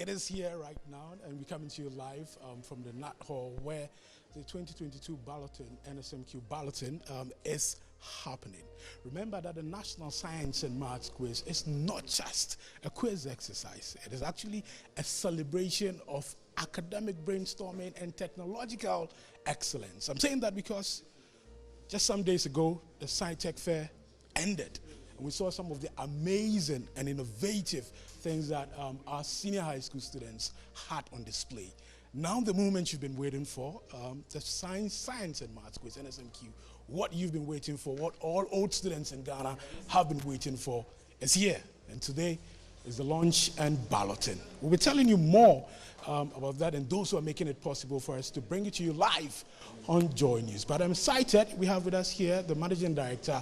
It is here right now, and we're coming to you live from the Nat Hall, where the 2022 Balloting, NSMQ Balloting, is happening. Remember that the National Science and Maths Quiz is not just a quiz exercise. It is actually a celebration of academic brainstorming and technological excellence. I'm saying that because just some days ago, the Scitec fair ended. And we saw some of the amazing and innovative things that our senior high school students had on display. Now the moment you've been waiting for, the Science and Maths Quiz, NSMQ, what you've been waiting for, what all old students in Ghana have been waiting for, is here. And today is the launch and balloting. We'll be telling you more about that and those who are making it possible for us to bring it to you live on Joy News. But I'm excited. We have with us here the Managing Director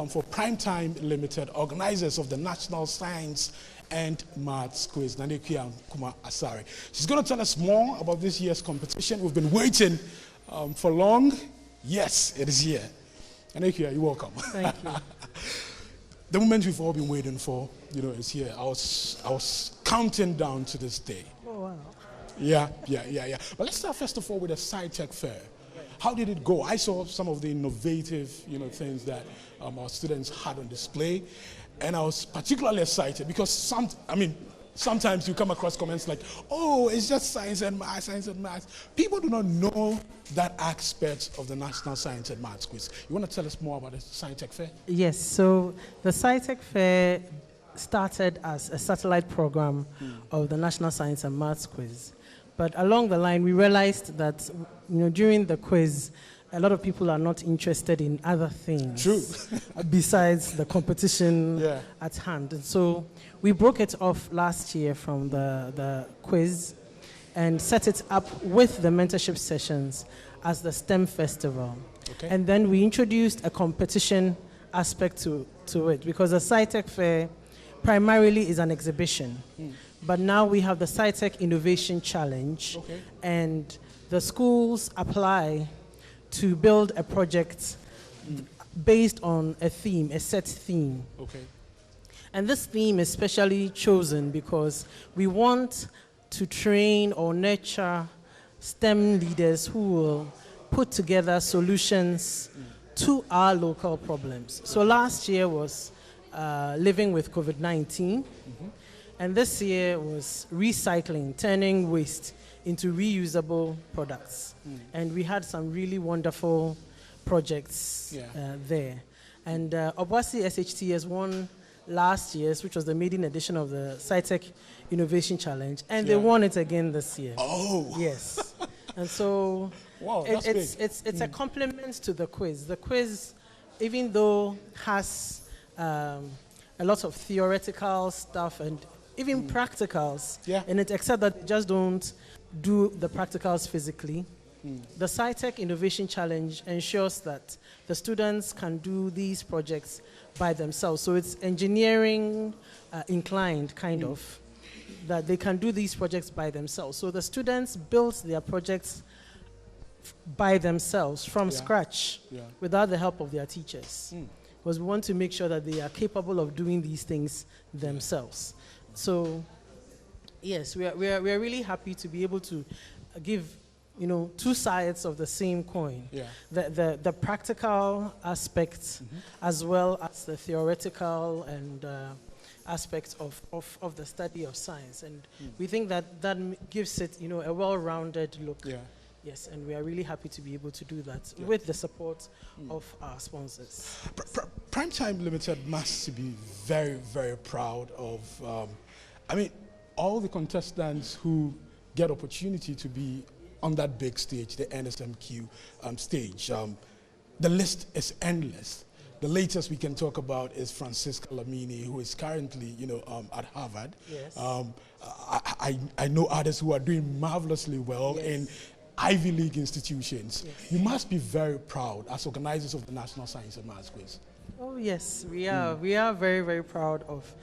for Primetime Limited, organizers of the National Science and Maths Quiz, Nanekia Kuma Asare. She's going to tell us more about this year's competition. We've been waiting for long. Yes, it is here. Nanekia, you're welcome. Thank you. The moment we've all been waiting for, is here. I was counting down to this day. Oh, wow. Yeah. But let's start first of all with the Scitec fair. How did it go? I saw some of the innovative, things that our students had on display, and I was particularly excited because sometimes you come across comments like, "Oh, it's just science and maths." People do not know that aspect of the National Science and Maths Quiz. You want to tell us more about the Scitec fair? Yes. So the Scitec fair started as a satellite program of the National Science and Maths Quiz. But along the line, we realized that during the quiz, a lot of people are not interested in other things. True. Besides the competition at hand. And so we broke it off last year from the quiz and set it up with the mentorship sessions as the STEM festival. Okay. And then we introduced a competition aspect to it because the Scitec fair primarily is an exhibition. But now we have the Scitec Innovation Challenge, and the schools apply to build a project based on a theme, a set theme. Okay. And this theme is specially chosen because we want to train or nurture STEM leaders who will put together solutions to our local problems. So last year was living with COVID-19. And this year was recycling, turning waste into reusable products. And we had some really wonderful projects there. And Obuasi SHT has won last year's, which was the maiden edition of the Scitec Innovation Challenge, and they won it again this year. Oh! Yes. And so wow, it's a complement to the quiz. The quiz, even though has a lot of theoretical stuff and even practicals in it, except that they just don't do the practicals physically. The Scitec Innovation Challenge ensures that the students can do these projects by themselves. So it's engineering inclined, kind of, that they can do these projects by themselves. So the students build their projects by themselves from scratch without the help of their teachers. Because we want to make sure that they are capable of doing these things themselves. So, yes, we are really happy to be able to give, two sides of the same coin. The practical aspects as well as the theoretical and aspects of the study of science. And we think that gives it, a well-rounded look. Yes, and we are really happy to be able to do that with the support of our sponsors. Primetime Limited must be very, very proud of, all the contestants who get opportunity to be on that big stage, the NSMQ stage. The list is endless. The latest we can talk about is Francisca Lamini, who is currently, at Harvard. Yes. I know others who are doing marvelously well in Ivy League institutions. You must be very proud as organizers of the National Science and Maths Quiz. Oh yes, we are. We are very, very proud of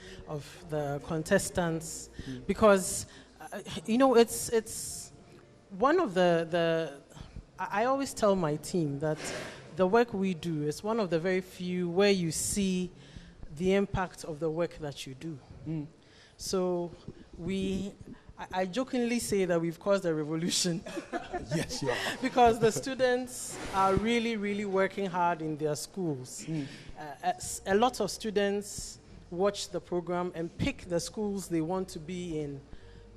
the contestants because, it's one of the. I always tell my team that the work we do is one of the very few where you see the impact of the work that you do. So we I jokingly say that we've caused a revolution. Yes, you are. Because the students are really, really working hard in their schools. A lot of students watch the program and pick the schools they want to be in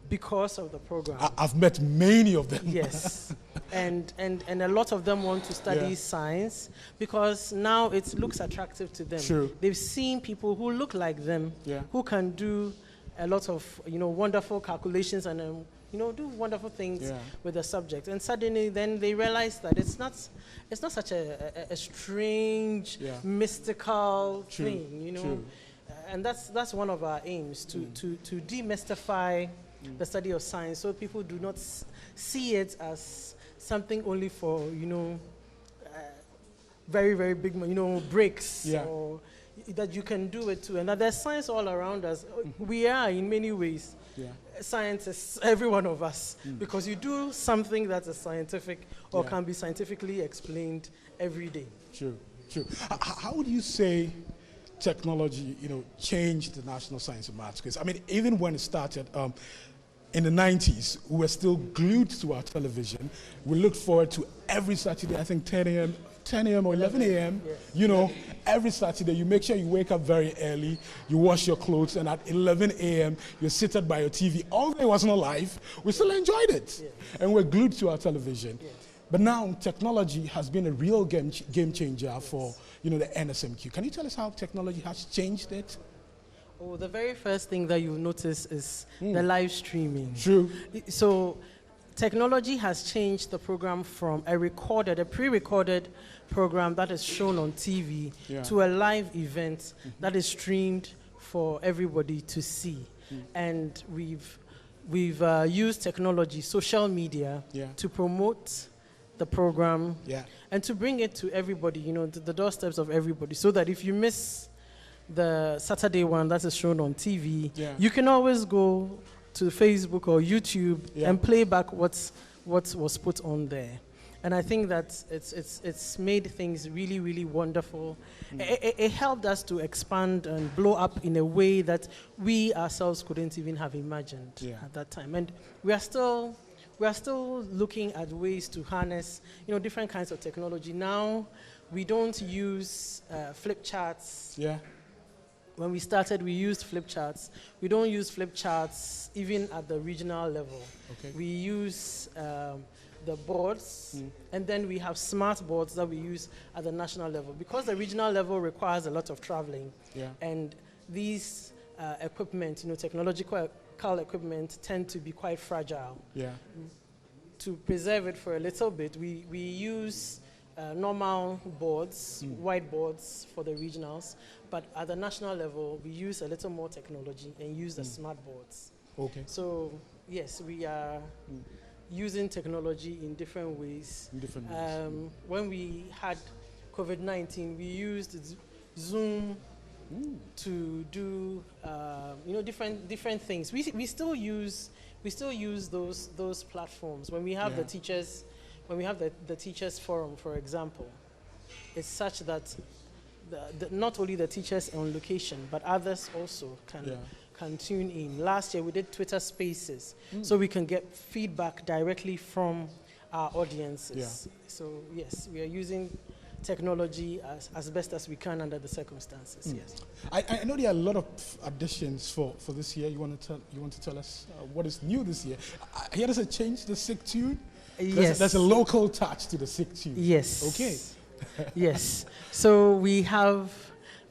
because of the program. I've met many of them. Yes. and a lot of them want to study science because now it looks attractive to them. True. They've seen people who look like them, who can do a lot of wonderful calculations and do wonderful things with the subject. And suddenly then they realize that it's not such a strange, mystical thing, True. And that's one of our aims, to demystify the study of science, so people do not see it as something only for very, very big breaks, or that you can do it too. And that there's science all around us. We are in many ways scientists, every one of us, because you do something that is scientific or can be scientifically explained every day. True. How would you say technology, changed the National Science and Maths quiz? I mean, even when it started in the 90s, we were still glued to our television. We looked forward to every Saturday, I think 10 a.m. or 11 a.m. Every Saturday, you make sure you wake up very early, you wash your clothes, and at 11 a.m., you're seated by your TV. Although it wasn't live, we still enjoyed it. And we're glued to our television. But now technology has been a real game changer for the NSMQ. Can you tell us how technology has changed it? Oh, the very first thing that you'll notice is the live streaming. True. So technology has changed the program from a pre-recorded program that is shown on TV to a live event that is streamed for everybody to see. And we've used technology, social media, to promote the program and to bring it to everybody, the doorsteps of everybody, so that if you miss the Saturday one that is shown on TV, you can always go to Facebook or YouTube and play back what was put on there. And I think that it's made things really, really wonderful. It helped us to expand and blow up in a way that we ourselves couldn't even have imagined at that time. And we are still looking at ways to harness, different kinds of technology. Now, we don't use flip charts. When we started, we used flip charts. We don't use flip charts even at the regional level. We use the boards, and then we have smart boards that we use at the national level. Because the regional level requires a lot of traveling, and these equipment, technological equipment tend to be quite fragile. To preserve it for a little bit, we use normal boards, whiteboards for the regionals, but at the national level, we use a little more technology and use the smart boards. So, yes, we are using technology in different ways. When we had COVID-19, we used Zoom to do different things. We still use those platforms when we have the teachers. When we have the teachers forum, for example, it's such that not only the teachers on location, but others also can tune in. Last year we did Twitter Spaces, so we can get feedback directly from our audiences. So yes, we are using technology as best as we can under the circumstances. Yes. I know there are a lot of additions for this year. You want to tell us what is new this year? I hear there's a change, the SIG tune. Yes. There's a local touch to the SIG tune. Yes. Okay. Yes. So we have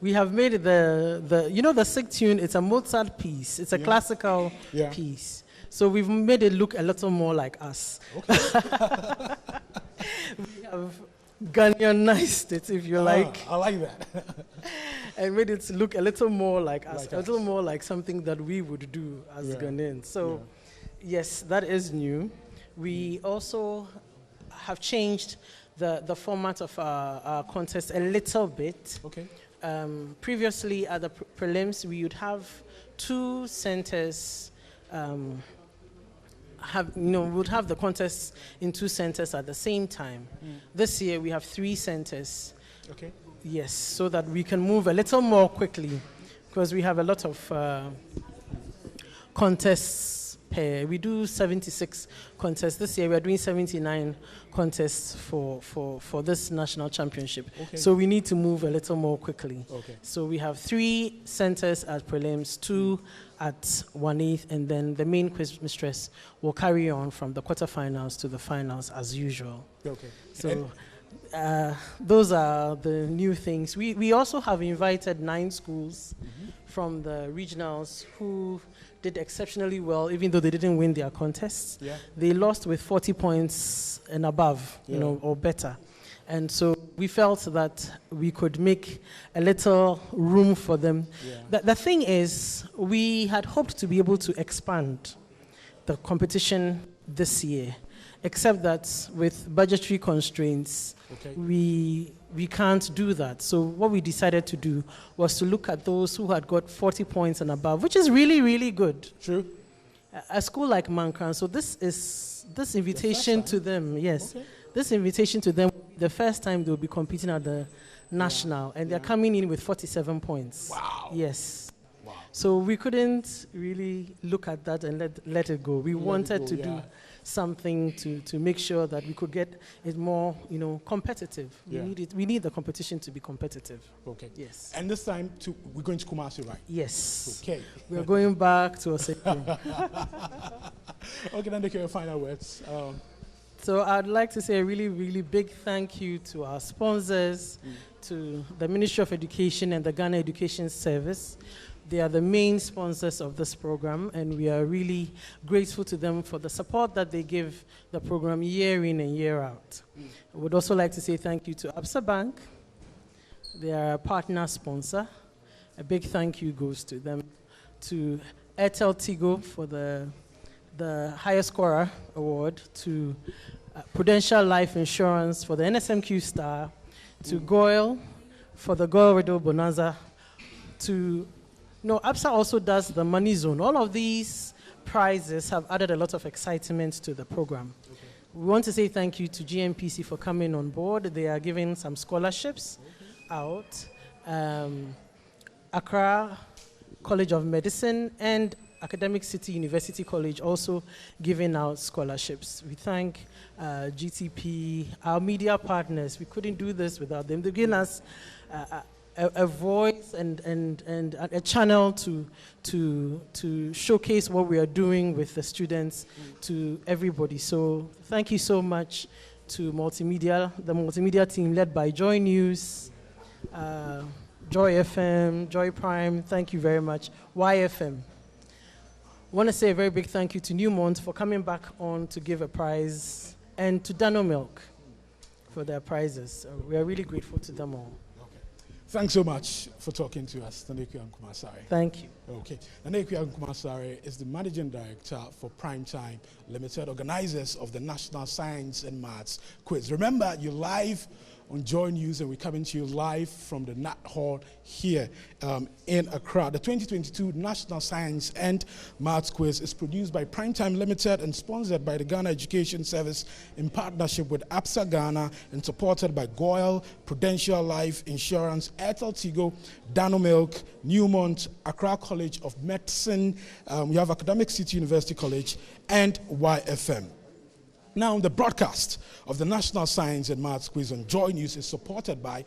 made the SIG tune. It's a Mozart piece. It's a classical piece. So we've made it look a little more like us. Okay. We have Ghanaianized it, if you like. I like that. And made it look a little more like us, a little more like something that we would do as Ghanaians. So, yes, that is new. We also have changed the format of our contest a little bit. Okay. Previously, at the prelims, we would have two centers. We would have the contests in two centers at the same time. This year, we have 3 centers. Okay. Yes, so that we can move a little more quickly, because we have a lot of contests pair. We do 76 contests. This year we are doing 79 contests for this national championship. Okay. So we need to move a little more quickly. Okay. So we have 3 centers at prelims, 2 at 1/8, and then the main quiz mistress will carry on from the quarterfinals to the finals as usual. Okay. So those are the new things. We also have invited 9 schools from the regionals who did exceptionally well, even though they didn't win their contests. Yeah. They lost with 40 points and above, or better. And so we felt that we could make a little room for them. Yeah. The thing is, we had hoped to be able to expand the competition this year, except that with budgetary constraints, we can't do that. So what we decided to do was to look at those who had got 40 points and above, which is really, really good. True. A school like Mankran, so this invitation to them, yes. Okay. This invitation to them, the first time they'll be competing at the national, and they're coming in with 47 points. Wow. Yes. Wow. So we couldn't really look at that and let it go. We wanted to do something to make sure that we could get it more, competitive. We need the competition to be competitive. Okay. Yes. And this time we're going to Kumasi, right? Yes. Okay. We're going back to Oseko. Okay, then your final words. So I'd like to say a really, really big thank you to our sponsors, to the Ministry of Education and the Ghana Education Service. They are the main sponsors of this program, and we are really grateful to them for the support that they give the program year in and year out. I would also like to say thank you to Absa Bank. They are a partner sponsor. A big thank you goes to them. To Airtel Tigo for the highest scorer award, to Prudential Life Insurance for the NSMQ Star, to Goyle for the Goyle Radio Bonanza, ABSA also does the Money Zone. All of these prizes have added a lot of excitement to the program. Okay. We want to say thank you to GMPC for coming on board. They are giving some scholarships out. Accra College of Medicine and Academic City University College also giving out scholarships. We thank GTP, our media partners. We couldn't do this without them. They've given us a voice and a channel to showcase what we are doing with the students to everybody. So thank you so much to multimedia, the multimedia team led by Joy News, Joy FM, Joy Prime. Thank you very much. YFM. I want to say a very big thank you to Newmont for coming back on to give a prize, and to Dano Milk for their prizes. We are really grateful to them all. Okay. Thanks so much for talking to us, Nanekua Nkumasare. Thank you. Okay. Nanekua Nkumasare is the Managing Director for Primetime Limited, organizers of the National Science and Maths Quiz. Remember, you're live on Joy News, and we're coming to you live from the Nat Hall here in Accra. The 2022 National Science and Maths Quiz is produced by Primetime Limited and sponsored by the Ghana Education Service in partnership with ABSA Ghana and supported by Goyle, Prudential Life Insurance, Airtel Tigo, Dano Milk, Newmont, Accra College of Medicine, we have Academic City University College, and YFM. Now, the broadcast of the National Science and Maths Quiz on Joy News is supported by,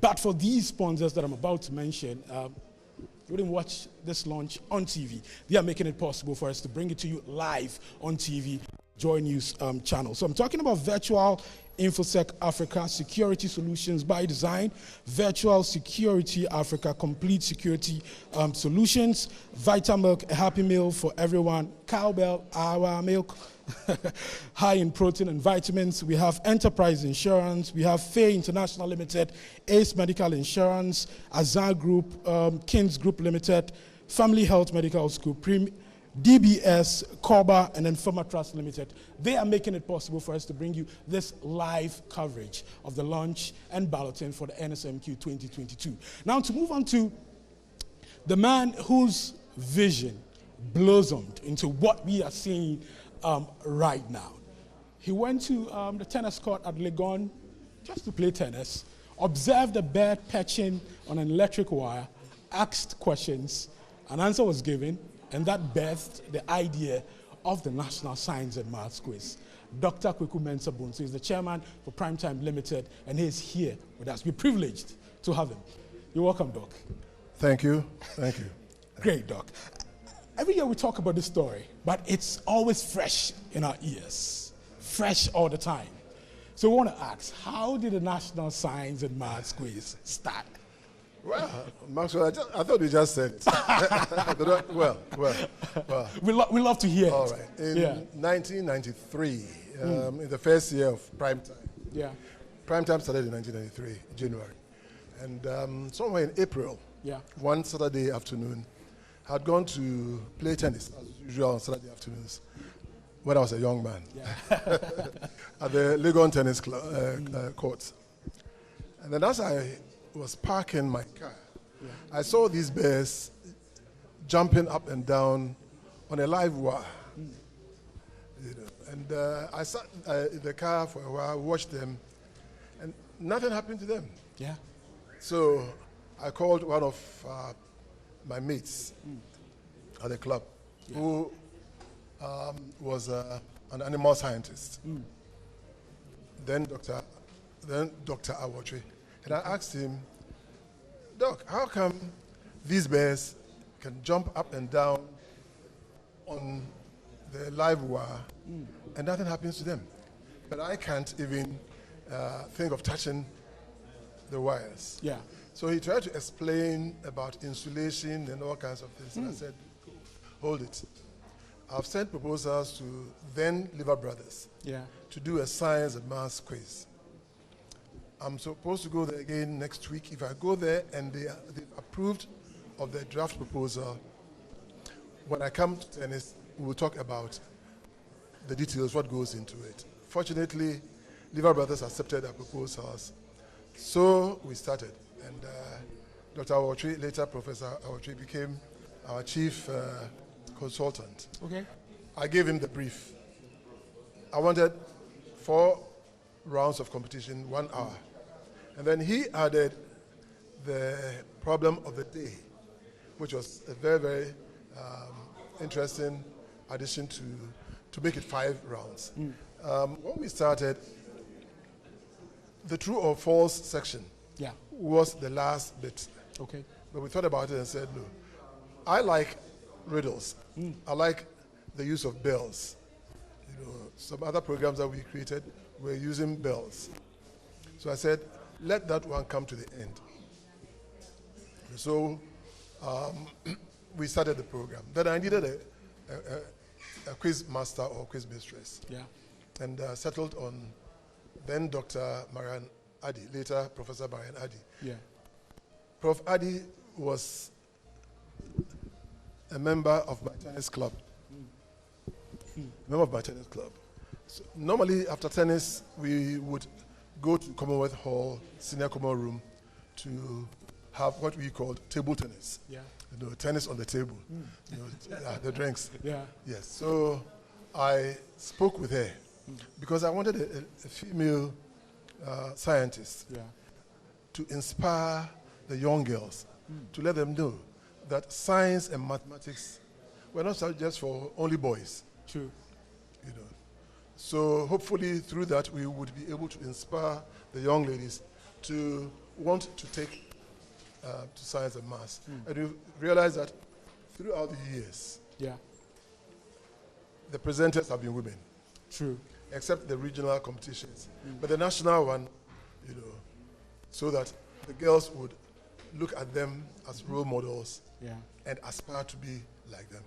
but for these sponsors that I'm about to mention, you wouldn't watch this launch on TV. They are making it possible for us to bring it to you live on TV, Joy News channel. So I'm talking about Virtual InfoSec Africa, Security Solutions by Design, Virtual Security Africa, Complete Security Solutions, Vitamilk, a happy meal for everyone, Cowbell, our milk, high in protein and vitamins. We have Enterprise Insurance. We have Faye International Limited, Ace Medical Insurance, Azar Group, Kins Group Limited, Family Health Medical School, DBS, Corba, and then Pharma Trust Limited. They are making it possible for us to bring you this live coverage of the launch and balloting for the NSMQ 2022. Now, to move on to the man whose vision blossomed into what we are seeing right now. He went to the tennis court at Legon just to play tennis, observed a bird perching on an electric wire, asked questions, an answer was given, and that birthed the idea of the National Science and Maths Quiz. Dr. Kweku Mensah Bonsu is the chairman for Primetime Limited, and he's here with us. We're privileged to have him. You're welcome, Doc. Thank you. Thank you. Great, Doc. Every year we talk about this story, but it's always fresh in our ears. Fresh all the time. So we want to ask, how did the National Science and Maths Quiz start? Well, Maxwell, I thought you just said it. well. We love to hear it. All right. In 1993, in the first year of Primetime. Yeah. Primetime started in 1993, January. And somewhere in April, one Saturday afternoon, I had gone to play tennis, as usual on Saturday afternoons, when I was a young man, at the Legon Tennis courts. And then as I was parking my car, I saw these bears jumping up and down on a live wire. You know, and I sat in the car for a while, watched them, and nothing happened to them. Yeah. So I called one of my mates at the club, who was an animal scientist. Then Dr. Awotri. And I asked him, Doc, how come these bears can jump up and down on the live wire and nothing happens to them? But I can't even think of touching the wires. Yeah. So he tried to explain about insulation and all kinds of things. And I said, hold it. I've sent proposals to then Liver Brothers to do a science and maths quiz. I'm supposed to go there again next week. If I go there and they've approved of the draft proposal, when I come to tennis, we will talk about the details, what goes into it. Fortunately, Liver Brothers accepted our proposals. So we started. And Dr. Awotri, later Professor Awotri, became our chief consultant. Okay. I gave him the brief. I wanted 4 rounds of competition, 1 hour. And then he added the problem of the day, which was a very, very interesting addition to make it 5 rounds. When we started, the true or false section was the last bit. Okay. But we thought about it and said, no, I like riddles. I like the use of bells. You know, some other programs that we created were using bells. So I said, let that one come to the end. So we started the program. Then I needed a quiz master or quiz mistress. Yeah. And settled on then Dr. Marian Adi, later Professor Marian Adi. Yeah. Prof. Adi was a member of my tennis club. Member of my tennis club. So normally after tennis, we would go to Commonwealth Hall, senior common room, to have what we called table tennis. Yeah. You know, tennis on the table. You know, the drinks. Yeah. Yes. So I spoke with her because I wanted a female scientist to inspire the young girls, to let them know that science and mathematics were not just for only boys. True. You know. So hopefully through that we would be able to inspire the young ladies to want to take to science and maths. And we realized that throughout the years, the presenters have been women. True. Except the regional competitions. But the national one, you know, so that the girls would look at them as role models and aspire to be like them.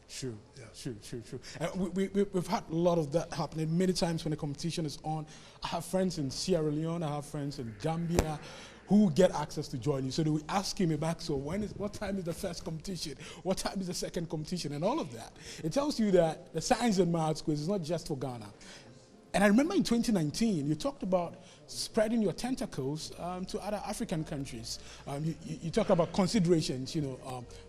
True. Yeah. True. And we've had a lot of that happening many times when the competition is on. I have friends in Sierra Leone, I have friends in Gambia who get access to join you. So they will ask me back, so what time is the first competition? What time is the second competition? And all of that. It tells you that the science and maths quiz is not just for Ghana. And I remember in 2019, you talked about spreading your tentacles to other African countries. You talked about considerations,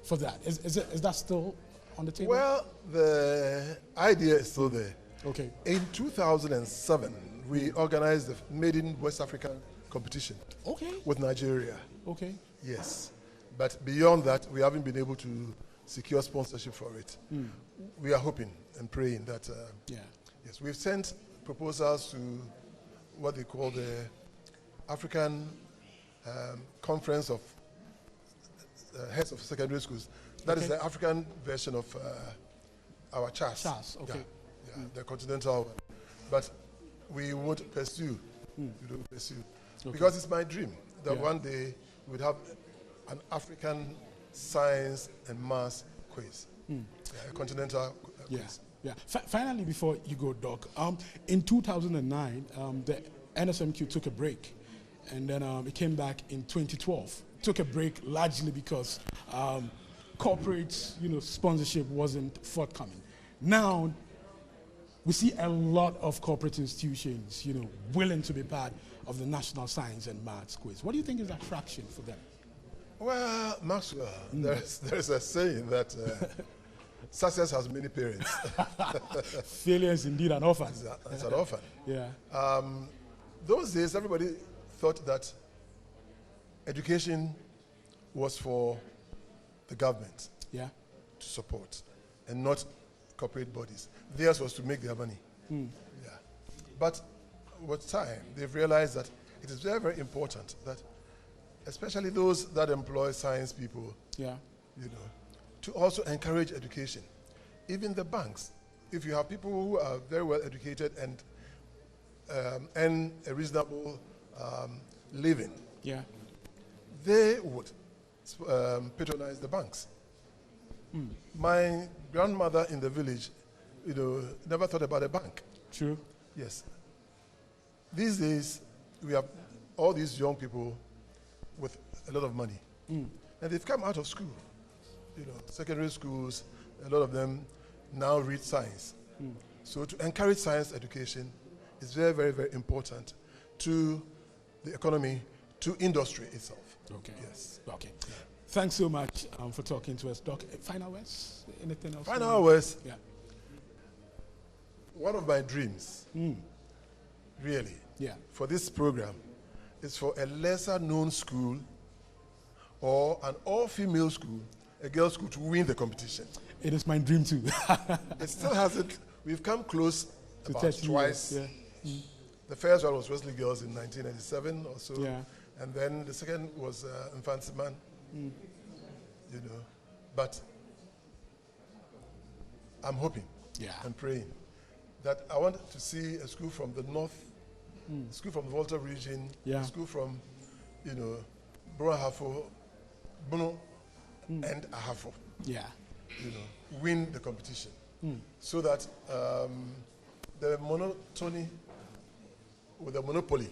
for that. Is that still on the table? Well, the idea is still there. Okay. In 2007, we organized the Made in West African competition. Okay. With Nigeria. Okay. Yes. But beyond that, we haven't been able to secure sponsorship for it. We are hoping and praying that, yes, we've sent proposals to what they call the African Conference of Heads of Secondary Schools. That is the African version of our CHAS. CHAS, okay. The continental one. But we would pursue, Okay. because it's my dream that one day we'd have an African science and maths quiz, a continental quiz. Yeah. Finally, before you go, Doc, in 2009, the NSMQ took a break, and then it came back in 2012. Took a break largely because corporate, sponsorship wasn't forthcoming. Now, we see a lot of corporate institutions, willing to be part of the National Science and Maths Quiz. What do you think is the attraction for them? Well, Maxwell, there's a saying that success has many parents. Failure is indeed an orphan. It's an orphan. Yeah. Those days, everybody thought that education was for the government to support and not corporate bodies. Theirs was to make their money. But with time, they've realized that it is very, very important that, especially those that employ science people, to also encourage education. Even the banks, if you have people who are very well educated and earn a reasonable living, they would patronize the banks. My grandmother in the village, never thought about a bank. True. Yes. These days, we have all these young people with a lot of money. And they've come out of school. Secondary schools, a lot of them now read science. So to encourage science education is very, very, very important to the economy, to industry itself. Okay. Yes. Okay. Thanks so much for talking to us, Doc. Final words? Anything else? Final words? Yeah. One of my dreams, really, for this program is for a lesser known school or an all-female school, a girls' school, to win the competition. It is my dream too. It still hasn't. We've come close to about twice. The first one was Wesley Girls in 1997 or so. And then the second was Infantsiman. But I'm hoping and praying that I want to see a school from the north, a school from the Volta region, a school from, Broahafo, Bono, and Ahafo. Win the competition. So that the monotony, with the monopoly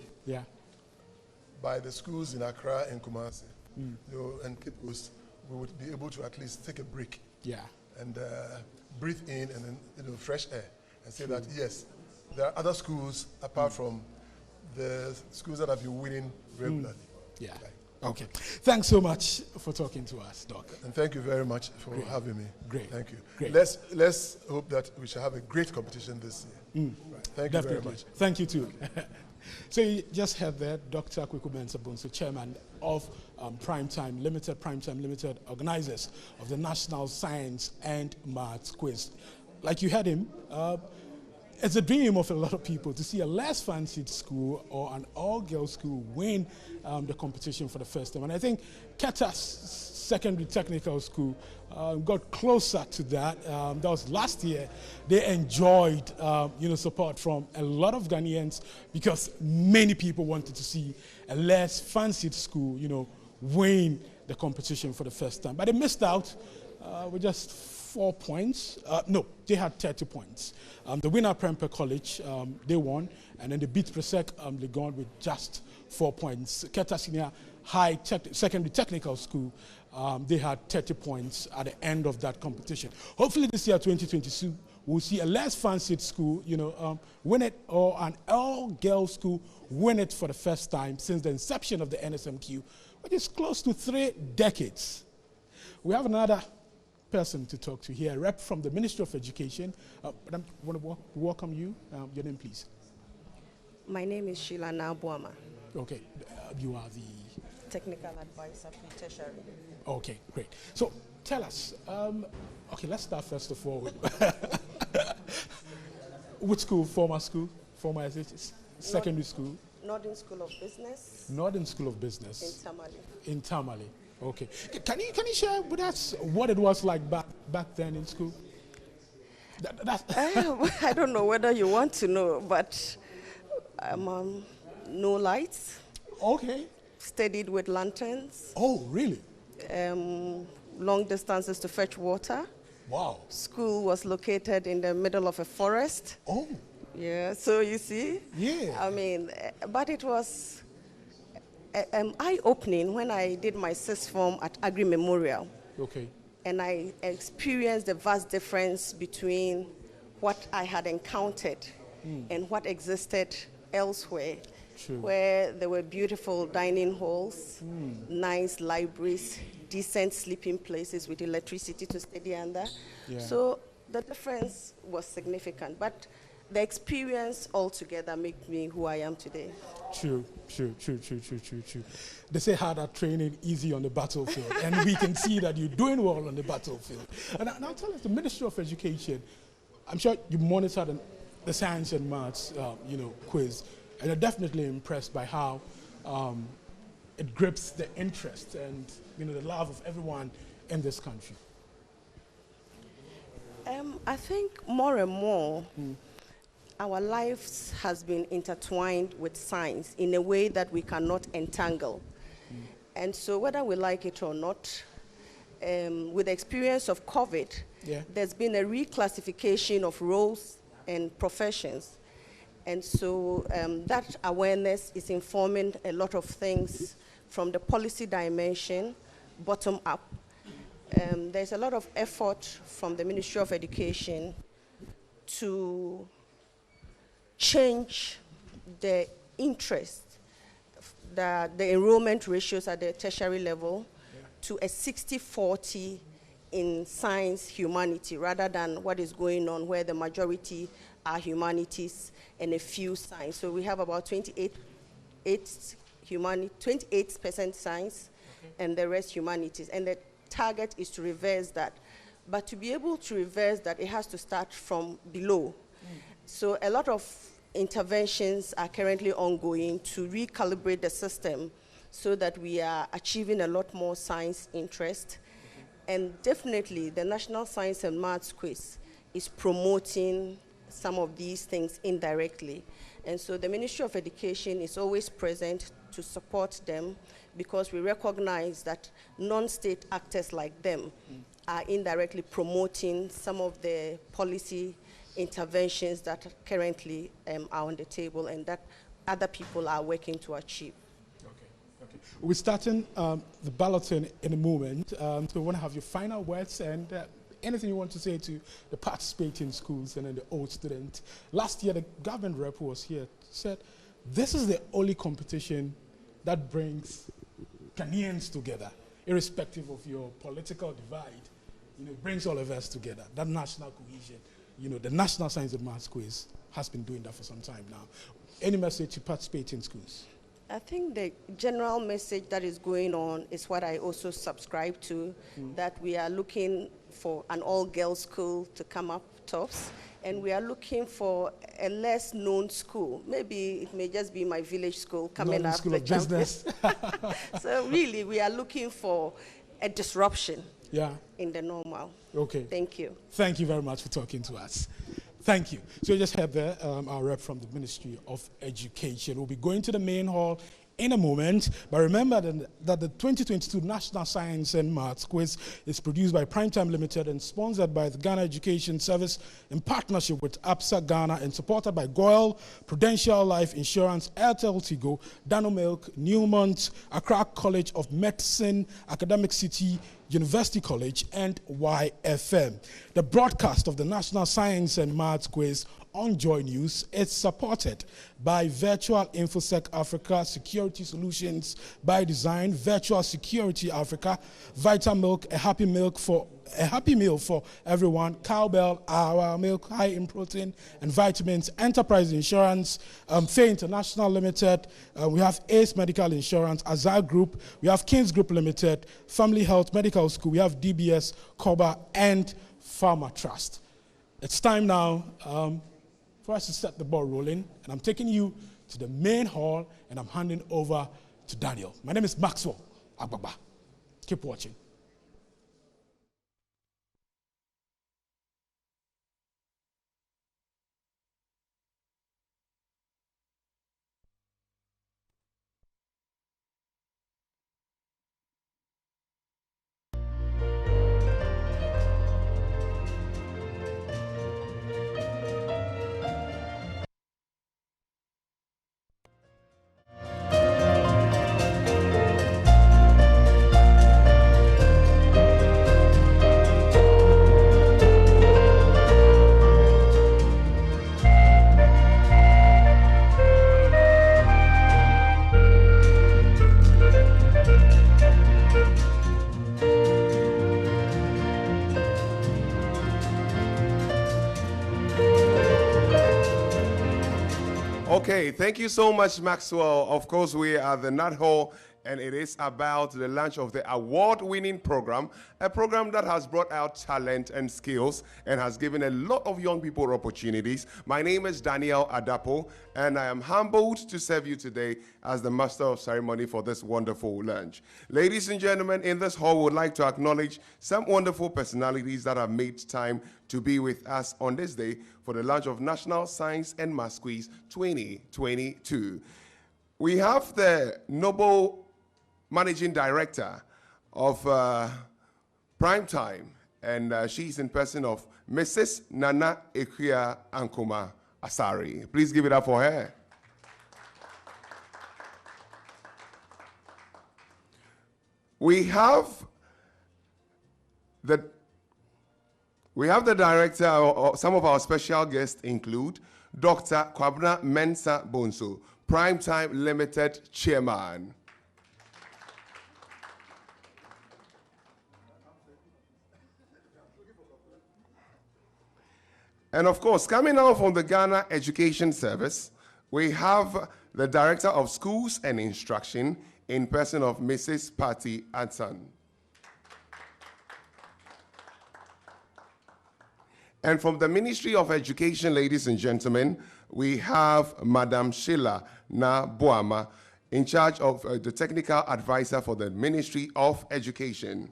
by the schools in Accra and Kumasi, and Cape Coast, we would be able to at least take a break and breathe in and then, fresh air and say that, yes, there are other schools apart from the schools that have been winning regularly. Okay. Thanks so much for talking to us, Doc. And thank you very much for having me. Great. Thank you. Great. Let's hope that we shall have a great competition this year. Thank you very much. Thank you too. So you just heard there Dr. Kweku Mensah-Bonsu, chairman of Primetime Limited, organizers of the National Science and Maths Quiz. Like you heard him, it's a dream of a lot of people to see a less fancied school or an all-girls school win the competition for the first time. And I think Keta's Secondary Technical School got closer to that. That was last year. They enjoyed support from a lot of Ghanaians because many people wanted to see a less fancied school win the competition for the first time. But they missed out with just 4 points. No, they had 30 points. The winner, Prempeh College, they won, and then they beat Presec Legon with just 4 points. Keta Senior High Secondary Technical School, they had 30 points at the end of that competition. Hopefully this year, 2022, we'll see a less fancied school, win it, or an all-girls school win it for the first time since the inception of the NSMQ, which is close to 3 decades. We have another person to talk to here, a rep from the Ministry of Education. But I want to welcome you. Your name, please. My name is Sheila Nabuama. Okay, you are the technical advisor pre-tertiary. Okay, great. So tell us, okay, let's start first of all with which school, former secondary school? Northern School of Business. Northern School of Business. In Tamale. In Tamale, okay. Can you share with us what it was like back then in school? I don't know whether you want to know, but no lights. Okay. Studied with lanterns. Oh, really? Long distances to fetch water. Wow. School was located in the middle of a forest. Oh. Yeah, so you see? Yeah. I mean, but it was eye-opening when I did my sixth form at Agri Memorial. Okay. And I experienced the vast difference between what I had encountered and what existed elsewhere. True. Where there were beautiful dining halls, nice libraries, decent sleeping places with electricity to study under. Yeah. So the difference was significant, but the experience altogether made me who I am today. True. They say harder training, easy on the battlefield, and we can see that you're doing well on the battlefield. And now tell us, the Ministry of Education, I'm sure you monitored the science and maths, quiz, and you're definitely impressed by how it grips the interest and the love of everyone in this country. I think more and more, our lives has been intertwined with science in a way that we cannot entangle. And so whether we like it or not, with the experience of COVID, there's been a reclassification of roles and professions. And so that awareness is informing a lot of things from the policy dimension, bottom up. There's a lot of effort from the Ministry of Education to change the interest, the enrollment ratios at the tertiary level to a 60-40 in science, humanity, rather than what is going on where the majority are humanities and a few science. So we have about 28% science and the rest humanities. And the target is to reverse that. But to be able to reverse that, it has to start from below. So a lot of interventions are currently ongoing to recalibrate the system so that we are achieving a lot more science interest. And definitely the National Science and Maths Quiz is promoting some of these things indirectly. And so the Ministry of Education is always present to support them because we recognize that non-state actors like them are indirectly promoting some of the policy interventions that currently are on the table and that other people are working to achieve. Okay. We're starting the balloting in a moment. So we want to have your final words and anything you want to say to the participating schools and then the old students. Last year, the government rep who was here said, this is the only competition that brings Ghanaians together, irrespective of your political divide. It brings all of us together, that national cohesion. The National Science and Maths Quiz has been doing that for some time now. Any message to participating schools? I think the general message that is going on is what I also subscribe to, that we are looking for an all-girls school to come up tops, and we are looking for a less known school. Maybe it may just be my village school coming up. School of Business. So really, we are looking for a disruption in the normal. Okay. Thank you. Thank you very much for talking to us. Thank you. So you just heard there our rep from the Ministry of Education. We'll be going to the main hall in a moment, but remember that the 2022 National Science and Maths Quiz is produced by Primetime Limited and sponsored by the Ghana Education Service in partnership with APSA Ghana and supported by Goyle, Prudential Life Insurance, Airtel Tigo, Dano Milk, Newmont, Accra College of Medicine, Academic City, University College, and YFM. The broadcast of the National Science and Maths Quiz on Joy News is supported by Virtual InfoSec Africa, Security Solutions by Design, Virtual Security Africa, Vitamilk, a happy milk for a happy meal for everyone. Cowbell, our milk, high in protein and vitamins. Enterprise Insurance, Fair International Limited. We have Ace Medical Insurance, Azar Group. We have Kings Group Limited, Family Health Medical School. We have DBS, COBA, and Pharma Trust. It's time now for us to set the ball rolling, and I'm taking you to the main hall, and I'm handing over to Daniel. My name is Maxwell Agbagba. Keep watching. Okay, thank you so much, Maxwell. Of course, we are the Nut Hall, and it is about the launch of the award-winning program, a program that has brought out talent and skills and has given a lot of young people opportunities. My name is Daniel Adapo, and I am humbled to serve you today as the master of ceremony for this wonderful lunch. Ladies and gentlemen, in this hall, we would like to acknowledge some wonderful personalities that have made time to be with us on this day for the launch of National Science and Maths Quiz 2022. We have the Noble Managing Director of Primetime, and she's in person of Mrs. Nana Ekwia Ankuma Asari. Please give it up for her. We have the director, or some of our special guests include Dr. Kwabena Mensah Bonso, Primetime Limited Chairman. And of course, coming out from the Ghana Education Service, we have the Director of Schools and Instruction in person of Mrs. Patty Anson. And from the Ministry of Education, ladies and gentlemen, we have Madam Sheila Naboama, in charge of the technical advisor for the Ministry of Education.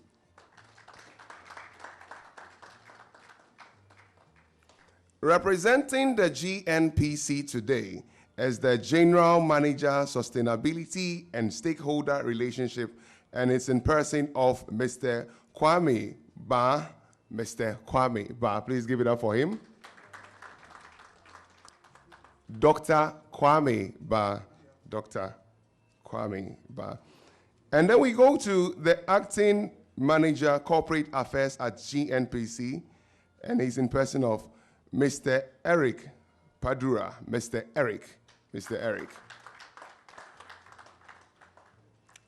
Representing the GNPC today as the General Manager, Sustainability and Stakeholder Relationship, and it's in person of Mr. Kwame Ba. Mr. Kwame Ba, please give it up for him. Dr. Kwame Ba, Dr. Kwame Ba. And then we go to the Acting Manager, Corporate Affairs at GNPC, and he's in person of Mr. Eric Padura. Mr. Eric.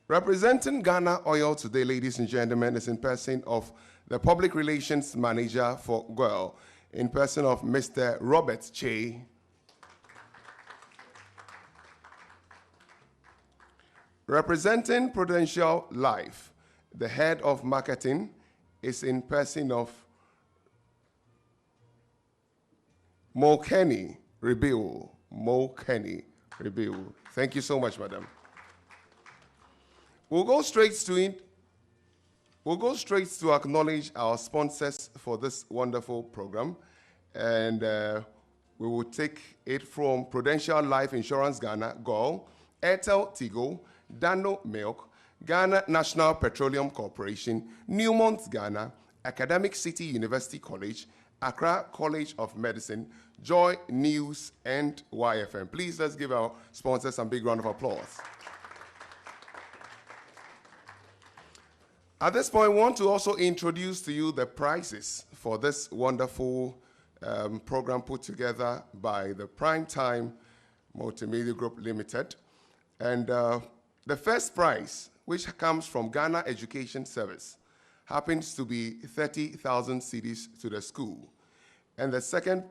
Representing Ghana Oil today, ladies and gentlemen, is in person of the Public Relations Manager for GOIL, in person of Mr. Robert Che. Representing Prudential Life, the Head of Marketing is in person of Mokeni Rebiu. Thank you so much, madam. We'll go straight to acknowledge our sponsors for this wonderful program, and we will take it from Prudential Life Insurance Ghana, GOIL, Airtel Tigo, Dano Milk, Ghana National Petroleum Corporation, Newmont Ghana, Academic City University College, Accra College of Medicine, Joy News, and YFM. Please, let's give our sponsors some big round of applause. At this point, I want to also introduce to you the prizes for this wonderful program put together by the Primetime Multimedia Group Limited. And the first prize, which comes from Ghana Education Service, happens to be 30,000 cedis to the school. And the second,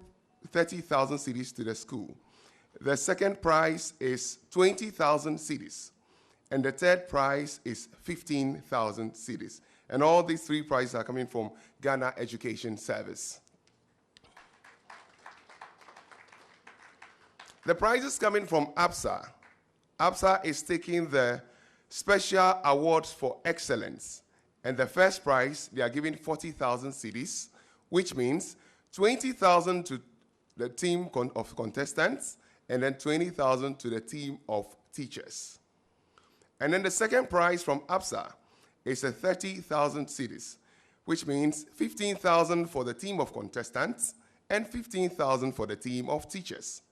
30,000 cedis to the school. The second prize is 20,000 cedis. And the third prize is 15,000 cedis. And all these three prizes are coming from Ghana Education Service. The prizes coming from APSA. APSA is taking the Special Awards for Excellence. And the first prize, they are giving 40,000 cedis, which means 20,000 to the team of contestants, and then 20,000 to the team of teachers. And then the second prize from APSA is a 30,000 cedis, which means 15,000 for the team of contestants and 15,000 for the team of teachers.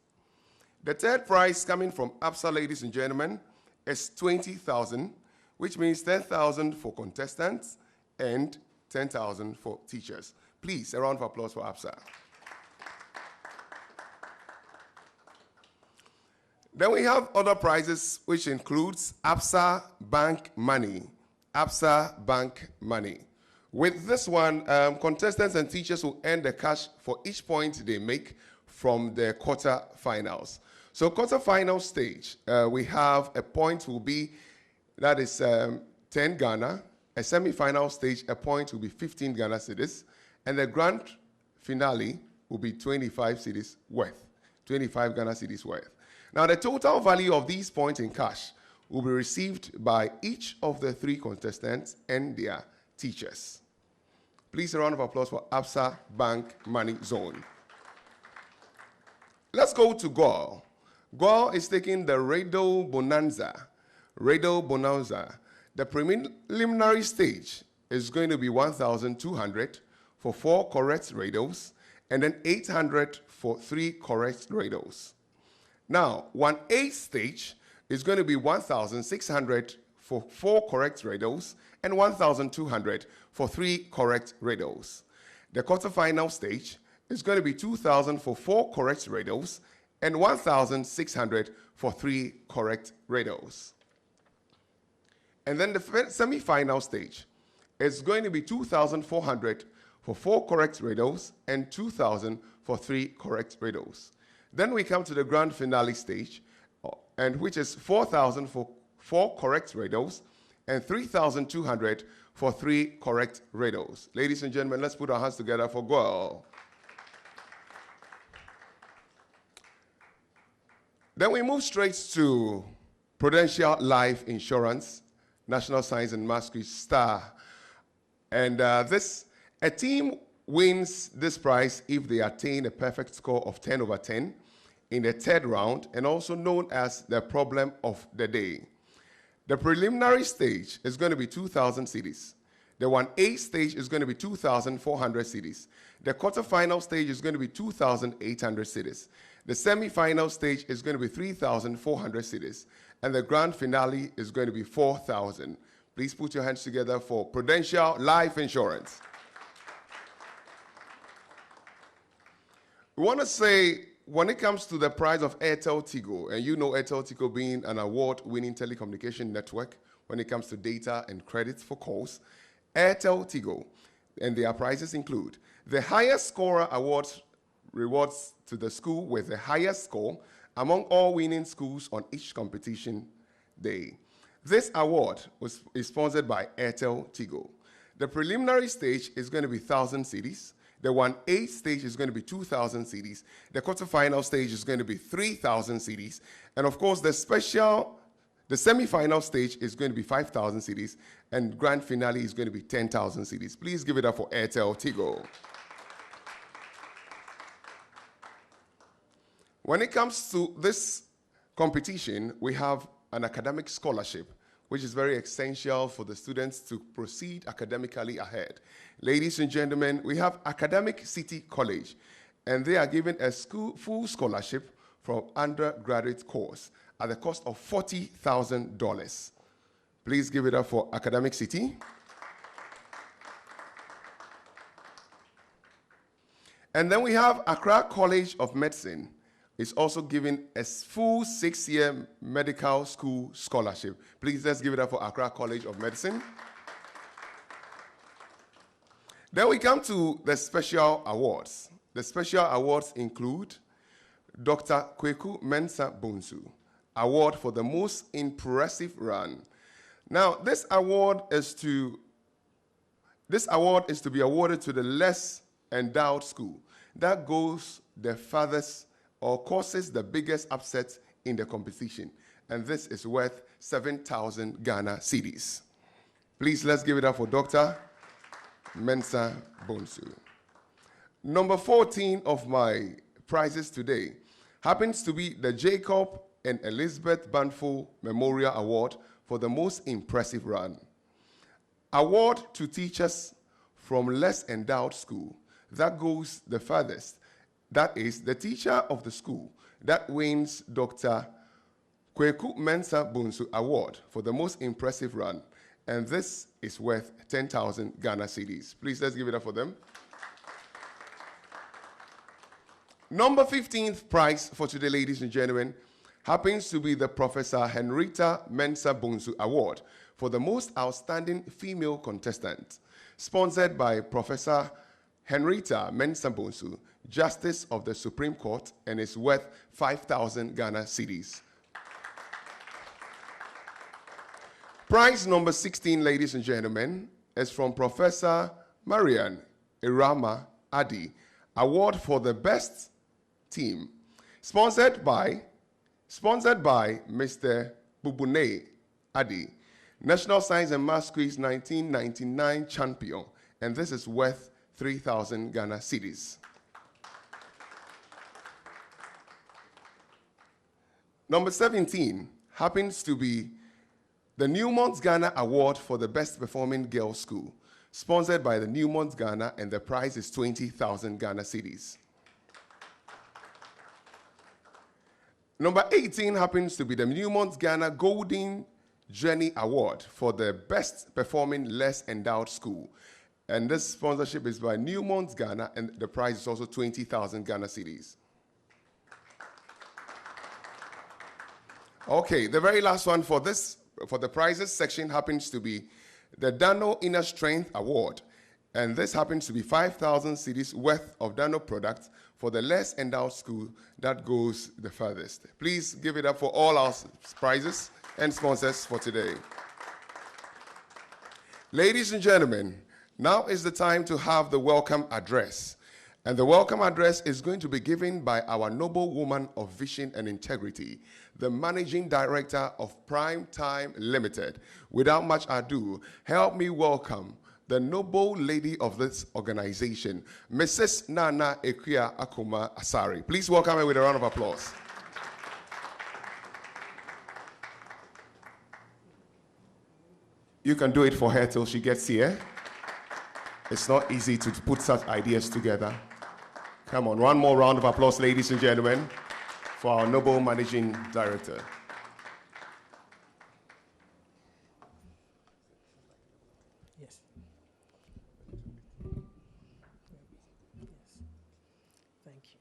The third prize coming from APSA, ladies and gentlemen, is 20,000, which means 10,000 for contestants and 10,000 for teachers. Please, a round of applause for APSA. Then we have other prizes, which includes APSA Bank Money. APSA Bank Money. With this one, contestants and teachers will earn the cash for each point they make from the quarterfinals. So quarterfinal stage, we have a point will be, that is 10 Ghana. A semi-final stage, a point will be 15 Ghana cedis. And the grand finale will be 25 cedis worth, 25 Ghana cedis worth. Now, the total value of these points in cash will be received by each of the three contestants and their teachers. Please, a round of applause for APSA Bank Money Zone. Let's go to GOL. GOL is taking the Radel Bonanza. Radel Bonanza. The preliminary stage is going to be 1,200 for 4 correct radels, and then 800 for 3 correct radels. Now, 1A stage is going to be 1,600 for 4 correct radels and 1,200 for 3 correct radels. The quarterfinal stage is going to be 2,000 for 4 correct radels and 1,600 for 3 correct radels. And then the semi-final stage is going to be 2,400 for 4 correct radels and 2,000 for 3 correct radels. Then we come to the grand finale stage, and which is 4,000 for 4 correct radels and 3,200 for 3 correct radels. Ladies and gentlemen, let's put our hands together for GOL. Then we move straight to Prudential Life Insurance, National Science and Maths Quiz Star. And a team wins this prize if they attain a perfect score of 10 over 10 in the third round, and also known as the problem of the day. The preliminary stage is going to be 2,000 cedis. The 1A stage is going to be 2,400 cedis. The quarterfinal stage is going to be 2,800 cedis. The semi-final stage is going to be 3,400 cedis. And the grand finale is going to be 4,000. Please put your hands together for Prudential Life Insurance. We want to say, when it comes to the price of Airtel Tigo, and you know Airtel Tigo being an award-winning telecommunication network when it comes to data and credits for calls, Airtel Tigo and their prizes include the highest scorer awards rewards to the school with the highest score among all winning schools on each competition day. This award is sponsored by Airtel Tigo. The preliminary stage is going to be 1,000 cedis. The 1A stage is going to be 2,000 cedis. The quarterfinal stage is going to be 3,000 cedis. And of course, the semi-final stage is going to be 5,000 cedis. And grand finale is going to be 10,000 cedis. Please give it up for Airtel Tigo. When it comes to this competition, we have an academic scholarship, which is very essential for the students to proceed academically ahead. Ladies and gentlemen, we have Academic City College, and they are given a full scholarship for undergraduate course at the cost of $40,000. Please give it up for Academic City. And then we have Accra College of Medicine. It's also given a full 6-year medical school scholarship. Please, let's give it up for Accra College of Medicine. Then we come to the special awards. The special awards include Dr. Kweku Mensah Bonsu Award for the most impressive run. Now, this award is to be awarded to the less endowed school that goes the farthest or causes the biggest upset in the competition. And this is worth 7,000 Ghana cedis. Please, let's give it up for Dr. Mensah Bonsu. Number 14 of my prizes today happens to be the Jacob and Elizabeth Banfo Memorial Award for the most impressive run. Award to teachers from less endowed school that goes the farthest. That is the teacher of the school that wins Dr. Kweku Mensah Bonsu Award for the most impressive run. And this is worth 10,000 Ghana cedis. Please, let's give it up for them. Number 15th prize for today, ladies and gentlemen, happens to be the Professor Henrietta Mensah Bonsu Award for the most outstanding female contestant, sponsored by Professor Henrietta Mensah Bonsu, Justice of the Supreme Court, and is worth 5,000 Ghana cedis. Prize number 16, ladies and gentlemen, is from Professor Marian Irama Adi, Award for the best team, sponsored by Mr. Bubune Adi, National Science and Maths Quiz 1999 champion, and this is worth 3,000 Ghana cedis. Number 17 happens to be the Newmont Ghana Award for the Best Performing Girls School, sponsored by the Newmont Ghana, and the prize is 20,000 Ghana cedis. Number 18 happens to be the Newmont Ghana Golden Journey Award for the Best Performing Less Endowed School. And this sponsorship is by Newmont Ghana, and the prize is also 20,000 Ghana cedis. Okay, the very last one for the prizes section happens to be the Dano Inner Strength Award. And this happens to be 5,000 cedis worth of Dano products for the less endowed school that goes the furthest. Please give it up for all our prizes and sponsors for today. Ladies and gentlemen, now is the time to have the welcome address. And the welcome address is going to be given by our noble woman of vision and integrity, the Managing Director of Prime Time Limited. Without much ado, help me welcome the noble lady of this organization, Mrs. Nana Ekwia Akuma Asari. Please welcome her with a round of applause. You can do it for her till she gets here. It's not easy to put such ideas together. Come on, one more round of applause, ladies and gentlemen, for our noble Managing Director. Yes. Thank you.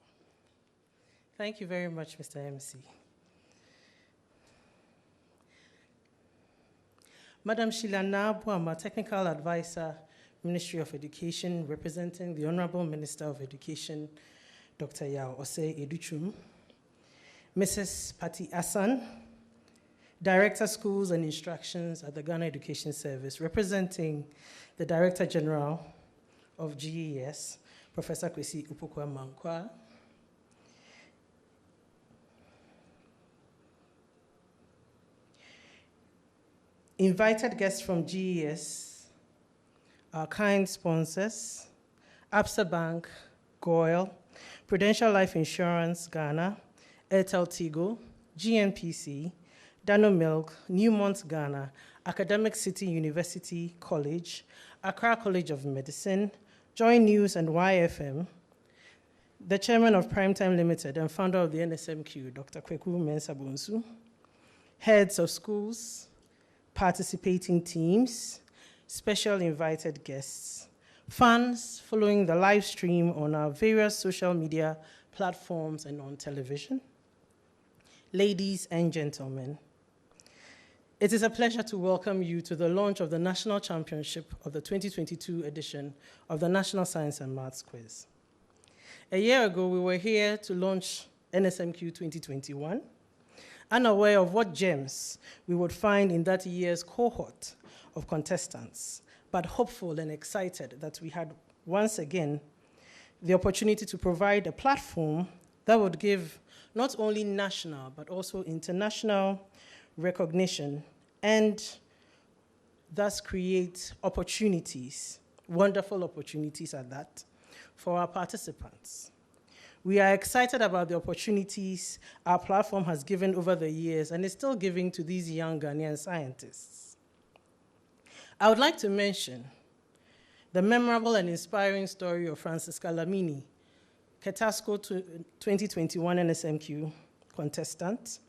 Thank you very much, Mr. MC. Madam Shilana Buama, Technical Advisor, Ministry of Education, representing the Honorable Minister of Education, Dr. Yao Ose Educhum. Mrs. Patti Asan, Director Schools and Instructions at the Ghana Education Service, representing the Director General of GES, Professor Kwesi Upokwa Mankwa. Invited guests from GES, our kind sponsors, Absa Bank, Goyle, Prudential Life Insurance Ghana, Airtel Tigo, GNPC, Dano Milk, Newmont Ghana, Academic City University College, Accra College of Medicine, Joy News and YFM, the Chairman of Primetime Limited and founder of the NSMQ, Dr. Kweku Mensah Bonsu, heads of schools, participating teams, special invited guests, fans following the live stream on our various social media platforms and on television, ladies and gentlemen, It is a pleasure to welcome you to the launch of the National Championship of the 2022 edition of the National Science and Maths Quiz. A year ago, we were here to launch NSMQ 2021, unaware of what gems we would find in that year's cohort of contestants, but hopeful and excited that we had once again the opportunity to provide a platform that would give not only national but also international recognition and thus create opportunities, wonderful opportunities at that, for our participants. We are excited about the opportunities our platform has given over the years and is still giving to these young Ghanaian scientists. I would like to mention the memorable and inspiring story of Francisca Lamini, Ketasco 2021 NSMQ contestant,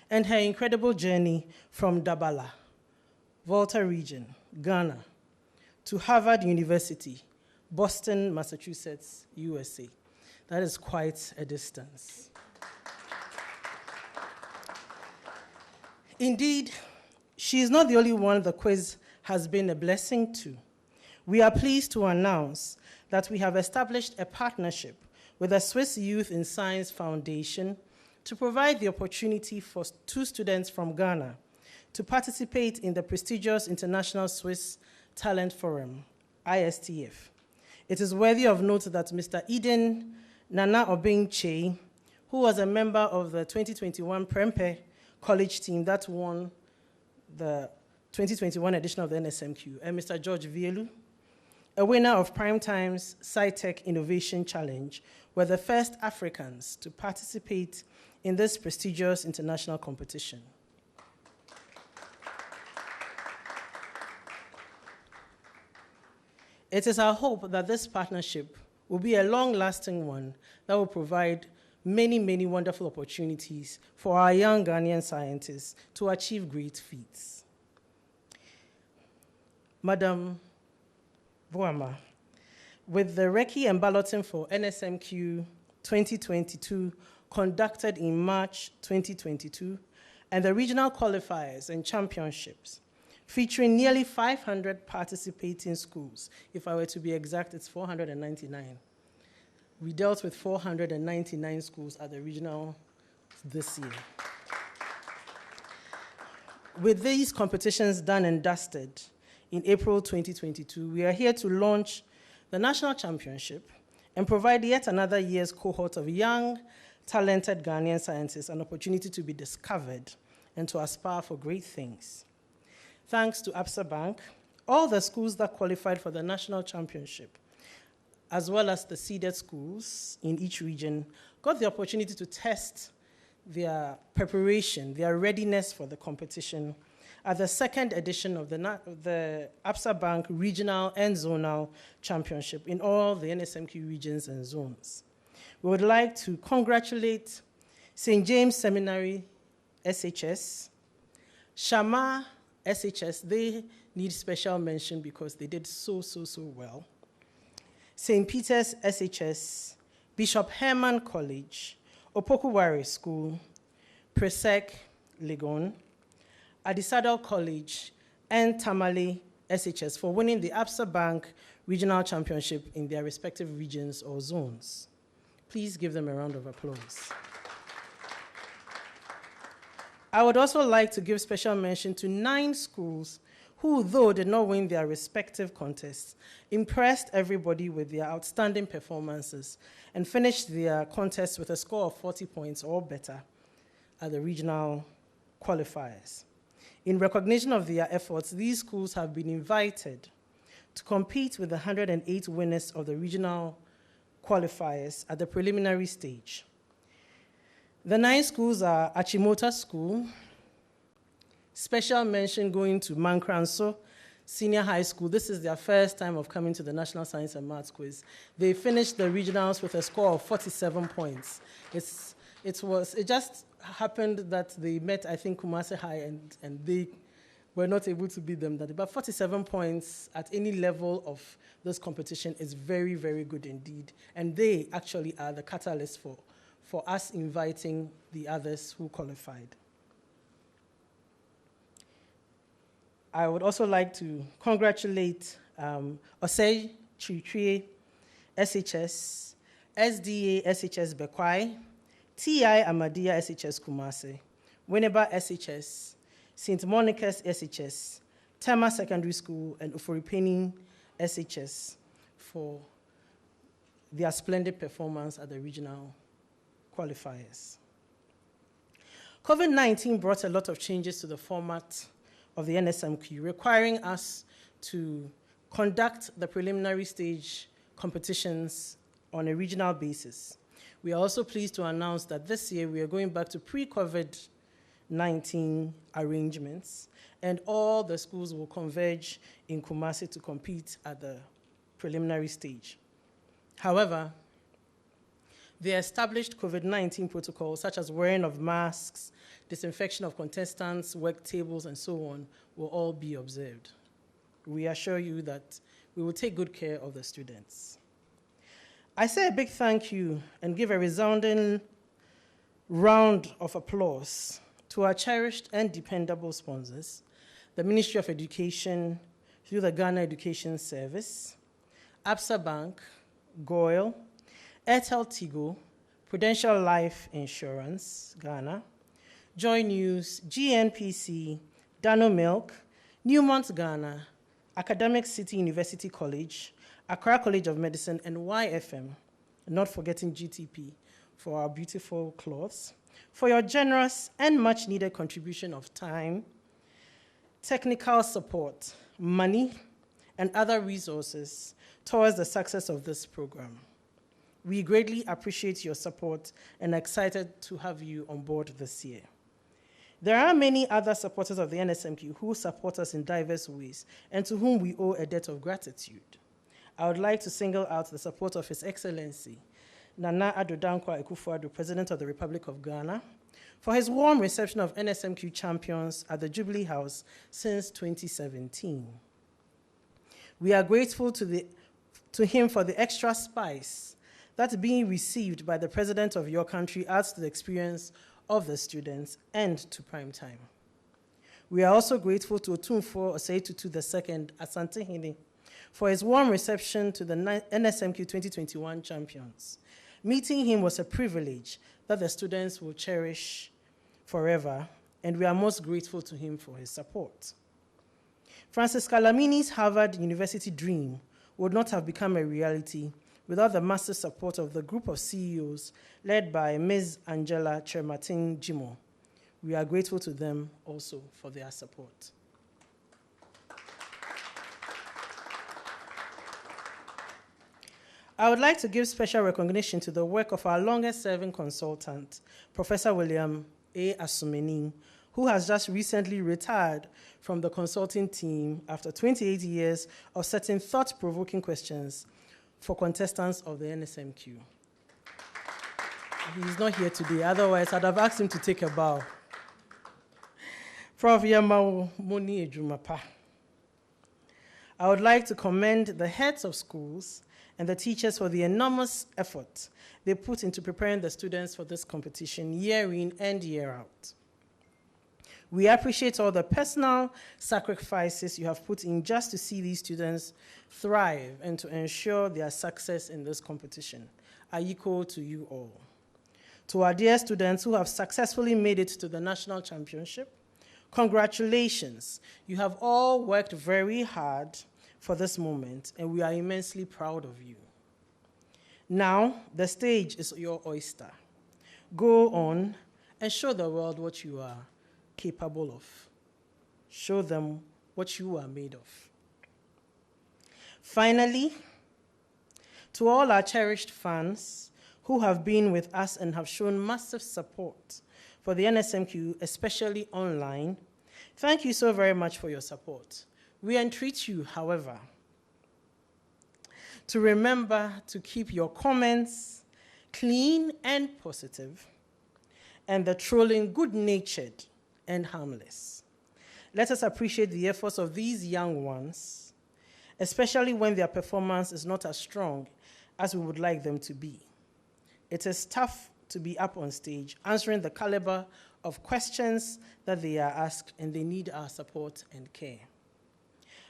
and her incredible journey from Dabala, Volta region, Ghana, to Harvard University, Boston, Massachusetts, USA. That is quite a distance. Indeed, she is not the only one the quiz has been a blessing to. We are pleased to announce that we have established a partnership with the Swiss Youth in Science Foundation to provide the opportunity for 2 students from Ghana to participate in the prestigious International Swiss Talent Forum, ISTF. It is worthy of note that Mr. Eden Nana Obeng-Che, who was a member of the 2021 Prempeh College team that won the 2021 edition of the NSMQ, and Mr. George Vielu, a winner of Primetime's Scitec Innovation Challenge, were the first Africans to participate in this prestigious international competition. It is our hope that this partnership will be a long-lasting one that will provide many, many wonderful opportunities for our young Ghanaian scientists to achieve great feats. Madam Boama, with the Recce and Balloting for NSMQ 2022 conducted in March 2022, and the regional qualifiers and championships, featuring nearly 500 participating schools. If I were to be exact, it's 499. We dealt with 499 schools at the regional this year. With these competitions done and dusted in April 2022, we are here to launch the National Championship and provide yet another year's cohort of young, talented Ghanaian scientists an opportunity to be discovered and to aspire for great things. Thanks to Absa Bank, all the schools that qualified for the National Championship, as well as the seeded schools in each region, got the opportunity to test their preparation, their readiness for the competition at the second edition of the Absa Bank Regional and Zonal Championship in all the NSMQ regions and zones. We would like to congratulate St. James Seminary SHS, Shama SHS, they need special mention because they did so well. St. Peter's SHS, Bishop Herman College, Opokuwari School, Presec, Legon, Adisadel College, and Tamale SHS for winning the Absa Bank Regional Championship in their respective regions or zones. Please give them a round of applause. I would also like to give special mention to 9 schools who, though did not win their respective contests, impressed everybody with their outstanding performances and finished their contests with a score of 40 points or better at the regional qualifiers. In recognition of their efforts, these schools have been invited to compete with the 108 winners of the regional qualifiers at the preliminary stage. The 9 schools are Achimota School, special mention going to Mankranso Senior High School. This is their first time of coming to the National Science and Maths Quiz. They finished the regionals with a score of 47 points. It just happened that they met, I think, Kumasi High, and they were not able to beat them that day. But 47 points at any level of this competition is very, very good indeed. And they actually are the catalyst for us inviting the others who qualified. I would also like to congratulate Osei Chitrie SHS, SDA SHS Bekwai, TI Amadia SHS Kumasi, Winneba SHS, St. Monica's SHS, Tema Secondary School, and Uforipening SHS for their splendid performance at the regional qualifiers. COVID-19 brought a lot of changes to the format of the NSMQ, requiring us to conduct the preliminary stage competitions on a regional basis. We are also pleased to announce that this year we are going back to pre-COVID-19 arrangements, and all the schools will converge in Kumasi to compete at the preliminary stage. However, the established COVID-19 protocols, such as wearing of masks, disinfection of contestants, work tables, and so on, will all be observed. We assure you that we will take good care of the students. I say a big thank you and give a resounding round of applause to our cherished and dependable sponsors, the Ministry of Education through the Ghana Education Service, Absa Bank, Goyle, Airtel Tigo, Prudential Life Insurance, Ghana, Joy News, GNPC, Dano Milk, Newmont Ghana, Academic City University College, Accra College of Medicine, and YFM, not forgetting GTP, for our beautiful cloths, for your generous and much needed contribution of time, technical support, money, and other resources towards the success of this program. We greatly appreciate your support and are excited to have you on board this year. There are many other supporters of the NSMQ who support us in diverse ways and to whom we owe a debt of gratitude. I would like to single out the support of His Excellency, Nana Addo Dankwa Akufo-Addo, President of the Republic of Ghana, for his warm reception of NSMQ champions at the Jubilee House since 2017. We are grateful to him for the extra spice that being received by the President of your country adds to the experience of the students and to prime time. We are also grateful to Otumfo Osei Tutu II Asante-Hene for his warm reception to the NSMQ 2021 champions. Meeting him was a privilege that the students will cherish forever, and we are most grateful to him for his support. Francis Calamini's Harvard University dream would not have become a reality without the massive support of the group of CEOs led by Ms. Angela Chermatin Jimo. We are grateful to them also for their support. I would like to give special recognition to the work of our longest-serving consultant, Professor William A. Asumeni, who has just recently retired from the consulting team after 28 years of setting thought-provoking questions for contestants of the NSMQ. He's not here today, otherwise I'd have asked him to take a bow. Prof. Yamau Moni Ejumapa. I would like to commend the heads of schools and the teachers for the enormous effort they put into preparing the students for this competition year in and year out. We appreciate all the personal sacrifices you have put in just to see these students thrive and to ensure their success in this competition. I equal to you all. To our dear students who have successfully made it to the national championship, congratulations. You have all worked very hard for this moment, and we are immensely proud of you. Now, the stage is your oyster. Go on and show the world what you are capable of. Show them what you are made of. Finally, to all our cherished fans who have been with us and have shown massive support for the NSMQ, especially online, thank you so very much for your support. We entreat you, however, to remember to keep your comments clean and positive, and the trolling good-natured and harmless. Let us appreciate the efforts of these young ones, especially when their performance is not as strong as we would like them to be. It is tough to be up on stage answering the caliber of questions that they are asked, and they need our support and care.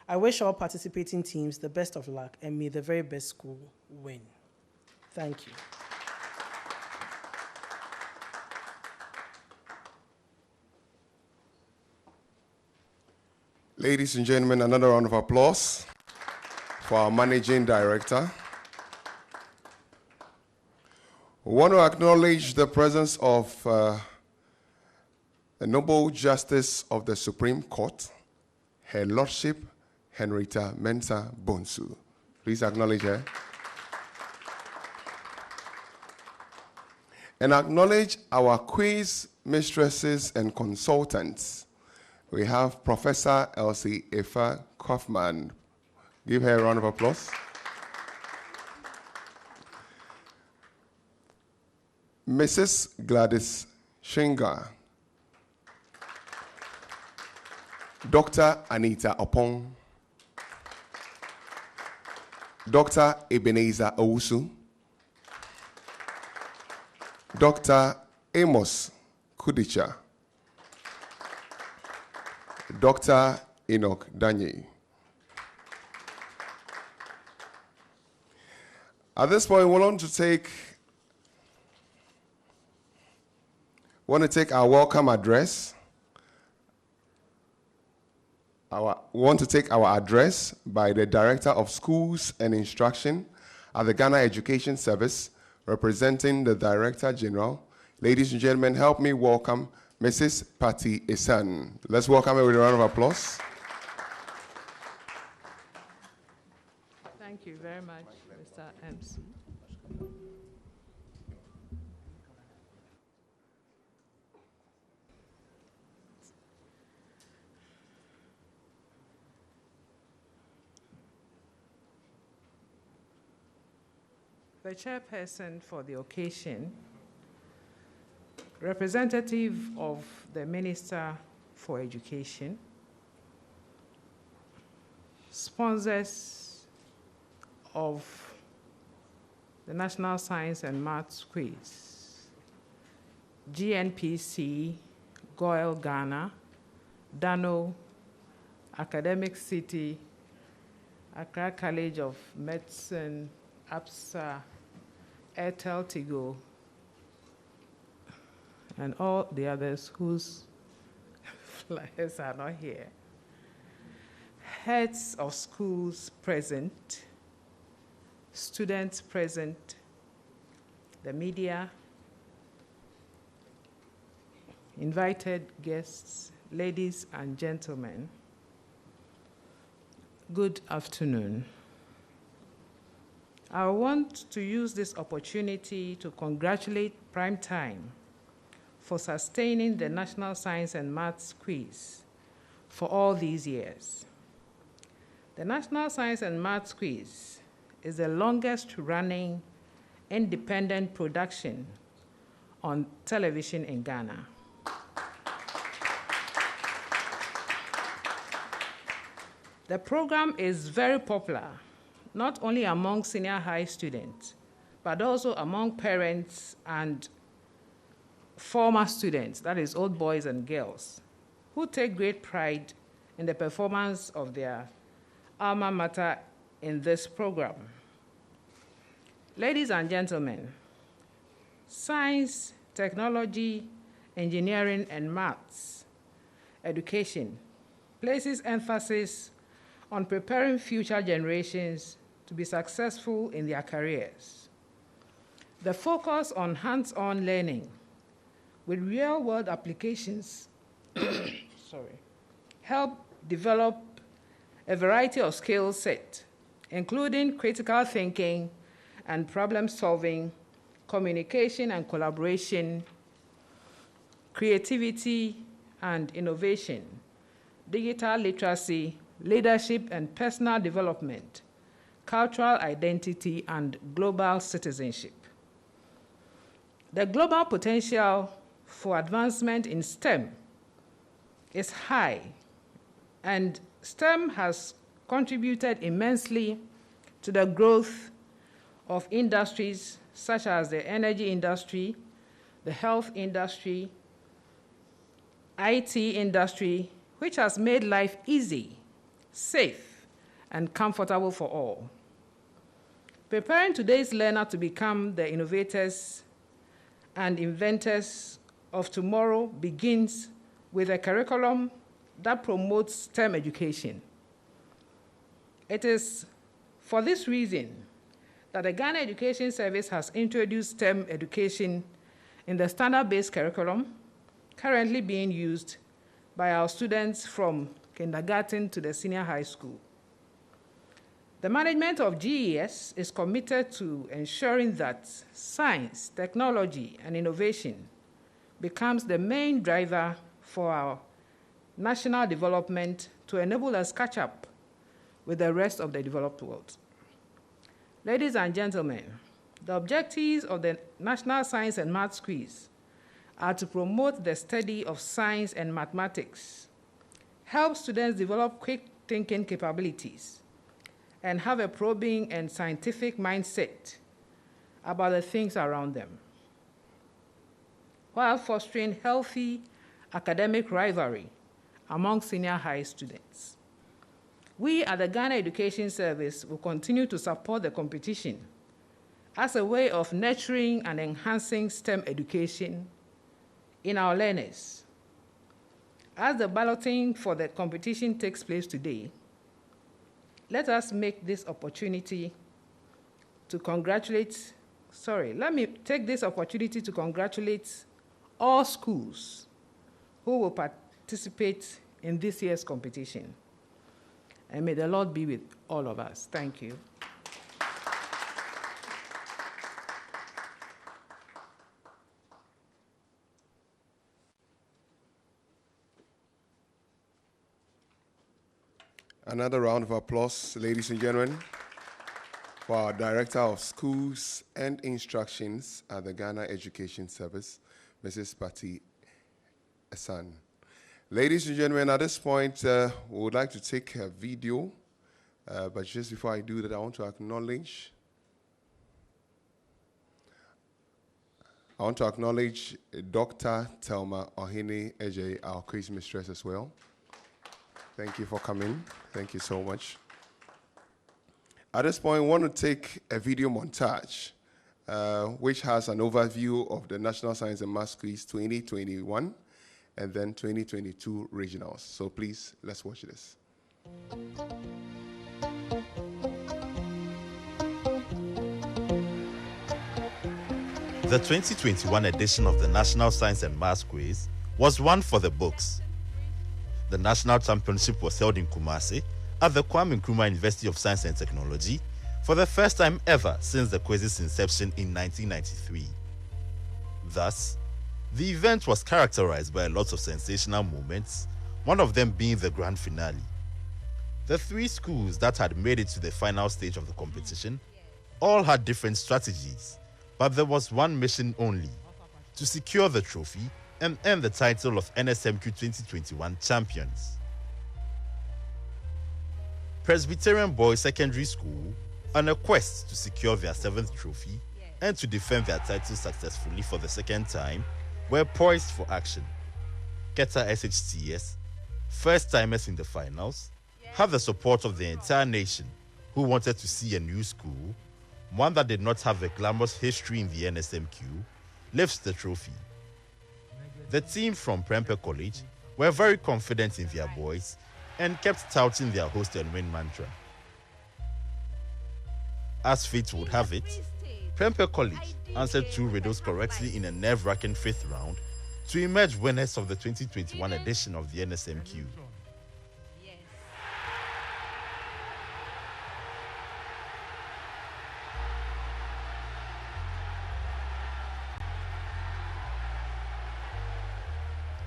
I wish all participating teams the best of luck, and may the very best school win. Thank you. Ladies and gentlemen, another round of applause for our Managing Director. We want to acknowledge the presence of the Noble Justice of the Supreme Court, Her Lordship Henrietta Mensah Bonsu. Please acknowledge her. And acknowledge our quiz mistresses and consultants. We have Professor Elsie Efa Kaufman. Give her a round of applause. Mrs. Gladys Shinga. Dr. Anita Opong. Dr. Ebenezer Owusu. Dr. Amos Kudicha. Dr. Enoch Danye. At this point, we want to take our welcome address. We want to take our address by the Director of Schools and Instruction at the Ghana Education Service, representing the Director General. Ladies and gentlemen, help me welcome Mrs. Patty Esan. Let's welcome her with a round of applause. Thank you very much, Mr. MC. The chairperson for the occasion, representative of the Minister for Education, sponsors of the National Science and Maths Quiz, GNPC, GOIL Ghana, Dano, Academic City, Accra College of Medicine, APSA, Airtel Tigo, and all the others whose flyers are not here. Heads of schools present, students present, the media, invited guests, ladies and gentlemen, good afternoon. I want to use this opportunity to congratulate Primetime for sustaining the National Science and Maths Quiz for all these years. The National Science and Maths Quiz is the longest running independent production on television in Ghana. The program is very popular, not only among senior high students, but also among parents and former students, that is old boys and girls, who take great pride in the performance of their alma mater in this program. Ladies and gentlemen, science, technology, engineering, and maths education places emphasis on preparing future generations to be successful in their careers. The focus on hands-on learning with real-world applications help develop a variety of skill sets, including critical thinking and problem-solving, communication and collaboration, creativity and innovation, digital literacy, leadership and personal development, cultural identity, and global citizenship. The global potential for advancement in STEM is high, and STEM has contributed immensely to the growth of industries such as the energy industry, the health industry, IT industry, which has made life easy, safe, and comfortable for all. Preparing today's learner to become the innovators and inventors of tomorrow begins with a curriculum that promotes STEM education. It is for this reason that the Ghana Education Service has introduced STEM education in the standard-based curriculum currently being used by our students from kindergarten to the senior high school. The management of GES is committed to ensuring that science, technology, and innovation becomes the main driver for our national development to enable us catch up with the rest of the developed world. Ladies and gentlemen, the objectives of the National Science and Maths Quiz are to promote the study of science and mathematics, help students develop quick thinking capabilities, and have a probing and scientific mindset about the things around them, while fostering healthy academic rivalry among senior high students. We at the Ghana Education Service will continue to support the competition as a way of nurturing and enhancing STEM education in our learners. As the balloting for the competition takes place today, let us make this opportunity to congratulate, let me take this opportunity to congratulate all schools who will participate in this year's competition. And may the Lord be with all of us. Thank you. Another round of applause, ladies and gentlemen, for our Director of Schools and Instructions at the Ghana Education Service, Mrs. Patty Asan. Ladies and gentlemen, at this point, we would like to take a video, but just before I do that, I want to acknowledge Dr. Thelma Ohene Ejay, our quiz mistress as well. Thank you for coming. Thank you so much. At this point, I want to take a video montage, which has an overview of the National Science and Maths Quiz 2021 and then 2022 regionals. So please, let's watch this. The 2021 edition of the National Science and Maths Quiz was one for the books. The national championship was held in Kumasi at the Kwame Nkrumah University of Science and Technology for the first time ever since the quiz's inception in 1993. Thus, the event was characterized by lots of sensational moments, one of them being the grand finale. The three schools that had made it to the final stage of the competition all had different strategies, but there was one mission only: to secure the trophy and earn the title of NSMQ 2021 champions. Presbyterian Boys Secondary School, on a quest to secure their 7th trophy and to defend their title successfully for the second time, were poised for action. Keta SHTS, first-timers in the finals, had the support of the entire nation who wanted to see a new school, one that did not have a glamorous history in the NSMQ, lift the trophy. The team from Prempeh College were very confident in their boys and kept touting their host and win mantra. As fate would have it, Prempeh College answered 2 riddles correctly in a nerve-wracking 5th round to emerge winners of the 2021 edition of the NSMQ.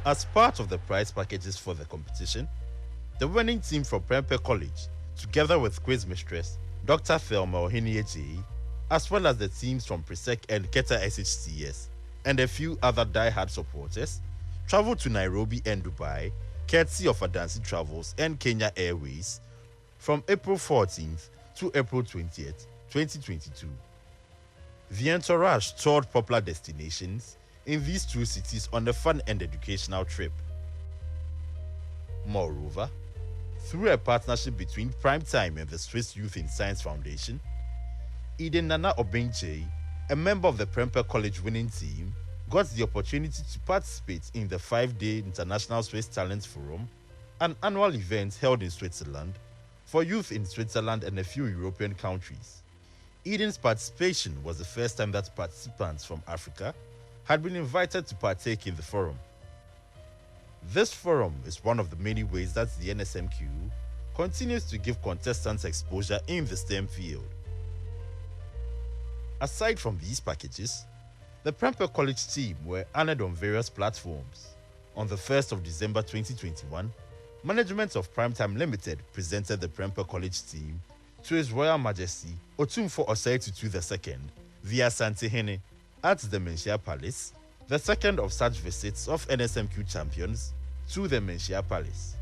As part of the prize packages for the competition, the winning team from Prempeh College, together with quiz mistress Dr. Thelma Ohene Ejay, as well as the teams from Presec and Keta SHTS, and a few other die-hard supporters, traveled to Nairobi and Dubai, courtesy of Adansi Travels and Kenya Airways, from April 14th to April 20th, 2022. The entourage toured popular destinations in these 2 cities on a fun and educational trip. Moreover, Through a partnership between Primetime and the Swiss Youth in Science Foundation, Eden Nana Obenje, a member of the Prempeh College winning team, got the opportunity to participate in the 5-day International Swiss Talent Forum, an annual event held in Switzerland for youth in Switzerland and a few European countries. Eden's participation was the first time that participants from Africa had been invited to partake in the forum. This forum is one of the many ways that the NSMQ continues to give contestants exposure in the STEM field. Aside from these packages, the Prempeh College team were honored on various platforms. On the 1st of December 2021, management of Primetime Limited presented the Prempeh College team to His Royal Majesty Otumfuo Osei Tutu II via Santihene at the Menchia Palace, the second of such visits of NSMQ champions to the Menchia Palace.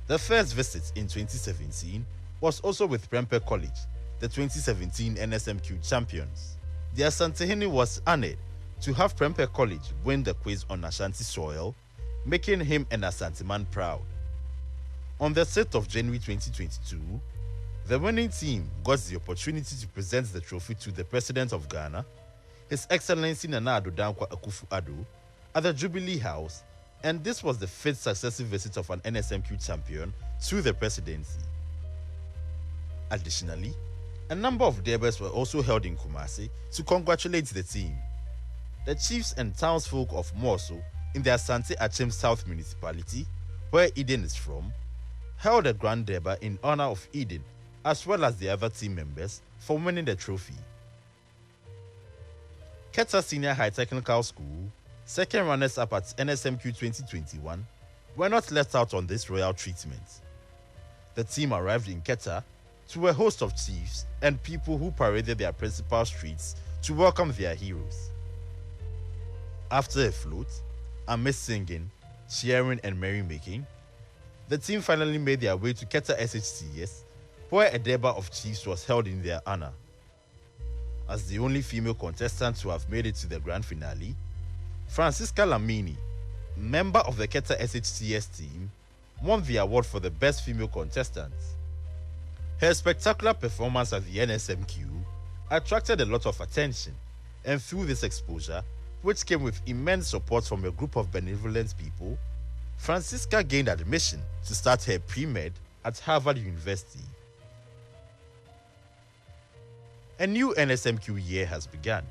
The first visit in 2017 was also with Prempeh College, the 2017 NSMQ champions. The Asantehene was honored to have Prempeh College win the quiz on Ashanti soil, making him an Asante man proud. On the 6th of January 2022, the winning team got the opportunity to present the trophy to the President of Ghana, His Excellency Nana Addo Dankwa Akufo-Addo, at the Jubilee House, and this was the 5th successive visit of an NSMQ champion to the presidency. Additionally, a number of debates were also held in Kumasi to congratulate the team. The chiefs and townsfolk of Moso in the Asante Achem South Municipality, where Eden is from, held a grand debate in honor of Eden as well as the other team members for winning the trophy. Keta Senior High Technical School, second runners-up at NSMQ 2021, were not left out on this royal treatment. The team arrived in Keta to a host of chiefs and people who paraded their principal streets to welcome their heroes. After a float, amidst singing, cheering and merrymaking, the team finally made their way to Keta SHCS, where a debate of chiefs was held in their honor. As the only female contestant to have made it to the grand finale, Francisca Lamini, member of the Keta SHCS team, won the award for the best female contestant. Her spectacular performance at the NSMQ attracted a lot of attention, and through this exposure, which came with immense support from a group of benevolent people, Francisca gained admission to start her pre-med at Harvard University. A new NSMQ year has begun,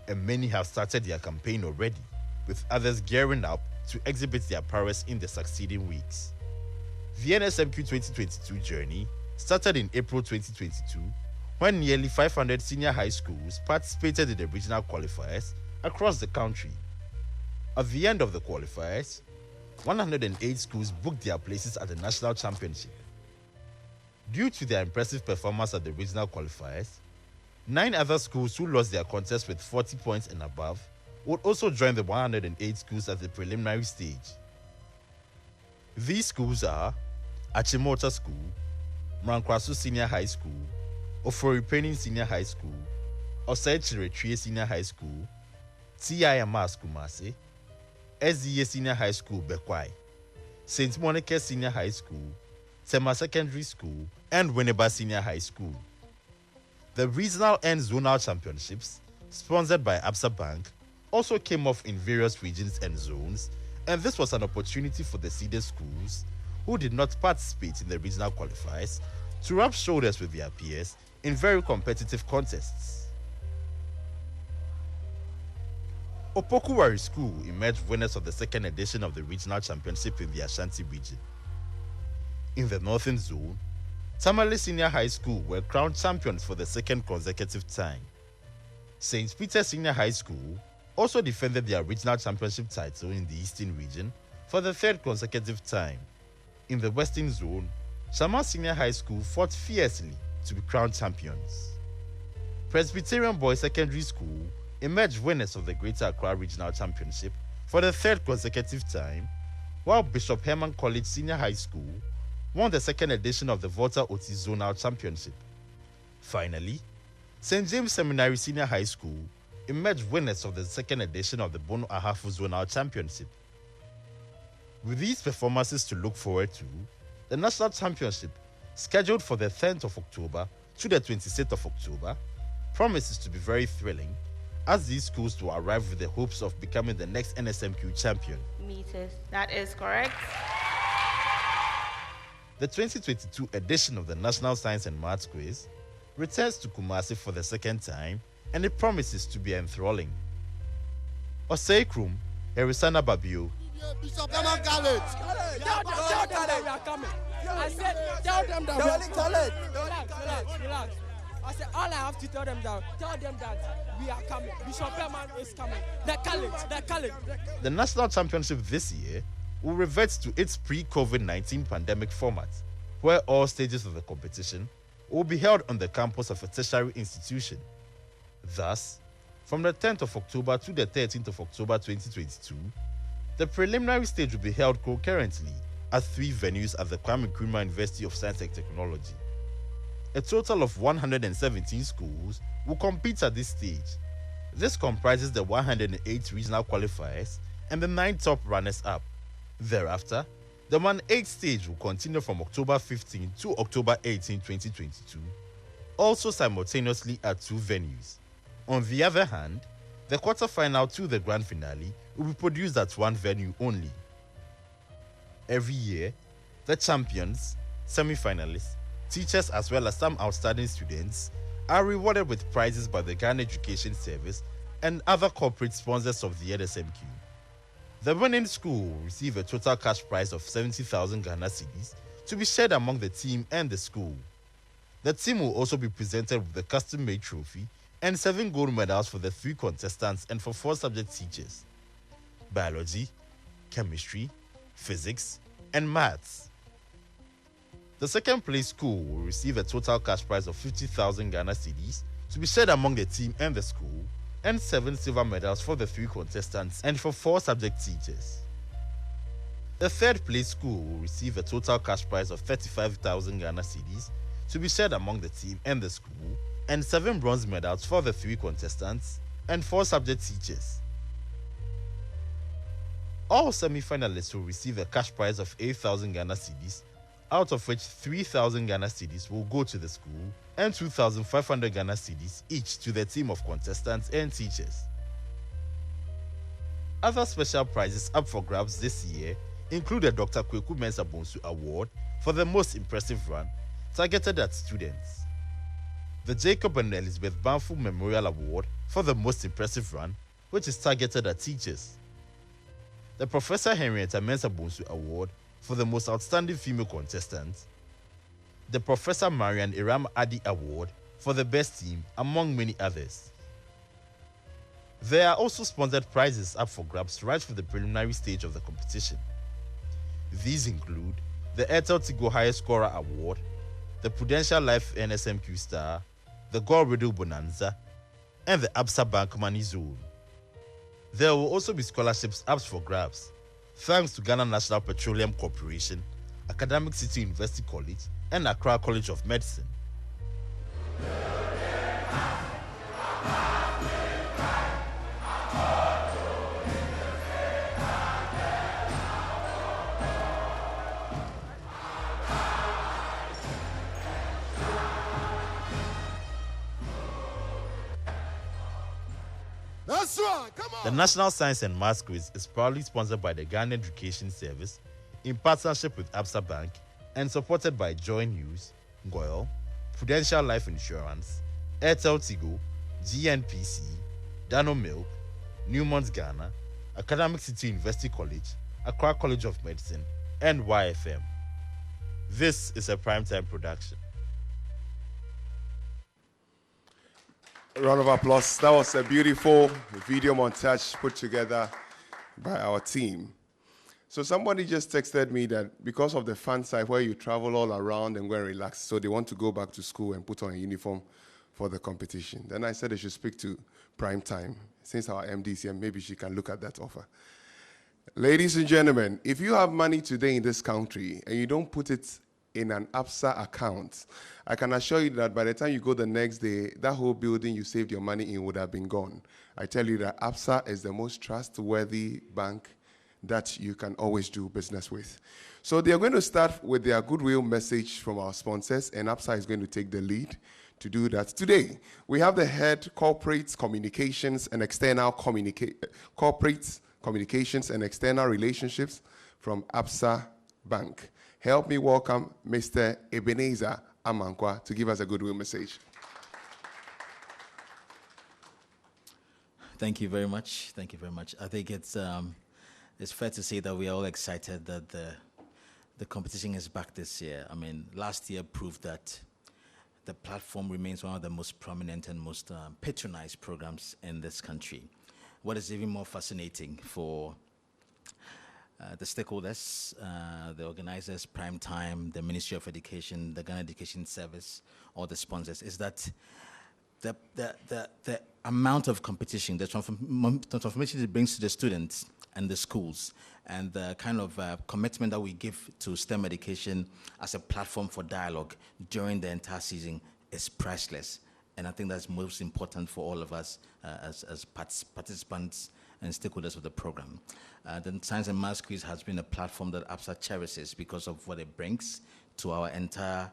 and many have started their campaign already, with others gearing up to exhibit their prowess in the succeeding weeks. The NSMQ 2022 journey started in April 2022, when nearly 500 senior high schools participated in the regional qualifiers across the country. At the end of the qualifiers, 108 schools booked their places at the national championship. Due to their impressive performance at the regional qualifiers, 9 other schools who lost their contest with 40 points and above would also join the 108 schools at the preliminary stage. These schools are Achimota School, Mrankwaso Senior High School, Oforipenin Senior High School, Osei Chiretrie Senior High School, TIMAS Kumasi, SDA Senior High School Bekwai, St. Monica Senior High School, Tema Secondary School, and Winneba Senior High School. The regional and zonal championships, sponsored by Absa Bank, also came off in various regions and zones, and this was an opportunity for the seeded schools who did not participate in the regional qualifiers to rub shoulders with their peers in very competitive contests. Opokuwari School emerged winners of the second edition of the regional championship in the Ashanti region. In the northern zone, Tamale Senior High School were crowned champions for the second consecutive time. St. Peter's Senior High School also defended their regional championship title in the eastern region for the third consecutive time. In the western zone, Shama Senior High School fought fiercely to be crowned champions. Presbyterian Boys Secondary School emerged winners of the Greater Accra Regional Championship for the third consecutive time, while Bishop Herman College Senior High School won the second edition of the Volta Oti Zonal Championship. Finally, St. James Seminary Senior High School emerged winners of the second edition of the Bono Ahafu Zonal Championship. With these performances to look forward to, The National Championship, scheduled for the 10th of October to the 26th of October, promises to be very thrilling, as these schools will arrive with the hopes of becoming the next NSMQ champion. Meters. That is correct. The 2022 edition of the National Science and Maths Quiz returns to Kumasi for the second time, and it promises to be enthralling. Oseikrum, Herisana Babio. Bishop Ghana College. Tell them we are coming. I said, tell them that we are coming. Relax. I said, all I have to tell them that we are coming. Bishop Herman is coming. The college. The National Championship this year will revert to its pre-COVID-19 pandemic format, where all stages of the competition will be held on the campus of a tertiary institution. Thus, from the 10th of October to the 13th of October 2022, the preliminary stage will be held concurrently at 3 venues at the Kwame Nkrumah University of Science and Technology. A total of 117 schools will compete at this stage. This comprises the 108 regional qualifiers and the 9 top runners-up. Thereafter, the 1/8 stage will continue from October 15 to October 18, 2022, also simultaneously at 2 venues. On the other hand, the quarterfinal to the grand finale will be produced at 1 venue only. Every year, the champions, semi-finalists, teachers as well as some outstanding students are rewarded with prizes by the Ghana Education Service and other corporate sponsors of the NSMQ. The winning school will receive a total cash prize of 70,000 Ghana cedis to be shared among the team and the school. The team will also be presented with a custom-made trophy and 7 gold medals for the 3 contestants and for 4 subject teachers: biology, chemistry, physics, and maths. The second place school will receive a total cash prize of 50,000 Ghana cedis to be shared among the team and the school, and 7 silver medals for the 3 contestants and for 4 subject teachers. The third place school will receive a total cash prize of 35,000 Ghana cedis to be shared among the team and the school, and 7 bronze medals for the 3 contestants and 4 subject teachers. All semi-finalists will receive a cash prize of 8,000 Ghana cedis, out of which 3,000 Ghana cedis will go to the school and 2,500 Ghana cedis each to the team of contestants and teachers. Other special prizes up for grabs this year include the Dr. Kweku Mensah Bonsu Award for the most impressive run, targeted at students, the Jacob and Elizabeth Banfu Memorial Award for the most impressive run, which is targeted at teachers, the Professor Henrietta Mensah Bonsu Award for the most outstanding female contestant, the Professor Marian Iram Adi Award for the best team, among many others. There are also sponsored prizes up for grabs right from the preliminary stage of the competition. These include the Airtel Tigo Highest Scorer Award, the Prudential Life NSMQ Star, the Gold Riddle Bonanza, and the Absa Bank Money Zone. There will also be scholarships up for grabs, thanks to Ghana National Petroleum Corporation, Academic City University College, and Accra College of Medicine. That's right, come on. The National Science and Maths Quiz is proudly sponsored by the Ghana Education Service in partnership with Absa Bank and supported by Joy News, Goyle, Prudential Life Insurance, Airtel Tigo, GNPC, Dano Milk, Newmont Ghana, Academic City University College, Accra College of Medicine, and YFM. This is a primetime production. A round of applause. That was a beautiful video montage put together by our team. So somebody just texted me that because of the fun side where you travel all around and go and relax, so they want to go back to school and put on a uniform for the competition. Then I said they should speak to Prime Time. Since our MD is here, maybe she can look at that offer. Ladies and gentlemen, if you have money today in this country and you don't put it in an ABSA account, I can assure you that by the time you go the next day, that whole building you saved your money in would have been gone. I tell you that ABSA is the most trustworthy bank that you can always do business with. So they are going to start with their goodwill message from our sponsors, and APSA is going to take the lead to do that. Today, we have the head corporate communications and external corporate communications and external relationships from APSA Bank. Help me welcome Mr. Ebenezer Amankwa to give us a goodwill message. Thank you very much. Thank you very much. I think it's fair to say that we are all excited that the competition is back this year. I mean, last year proved that the platform remains one of the most prominent and most patronized programs in this country. What is even more fascinating for the stakeholders, the organizers, Prime Time, the Ministry of Education, the Ghana Education Service, all the sponsors, is that the amount of competition, the transformation it brings to the students and the schools, and the kind of commitment that we give to STEM education as a platform for dialogue during the entire season is priceless. And I think that's most important for all of us as participants and stakeholders of the program. The Science and Maths Quiz has been a platform that APSA cherishes because of what it brings to our entire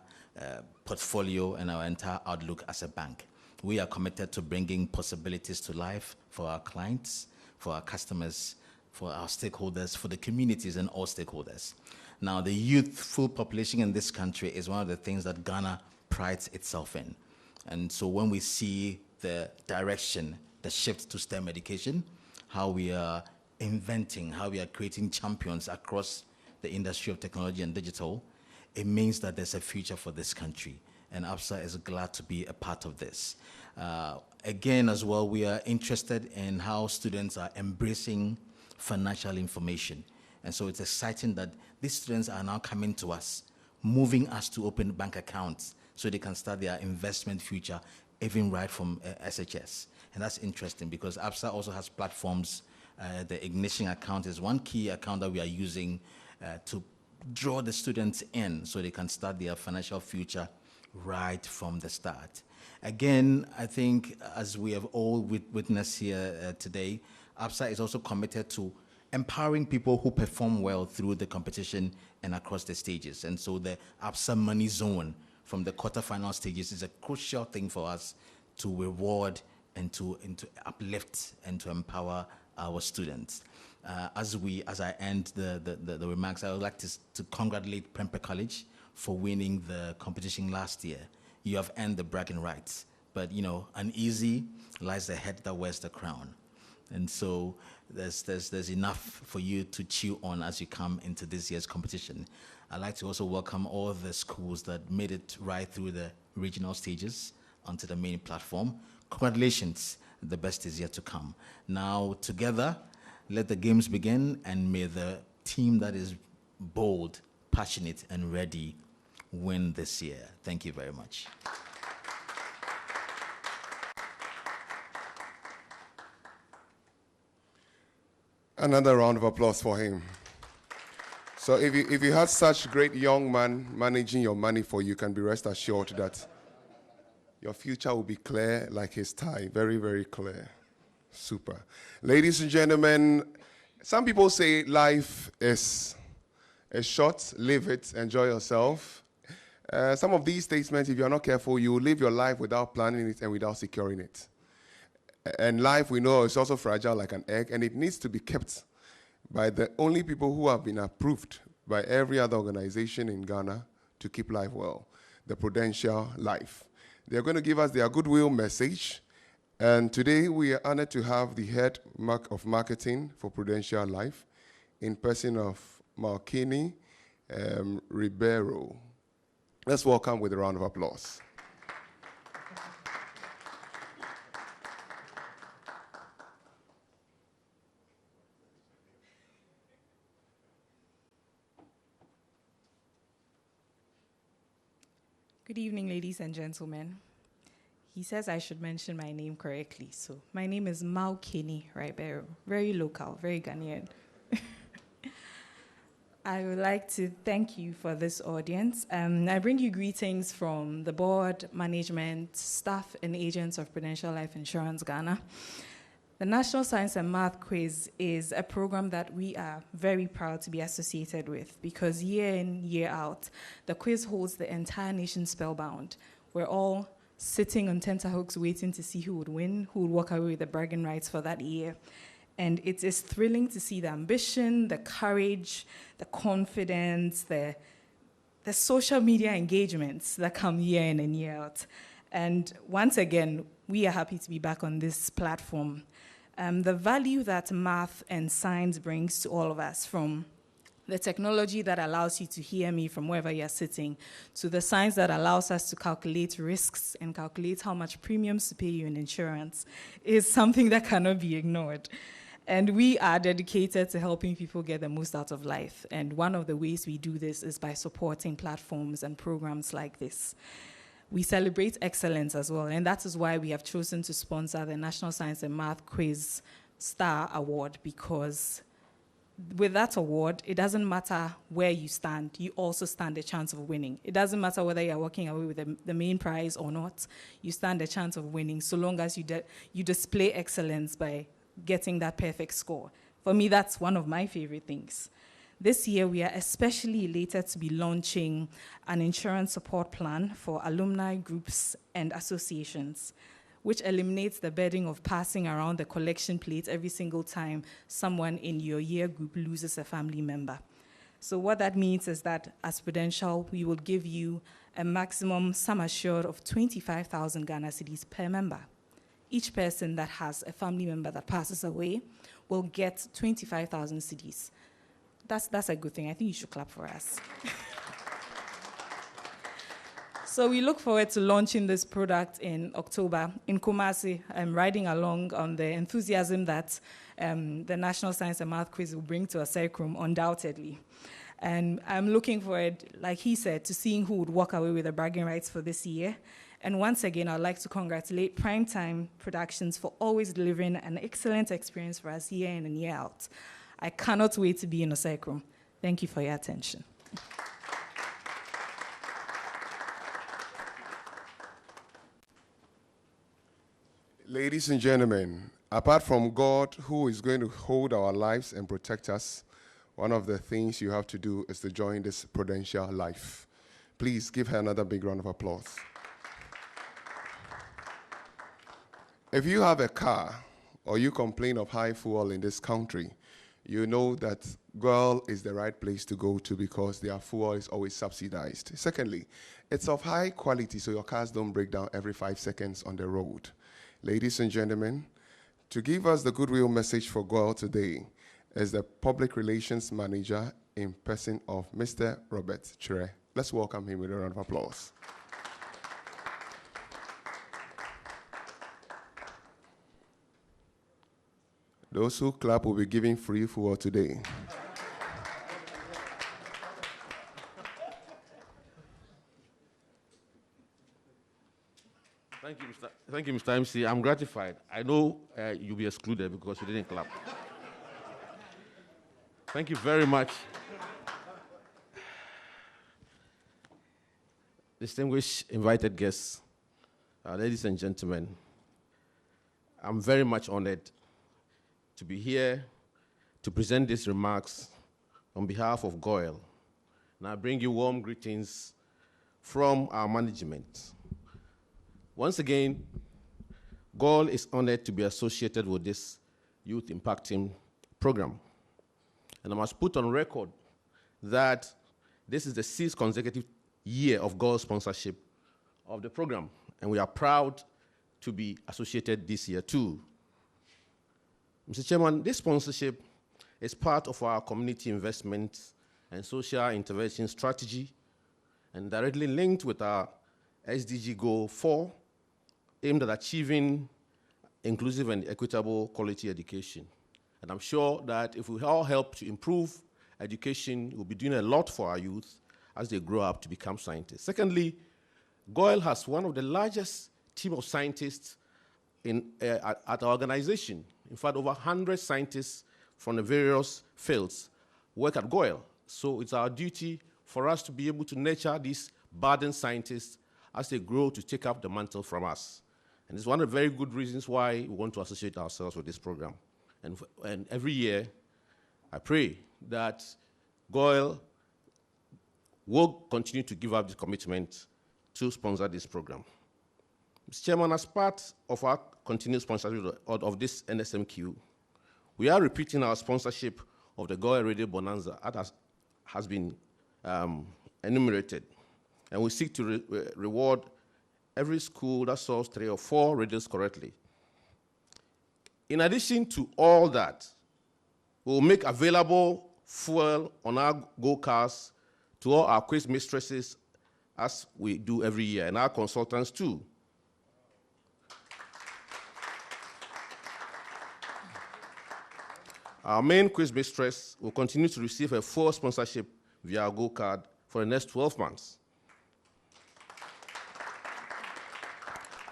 portfolio and our entire outlook as a bank. We are committed to bringing possibilities to life for our clients, for our customers, for our stakeholders, for the communities and all stakeholders. Now, the youthful population in this country is one of the things that Ghana prides itself in. And so when we see the direction, the shift to STEM education, how we are inventing, how we are creating champions across the industry of technology and digital, it means that there's a future for this country. And APSA is glad to be a part of this. Again, as well, we are interested in how students are embracing financial information. And so it's exciting that these students are now coming to us, moving us to open bank accounts so they can start their investment future even right from SHS. And that's interesting because APSA also has platforms. The Ignition account is one key account that we are using to draw the students in so they can start their financial future right from the start. Again, I think as we have all witnessed here today, APSA is also committed to empowering people who perform well through the competition and across the stages. And so the APSA Money Zone from the quarterfinal stages is a crucial thing for us to reward and to uplift and to empower our students. As I end the remarks, I would like to congratulate Prempeh College for winning the competition last year. You have earned the bragging rights, but uneasy lies the head that wears the crown. And so there's enough for you to chew on as you come into this year's competition. I'd like to also welcome all the schools that made it right through the regional stages onto the main platform. Congratulations, the best is yet to come. Now, together, let the games begin, and may the team that is bold, passionate, and ready win this year. Thank you very much. Another round of applause for him. So if you had such great young man managing your money for you, can be rest assured that your future will be clear like his tie. Very, very clear. Super. Ladies and gentlemen, some people say life is short, live it, enjoy yourself. Some of these statements, if you're not careful, you will live your life without planning it and without securing it. And life, we know, is also fragile like an egg, and it needs to be kept by the only people who have been approved by every other organization in Ghana to keep life well, the Prudential Life. They're going to give us their goodwill message, and today we are honored to have the head of marketing for Prudential Life in person of Malkini Ribeiro. Let's welcome with a round of applause. Good evening, ladies and gentlemen. He says I should mention my name correctly. So my name is Malkini Ribeiro. Very local, very Ghanaian. I would like to thank you for this audience. I bring you greetings from the board, management, staff, and agents of Prudential Life Insurance Ghana. The National Science and Math Quiz is a program that we are very proud to be associated with because year in, year out, the quiz holds the entire nation spellbound. We're all sitting on tenterhooks waiting to see who would win, who would walk away with the bragging rights for that year. And it is thrilling to see the ambition, the courage, the confidence, the social media engagements that come year in and year out. And once again, we are happy to be back on this platform. The value that math and science brings to all of us, from the technology that allows you to hear me from wherever you're sitting, to the science that allows us to calculate risks and calculate how much premiums to pay you in insurance, is something that cannot be ignored. And we are dedicated to helping people get the most out of life. And one of the ways we do this is by supporting platforms and programs like this. We celebrate excellence as well, and that is why we have chosen to sponsor the National Science and Math Quiz Star Award, because with that award, it doesn't matter where you stand, you also stand a chance of winning. It doesn't matter whether you're walking away with the main prize or not, you stand a chance of winning, so long as you display excellence by getting that perfect score. For me, that's one of my favorite things. This year, we are especially elated to be launching an insurance support plan for alumni groups and associations, which eliminates the burden of passing around the collection plate every single time someone in your year group loses a family member. So what that means is that as Prudential, we will give you a maximum sum assured of 25,000 Ghana cedis per member. Each person that has a family member that passes away will get 25,000 cedis. That's a good thing. I think you should clap for us. So we look forward to launching this product in October in Kumasi. I'm riding along on the enthusiasm that the National Science and Math Quiz will bring to Asecrum, undoubtedly. And I'm looking forward, like he said, to seeing who would walk away with the bragging rights for this year. And once again, I'd like to congratulate Primetime Productions for always delivering an excellent experience for us year in and year out. I cannot wait to be in Asecrum. Thank you for your attention. Ladies and gentlemen, apart from God, who is going to hold our lives and protect us, one of the things you have to do is to join this Prudential life. Please give her another big round of applause. If you have a car or you complain of high fuel in this country, you know that GOIL is the right place to go to because their fuel is always subsidized. Secondly, it's of high quality so your cars don't break down every 5 seconds on the road. Ladies and gentlemen, to give us the goodwill message for GOIL today is the Public Relations Manager in person of Mr. Robert Chere. Let's welcome him with a round of applause. Those who clap will be giving free fuel today. Thank you, Mr. MC. I'm gratified. I know you'll be excluded because you didn't clap. Thank you very much. Distinguished invited guests, ladies and gentlemen, I'm very much honored to be here to present these remarks on behalf of GOIL. And I bring you warm greetings from our management. Once again, GOIL is honored to be associated with this Youth Impacting Program. And I must put on record that this is the 6th consecutive year of GOIL sponsorship of the program, and we are proud to be associated this year too. Mr. Chairman, this sponsorship is part of our community investment and social intervention strategy and directly linked with our SDG Goal 4, aimed at achieving inclusive and equitable quality education. And I'm sure that if we all help to improve education, we'll be doing a lot for our youth as they grow up to become scientists. Secondly, GOIL has one of the largest team of scientists at our organization. In fact, over 100 scientists from the various fields work at GOIL. So it's our duty for us to be able to nurture these budding scientists as they grow to take up the mantle from us. And it's one of the very good reasons why we want to associate ourselves with this program. And every year, I pray that GOIL will continue to give up the commitment to sponsor this program. Mr. Chairman, as part of our continued sponsorship of this NSMQ, we are repeating our sponsorship of the GOIL Radio Bonanza that has been enumerated. And we seek to reward every school that solves 3 or 4 radios correctly. In addition to all that, we'll make available fuel on our go-cars to all our quiz mistresses as we do every year, and our consultants too. Our main quiz mistress will continue to receive a full sponsorship via our Go card for the next 12 months.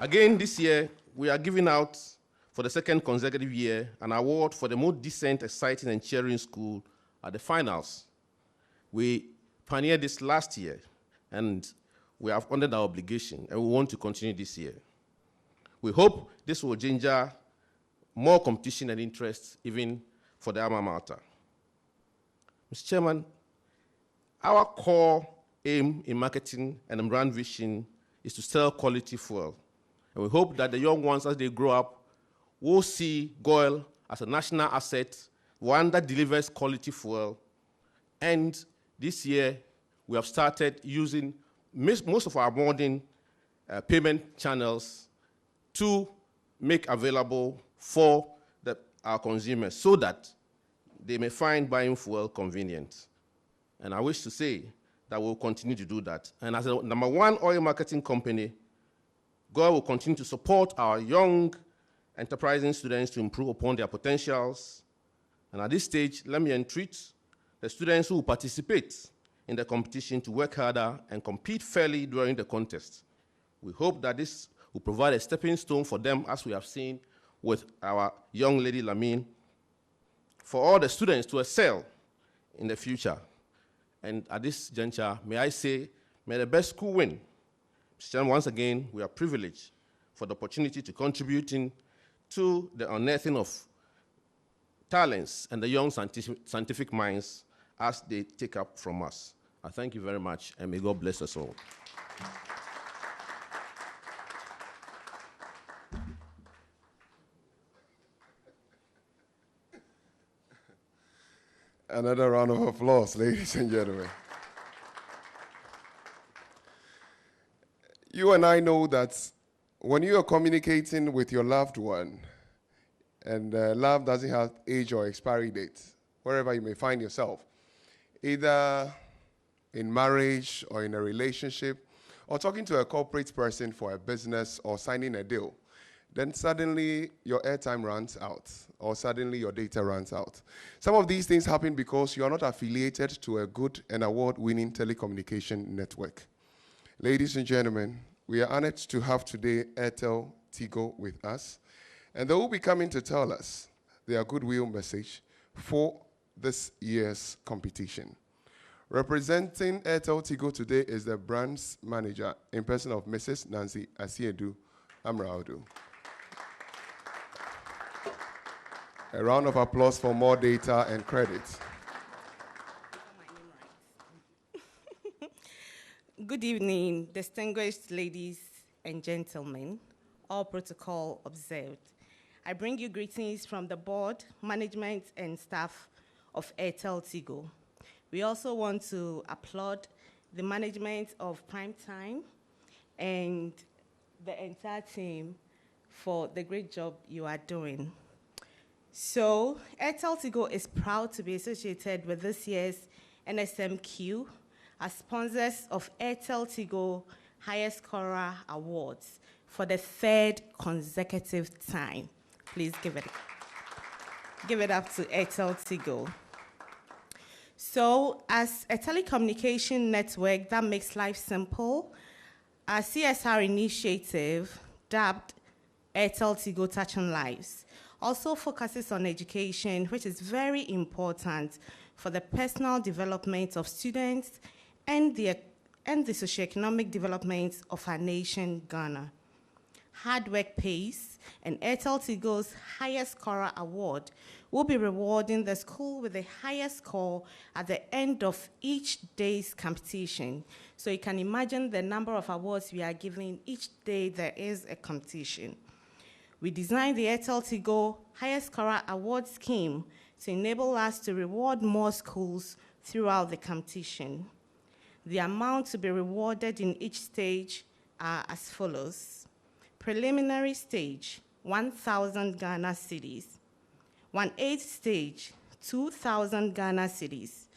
Again, this year, we are giving out, for the 2nd consecutive year, an award for the most decent, exciting, and cheering school at the finals. We pioneered this last year, and we have honored our obligation, and we want to continue this year. We hope this will ginger more competition and interest, even for the alma mater. Mr. Chairman, our core aim in marketing and brand vision is to sell quality fuel. And we hope that the young ones, as they grow up, will see GOIL as a national asset, one that delivers quality fuel. And this year, we have started using most of our modern payment channels to make available for our consumers so that they may find buying fuel convenient. And I wish to say that we'll continue to do that. And as a #1 oil marketing company, GOIL will continue to support our young, enterprising students to improve upon their potentials. And at this stage, let me entreat the students who will participate in the competition to work harder and compete fairly during the contest. We hope that this will provide a stepping stone for them, as we have seen with our young lady Lamine, for all the students to excel in the future. And at this juncture, may I say, may the best school win. Once again, we are privileged for the opportunity to contribute to the unearthing of talents and the young scientific minds as they take up from us. I thank you very much, and may God bless us all. Another round of applause, ladies and gentlemen. You and I know that when you are communicating with your loved one, and love doesn't have age or expiry date, wherever you may find yourself, either in marriage or in a relationship, or talking to a corporate person for a business or signing a deal, then suddenly your airtime runs out, or suddenly your data runs out. Some of these things happen because you are not affiliated to a good and award-winning telecommunication network. Ladies and gentlemen, we are honored to have today Airtel Tigo with us, and they will be coming to tell us their goodwill message for this year's competition. Representing Airtel Tigo today is the brand's manager in person of Mrs. Nancy Asiedu Amraudu. A round of applause for more data and credit. Good evening, distinguished ladies and gentlemen, all protocol observed. I bring you greetings from the board, management, and staff of Airtel Tigo. We also want to applaud the management of Primetime and the entire team for the great job you are doing. So, Airtel Tigo is proud to be associated with this year's NSMQ as sponsors of Airtel Tigo Highest Scorer Awards for the 3rd consecutive time. Please give it up to Airtel Tigo. So, as a telecommunication network that makes life simple, our CSR initiative, dubbed Airtel Tigo Touching Lives, also focuses on education, which is very important for the personal development of students and the socioeconomic development of our nation, Ghana. Hard Work Pays, and Airtel Tigo's Highest Scorer Award will be rewarding the school with the highest score at the end of each day's competition. So you can imagine the number of awards we are giving each day there is a competition. We designed the Airtel Tigo Highest Scorer Award scheme to enable us to reward more schools throughout the competition. The amount to be rewarded in each stage are as follows. Preliminary stage, 1,000 Ghana cedis. 1/8 stage, 2,000 Ghana cedis.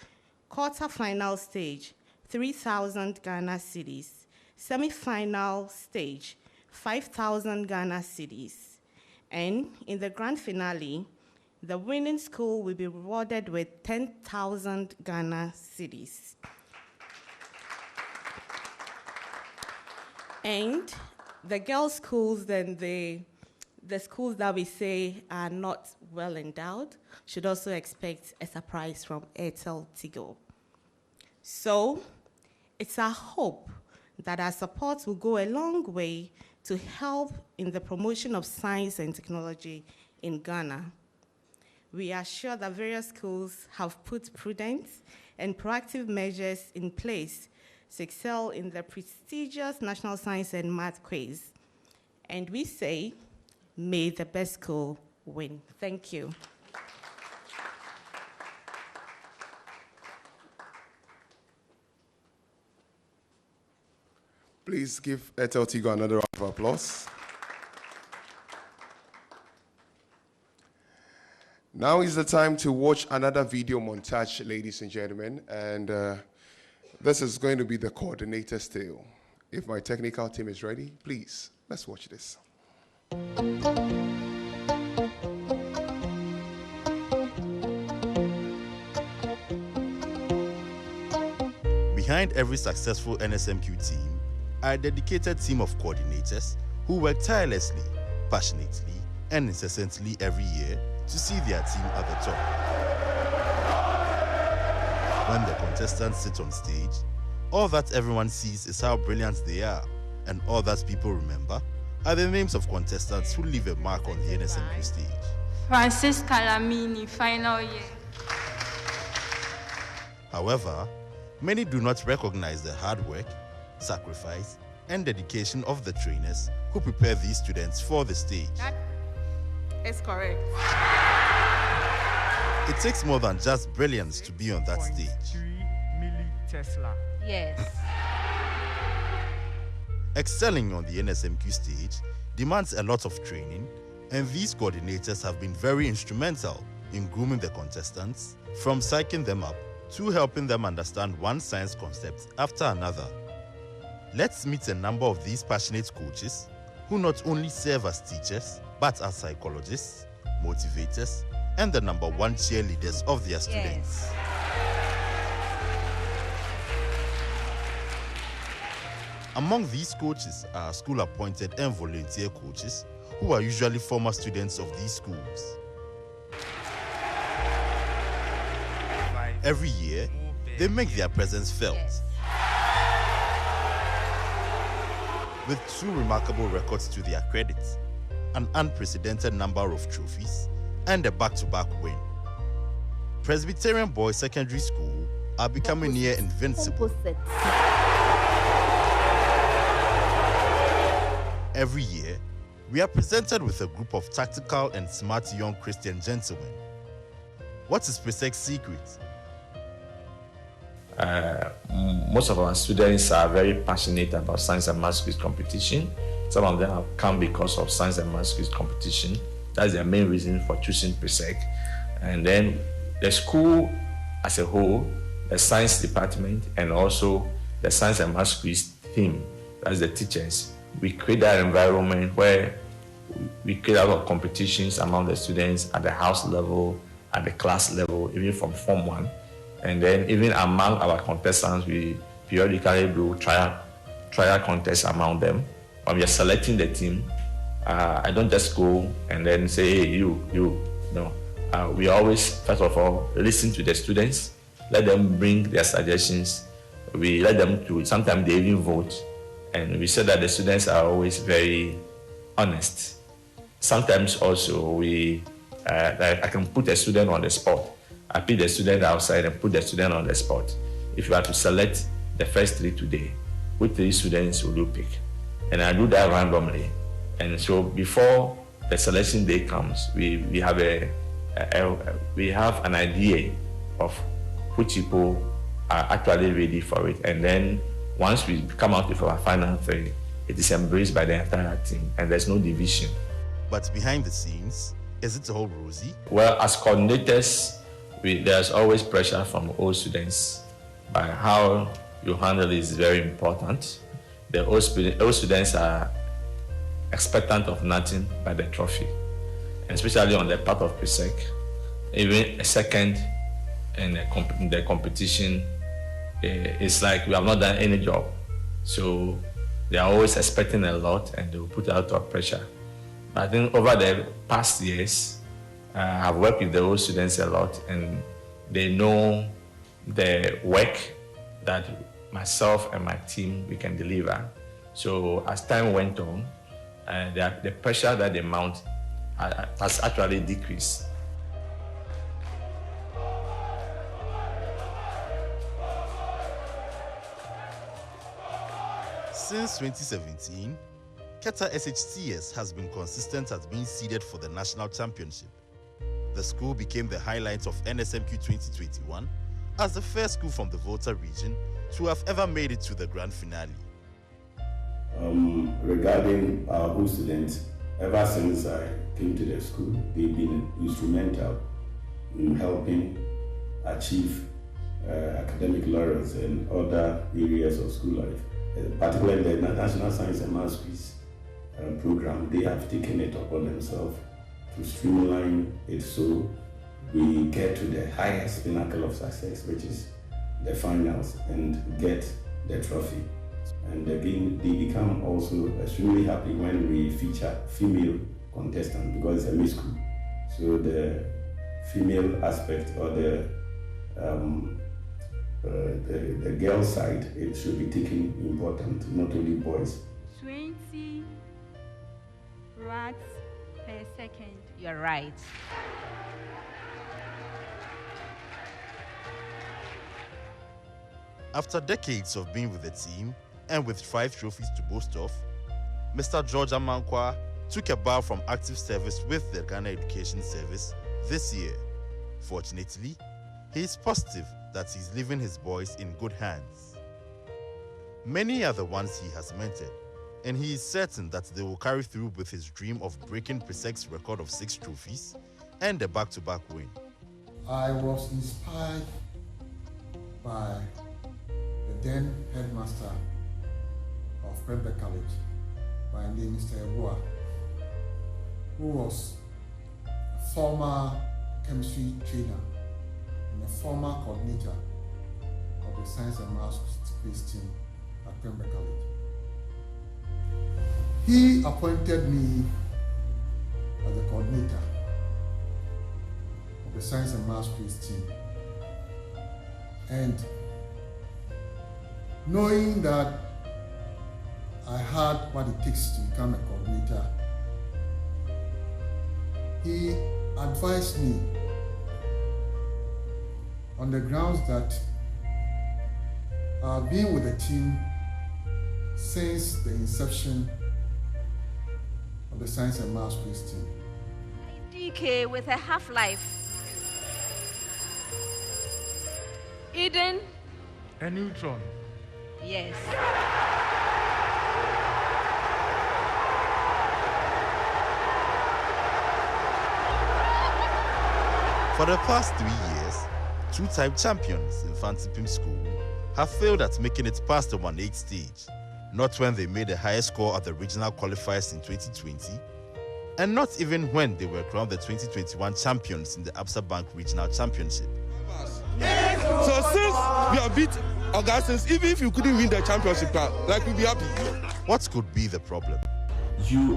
Quarter-final stage, 3,000 Ghana cedis. Semi-final stage, 5,000 Ghana cedis. And in the grand finale, the winning school will be rewarded with 10,000 Ghana cedis. And the girls' schools, then the schools that we say are not well endowed, should also expect a surprise from Airtel Tigo. So it's our hope that our support will go a long way to help in the promotion of science and technology in Ghana. We are sure that various schools have put prudent and proactive measures in place to excel in the prestigious National Science and Math Quiz. And we say, may the best school win. Thank you. Please give Airtel Tigo another round of applause. Now is the time to watch another video montage, ladies and gentlemen, and this is going to be the coordinator's tale. If my technical team is ready, please, let's watch this. Behind every successful NSMQ team are a dedicated team of coordinators who work tirelessly, passionately, and incessantly every year to see their team at the top. When the contestants sit on stage, all that everyone sees is how brilliant they are, and all that people remember are the names of contestants who leave a mark on the NSMQ stage. Francis Calamini, final year. However, many do not recognize the hard work, sacrifice, and dedication of the trainers who prepare these students for the stage. That is correct. It takes more than just brilliance to be on that stage. 3 millitesla. Yes. Excelling on the NSMQ stage demands a lot of training, and these coordinators have been very instrumental in grooming the contestants, from psyching them up to helping them understand one science concept after another. Let's meet a number of these passionate coaches who not only serve as teachers, but as psychologists, motivators, and the #1 cheerleaders of their students. Yes. Among these coaches are school-appointed and volunteer coaches who are usually former students of these schools. Every year, they make their presence felt. With 2 remarkable records to their credit, an unprecedented number of trophies, and a back-to-back win. Presbyterian Boys Secondary School are becoming near invincible. Every year, we are presented with a group of tactical and smart young Christian gentlemen. What is Presec's secret? Most of our students are very passionate about science and maths quiz competition. Some of them have come because of science and maths quiz competition. That's their main reason for choosing Presec. And then the school as a whole, the science department, and also the science and maths quiz team, that's the teachers. We create that environment where we create a lot of competitions among the students at the house level, at the class level, even from Form 1. And then even among our contestants, we periodically do trial contests among them. When we are selecting the team, I don't just go and then say, hey, you. No. We always, first of all, listen to the students, let them bring their suggestions. We let them do it. Sometimes they even vote. And we said that the students are always very honest. Sometimes also I can put a student on the spot. I pick the student outside and put the student on the spot. If you are to select the first 3 today, which 3 students will you pick? And I do that randomly. And so before the selection day comes, we have an idea of which people are actually ready for it. And then once we come out with our final 3, it is embraced by the entire team, and there's no division. But behind the scenes, is it all rosy? Well, as coordinators, there's always pressure from all students. By how you handle it is very important. The all students are expectant of nothing but the trophy, and especially on the part of PSEC, even a second in the competition, it's like we have not done any job. So they are always expecting a lot, and they will put out of pressure. But I think over the past years, I've worked with the old students a lot, and they know the work that myself and my team, we can deliver. So as time went on, the pressure that they mount has actually decreased. Since 2017, Keta SHCS has been consistent at being seeded for the national championship. The school became the highlight of NSMQ 2021 as the first school from the Volta region to have ever made it to the grand finale. Regarding our old students, ever since I came to the school, they've been instrumental in helping achieve academic laurels in other areas of school life. Particularly the National Science and Maths Quiz program, they have taken it upon themselves to streamline it so we get to the highest pinnacle of success, which is the finals, and get the trophy. And again, they become also extremely happy when we feature female contestants, because it's a mixed school. So the female aspect, or the girl side, it should be taken important, not only boys. 20 rats per second. You're right. After decades of being with the team and with 5 trophies to boast of, Mr. George Amankwa took a bow from active service with the Ghana Education Service this year. Fortunately, he is positive that he's leaving his boys in good hands. Many are the ones he has mentored, and he is certain that they will carry through with his dream of breaking PSEC's record of 6 trophies and a back-to-back win. I was inspired by the then headmaster of Prempeh College, by name Mr. Ebua, who was a former chemistry trainer and a former coordinator of the Science and Maths Quiz team at Prempeh College. He appointed me as the coordinator of the Science and Maths Quiz team. And knowing that I had what it takes to become a coordinator, he advised me on the grounds that I've been with the team since the inception of the Science and Maths Quiz team. DK with a half-life. Eden. A neutron. Yes. For the past 3 years, 2-time champions in Fancy Pim School have failed at making it past the 1/8 stage, not when they made the highest score at the regional qualifiers in 2020, and not even when they were crowned the 2021 champions in the Absa Bank Regional Championship. So since we have beat Augustins, even if you couldn't win the championship, like we'd be happy. What could be the problem? You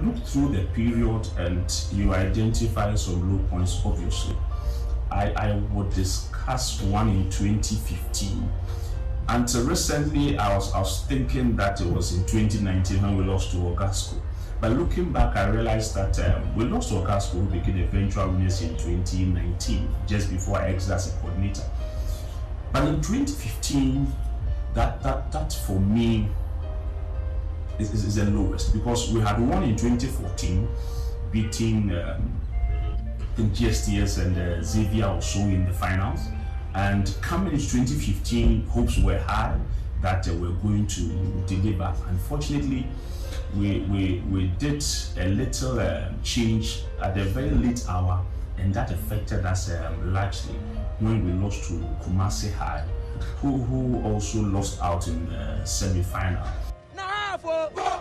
look through the period and you identify some low points, obviously. I would discuss one in 2015. Until recently, I was thinking that it was in 2019 when we lost to Ogasco. But looking back, I realized that we lost to Oka School, became eventual winners in 2019, just before I exited as a coordinator. But in 2015, that for me is the lowest, because we had won in 2014, beating the GSTS and Xavier also in the finals. And coming into 2015, hopes were high that we're going to deliver. Unfortunately, we did a little change at the very late hour, and that affected us largely when we lost to Kumasi High, who also lost out in the semi-final. Now 1.5.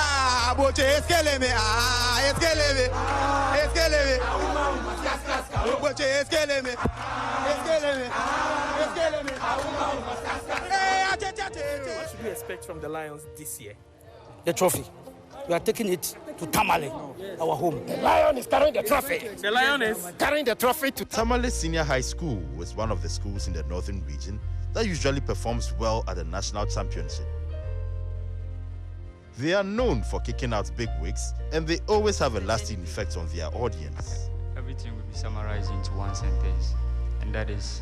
Ah, Boche, it's killing me. It's killing me. It's killing me. Boche, it's killing me. It's killing me. It's killing me. What should we expect from the Lions this year? The trophy. We are taking it to Tamale, our home. The Lion is carrying the trophy. The Lion is carrying the trophy to Tamale Senior High School is one of the schools in the northern region that usually performs well at the national championship. They are known for kicking out big wigs, and they always have a lasting effect on their audience. Everything will be summarized into one sentence, and that is,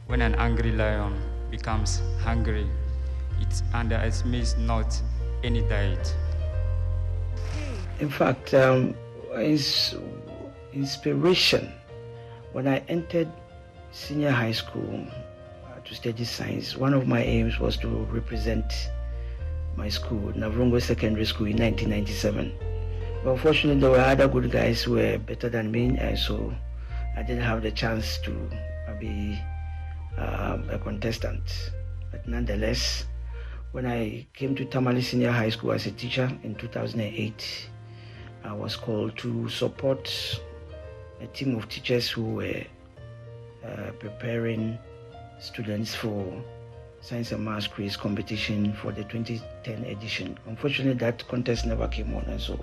when an angry lion becomes hungry, it underestimates not any diet. In fact, inspiration. When I entered senior high school to study science, one of my aims was to represent my school, Navrongo Secondary School, in 1997. But unfortunately, there were other good guys who were better than me, and so I didn't have the chance to be a contestant. But nonetheless, when I came to Tamale Senior High School as a teacher in 2008, I was called to support a team of teachers who were preparing students for Science and Maths quiz competition for the 2010 edition. Unfortunately, that contest never came on, and so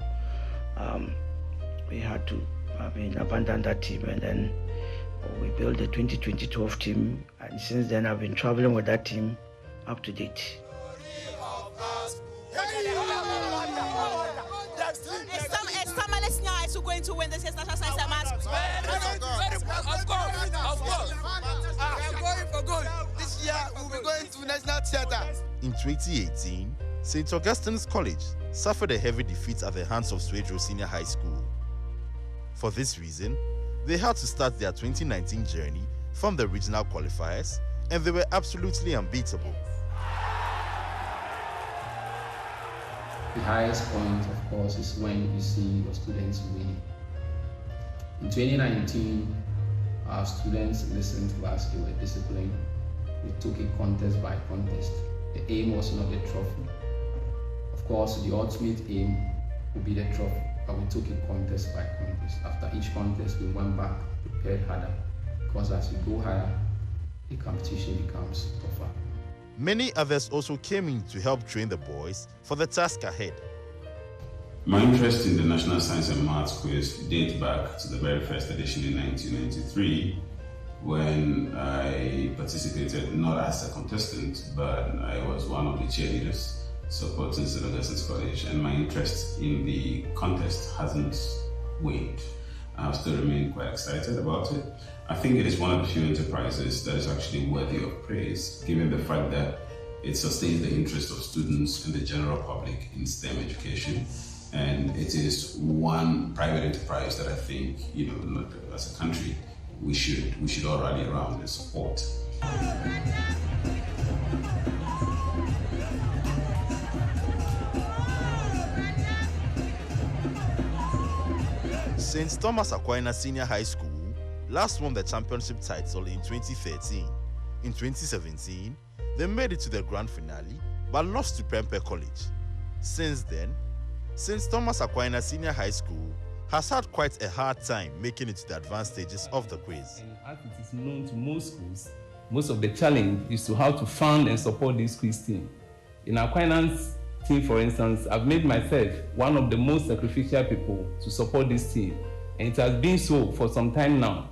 we had to abandon that team, and then we built the 2012 team, and since then I've been traveling with that team up to date. Is Tamale Senior High School going to win this year's National Science and Maths quiz? Of course. We are going for gold. This year we'll be going to National Theatre. In 2018, St. Augustine's College suffered a heavy defeat at the hands of Swedro Senior High School. For this reason, they had to start their 2019 journey from the regional qualifiers, and they were absolutely unbeatable. The highest point, of course, is when you see your students winning. In 2019, our students listened to us, they were disciplined. We took it contest by contest. The aim was not the trophy. Of course, the ultimate aim would be the trophy, but we took it contest by contest. After each contest, we went back, prepared harder, because as you go higher, the competition becomes tougher. Many others also came in to help train the boys for the task ahead. My interest in the National Science and Maths quiz dates back to the very first edition in 1993, when I participated not as a contestant, but I was one of the cheerleaders supporting St. Augustine's College, and my interest in the contest hasn't waned. I've still remained quite excited about it. I think it is one of the few enterprises that is actually worthy of praise, given the fact that it sustains the interest of students and the general public in STEM education. And it is one private enterprise that I think, as a country, we should all rally around and support. St. Thomas Aquinas Senior High School last won the championship title in 2013. In 2017, they made it to the grand finale, but lost to Prempeh College. Since then, St. Thomas Aquinas Senior High School has had quite a hard time making it to the advanced stages of the quiz. And as it is known to most schools, most of the challenge is to how to fund and support this quiz team. In Aquinas team, for instance, I've made myself one of the most sacrificial people to support this team, and it has been so for some time now.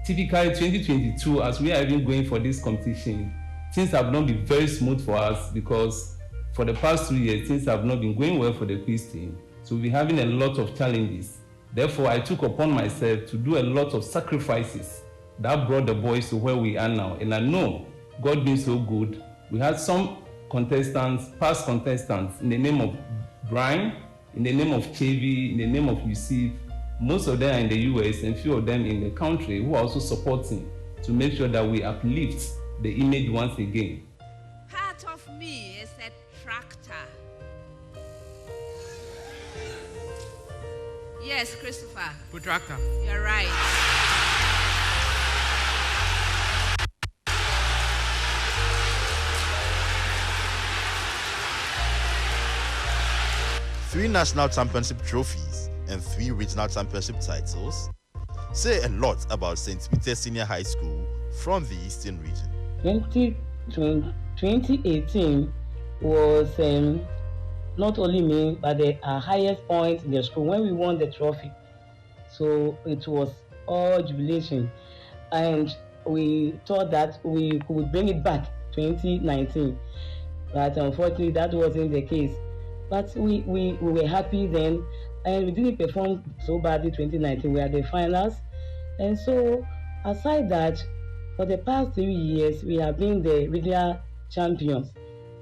Typically 2022, as we are even going for this competition, things have not been very smooth for us because for the past 2 years, things have not been going well for the quiz team, so we'll be having a lot of challenges. Therefore, I took upon myself to do a lot of sacrifices that brought the boys to where we are now. And I know God being so good, we had some contestants, past contestants, in the name of Brian, in the name of Chevy, in the name of Yusuf. Most of them are in the US and few of them in the country who are also supporting to make sure that we uplift the image once again. Part of me is a tractor. Yes, Christopher. Protractor. You're right. Three national championship trophies and 3 regional championship titles say a lot about St. Peter's Senior High School from the Eastern region. 2018 was not only me, but our highest point in the school when we won the trophy. So it was all jubilation. And we thought that we could bring it back 2019. But unfortunately, that wasn't the case. But we were happy then, and we didn't perform so badly 2019. We had the finals. And so, aside that, for the past 3 years, we have been the regional champions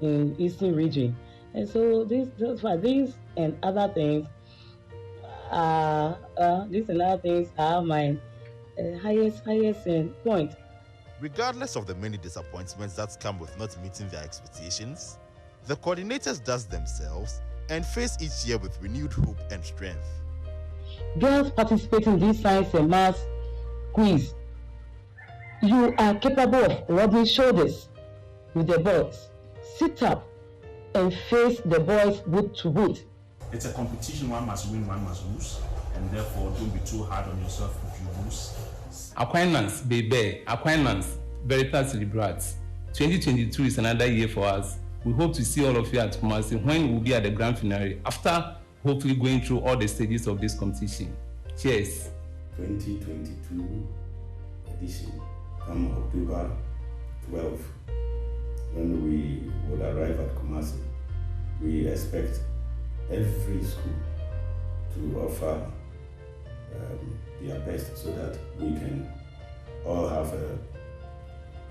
in Eastern region. And so, these and other things are my highest point. Regardless of the many disappointments that come with not meeting their expectations, the coordinators dust themselves and face each year with renewed hope and strength. Girls participating in this science and math quiz, you are capable of rubbing shoulders with the boys. Sit up and face the boys boot to boot. It's a competition, one must win, one must lose, and therefore don't be too hard on yourself if you lose. Aquinas, Bebe, Aquinas, Veritas Liberats. 2022 is another year for us. We hope to see all of you at Kumasi when we'll be at the grand finale, after hopefully going through all the stages of this competition. Cheers. 2022 edition, come October 12, when we would arrive at Kumasi, we expect every school to offer their best so that we can all have a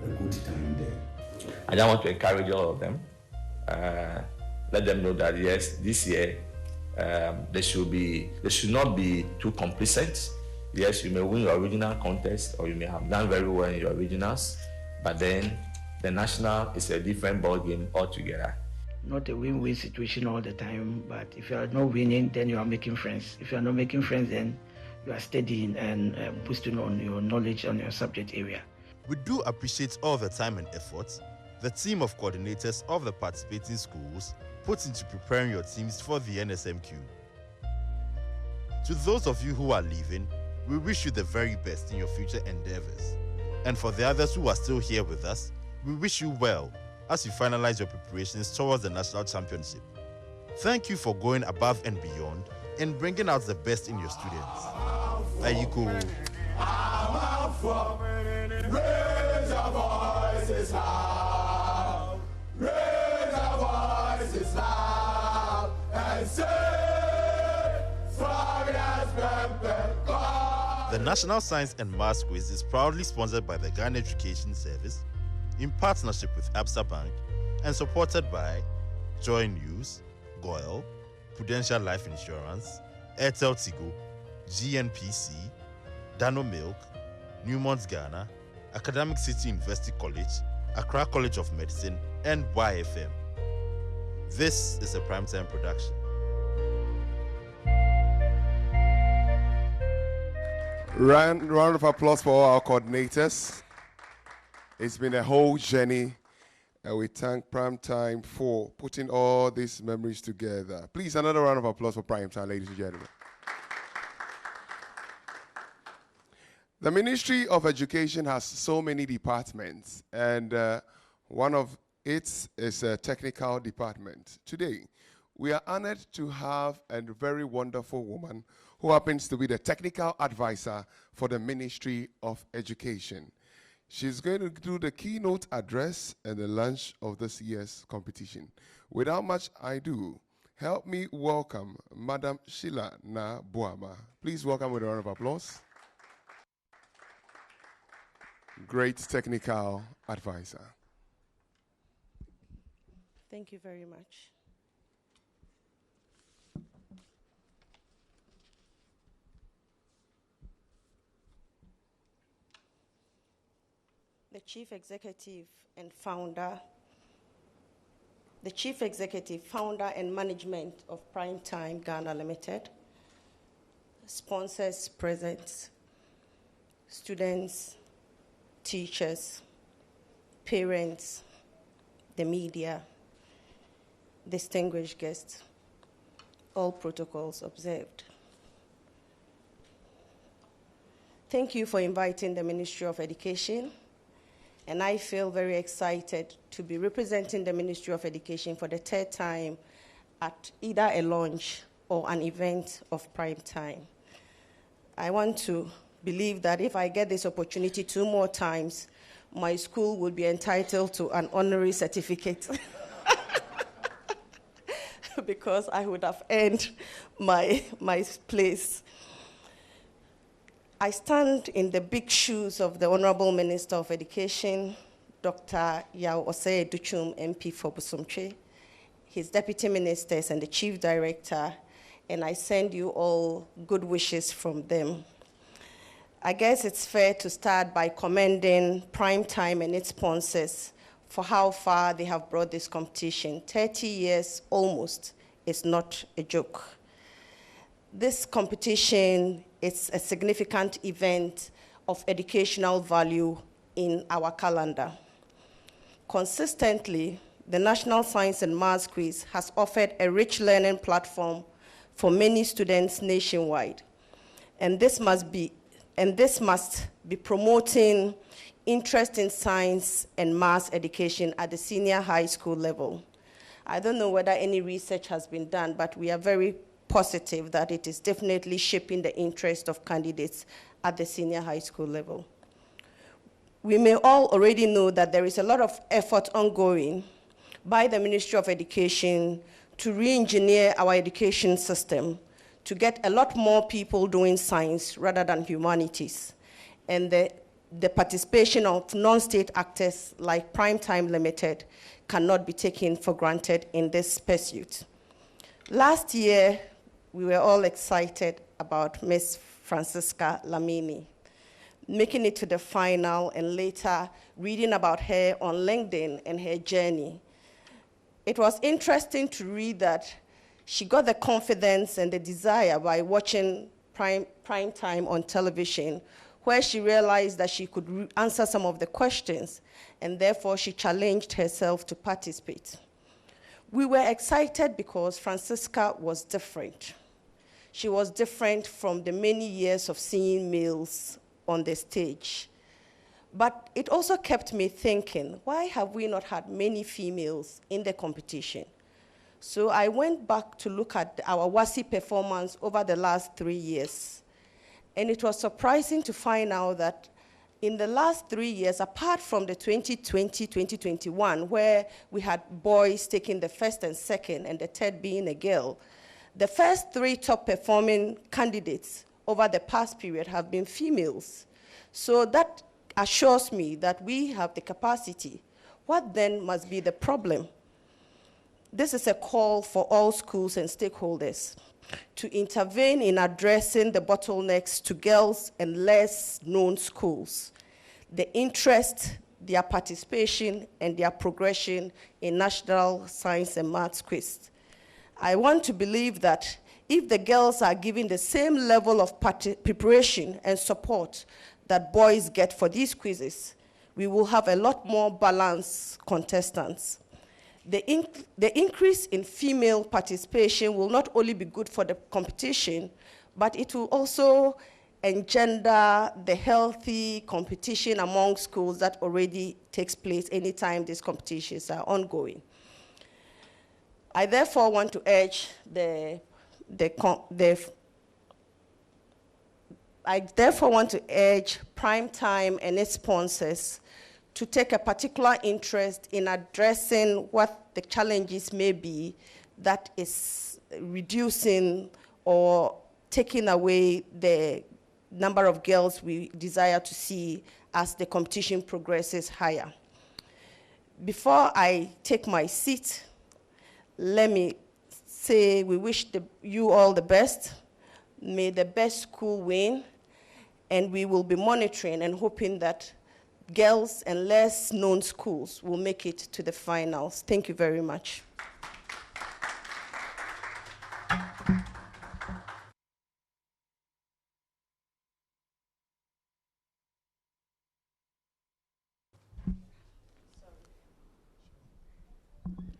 good time there. I just want to encourage all of them. Let them know that yes, this year they should not be too complacent. Yes, you may win your regional contest or you may have done very well in your regionals, but then the national is a different ball game altogether. Not a win-win situation all the time, but if you are not winning, then you are making friends. If you are not making friends, then you are studying and boosting on your knowledge on your subject area. We do appreciate all the time and effort the team of coordinators of the participating schools put into preparing your teams for the NSMQ. To those of you who are leaving, we wish you the very best in your future endeavors. And for the others who are still here with us, we wish you well as you finalize your preparations towards the national championship. Thank you for going above and beyond and bringing out the best in your students. Ayiko. Raise your voices loud. Raise your voices loud and say, The National Science and Maths Quiz is proudly sponsored by the Ghana Education Service in partnership with Absa Bank and supported by Joy News, Goyle, Prudential Life Insurance, Airtel Tigo, GNPC, Dano Milk, Newmont Ghana, Academic City University College, Accra College of Medicine, and YFM. This is a Primetime production. Round of applause for all our coordinators. It's been a whole journey, and we thank Primetime for putting all these memories together. Please, another round of applause for Primetime, ladies and gentlemen. The Ministry of Education has so many departments, and one of it is a technical department. Today, we are honored to have a very wonderful woman who happens to be the technical advisor for the Ministry of Education. She's going to do the keynote address and the launch of this year's competition. Without much ado, help me welcome Madam Sheila Na Boama. Please welcome with a round of applause. Great technical advisor. Thank you very much. The Chief Executive, founder, and management of Primetime Ghana Limited, sponsors present, students, teachers, parents, the media, distinguished guests, all protocols observed. Thank you for inviting the Ministry of Education, and I feel very excited to be representing the Ministry of Education for the third time at either a launch or an event of prime time. I want to believe that if I get this opportunity 2 more times, my school will be entitled to an honorary certificate because I would have earned my place. I stand in the big shoes of the Honorable Minister of Education, Dr. Yao Osei Duchum, MP for Busumtwe, his deputy ministers, and the chief director, and I send you all good wishes from them. I guess it's fair to start by commending Primetime and its sponsors for how far they have brought this competition. 30 years almost is not a joke. This competition is a significant event of educational value in our calendar. Consistently, the National Science and Maths Quiz has offered a rich learning platform for many students nationwide. And this must be promoting interest in science and maths education at the senior high school level. I don't know whether any research has been done, but we are very positive that it is definitely shaping the interest of candidates at the senior high school level. We may all already know that there is a lot of effort ongoing by the Ministry of Education to re-engineer our education system to get a lot more people doing science rather than humanities. And the participation of non-state actors like Primetime Limited cannot be taken for granted in this pursuit. Last year, we were all excited about Miss Francisca Lamini, making it to the final and later reading about her on LinkedIn and her journey. It was interesting to read that she got the confidence and the desire by watching prime time on television, where she realized that she could answer some of the questions, and therefore she challenged herself to participate. We were excited because Francisca was different. She was different from the many years of seeing males on the stage. But it also kept me thinking, why have we not had many females in the competition? So I went back to look at our WASI performance over the last 3 years. And it was surprising to find out that in the last 3 years, apart from the 2020-2021, where we had boys taking the first and second, and the third being a girl, the first 3 top performing candidates over the past period have been females. So that assures me that we have the capacity. What then must be the problem? This is a call for all schools and stakeholders to intervene in addressing the bottlenecks to girls and less known schools, the interest, their participation, and their progression in National Science and Maths Quiz. I want to believe that if the girls are given the same level of preparation and support that boys get for these quizzes, we will have a lot more balanced contestants. The increase in female participation will not only be good for the competition, but it will also engender the healthy competition among schools that already takes place anytime these competitions are ongoing. I therefore want to urge Primetime and its sponsors to take a particular interest in addressing what the challenges may be that is reducing or taking away the number of girls we desire to see as the competition progresses higher. Before I take my seat, let me say we wish you all the best. May the best school win, and we will be monitoring and hoping that girls and less known schools will make it to the finals. Thank you very much.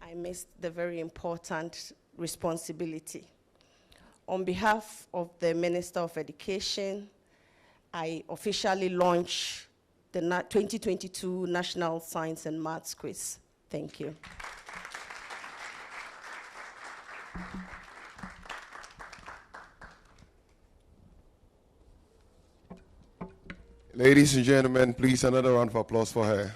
I missed the very important responsibility. On behalf of the Minister of Education, I officially launch the 2022 National Science and Maths Quiz. Thank you. Ladies and gentlemen, please another round of applause for her.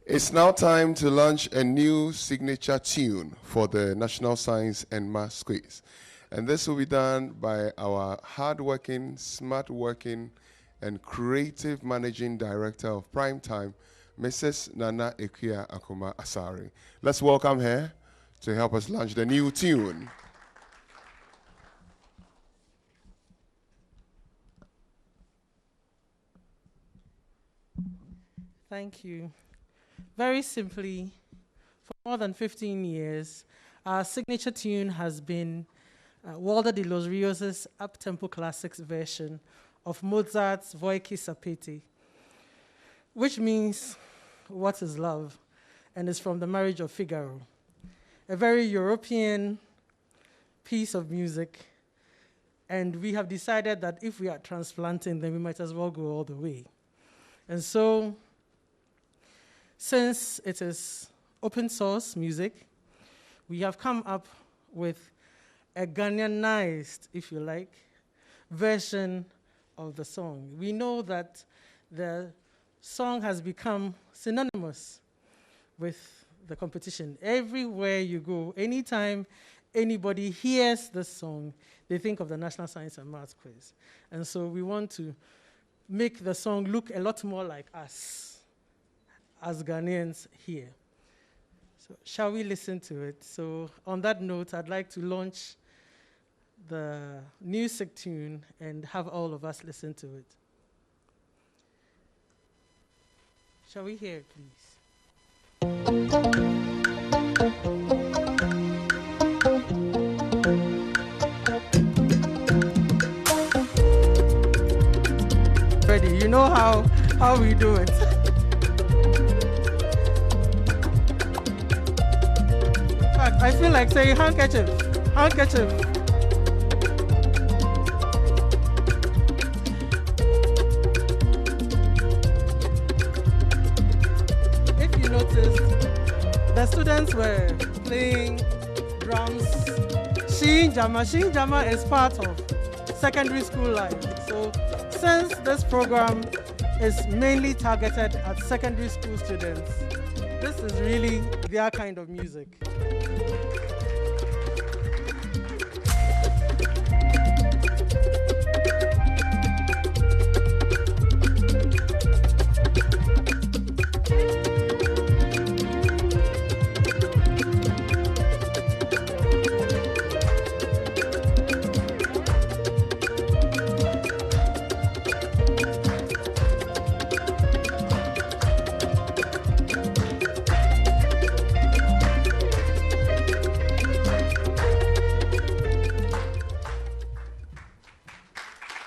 It's now time to launch a new signature tune for the National Science and Maths Quiz. And this will be done by our hardworking, smart-working, and creative Managing Director of Primetime, Mrs. Nana Ekuya Akuma Asari. Let's welcome her to help us launch the new tune. Thank you. Very simply, for more than 15 years, our signature tune has been Walter de los Rios' up-tempo classics version of Mozart's Voi chi sapete, which means, what is love? And is from the Marriage of Figaro, a very European piece of music. And we have decided that if we are transplanting, then we might as well go all the way. And so, since it is open source music, we have come up with a Ghanaianized, if you like, version of the song. We know that the song has become synonymous with the competition. Everywhere you go, anytime anybody hears this song, they think of the National Science and Maths Quiz. And so we want to make the song look a lot more like us as Ghanaians here. So shall we listen to it? So on that note, I'd like to launch the new sig tune and have all of us listen to it. Shall we hear it, please? Ready, you know how we do it. I feel like saying handkerchief, handkerchief. If you notice, the students were playing drums. Shinjama is part of secondary school life. So since this program is mainly targeted at secondary school students, this is really their kind of music.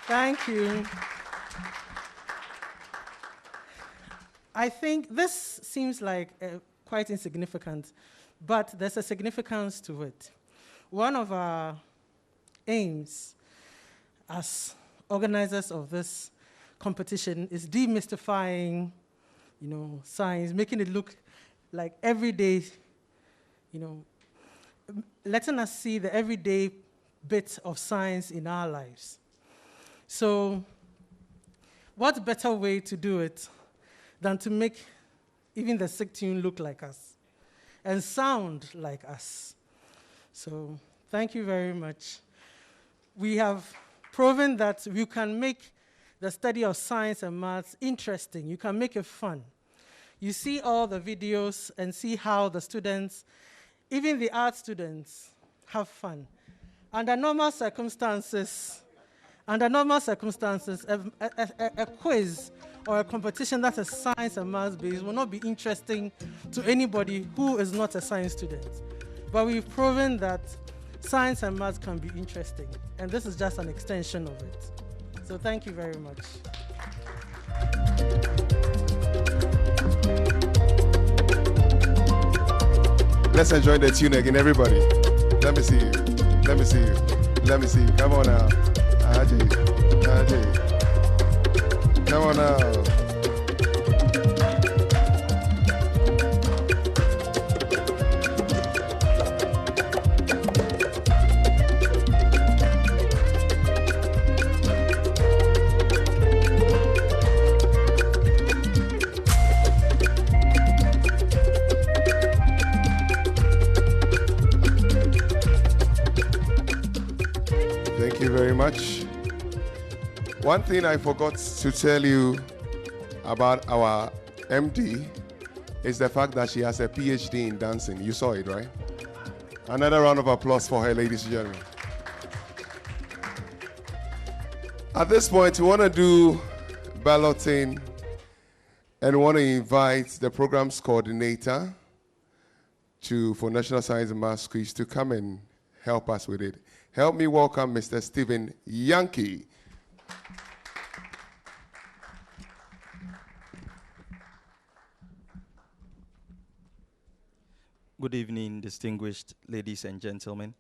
Thank you. I think this seems like quite insignificant, but there's a significance to it. One of our aims as organizers of this competition is demystifying, science, making it look like everyday, letting us see the everyday bit of science in our lives. So what better way to do it than to make even the sick tune look like us and sound like us. So thank you very much. We have proven that you can make the study of science and maths interesting. You can make it fun. You see all the videos and see how the students, even the art students, have fun. Under normal circumstances, a quiz or a competition that is science and maths based will not be interesting to anybody who is not a science student. But we've proven that science and maths can be interesting, and this is just an extension of it. So thank you very much. Let's enjoy the tune again, everybody. Let me see you. Let me see you. Let me see you. Come on now. Ajay. Come on now. Thank you very much. One thing I forgot to tell you about our MD is the fact that she has a PhD in dancing. You saw it, right? Another round of applause for her, ladies and gentlemen. At this point, we want to do balloting and want to invite the program's coordinator for National Science and Maths Quiz to come and help us with it. Help me welcome Mr. Stephen Yankee. Good evening, distinguished ladies and gentlemen,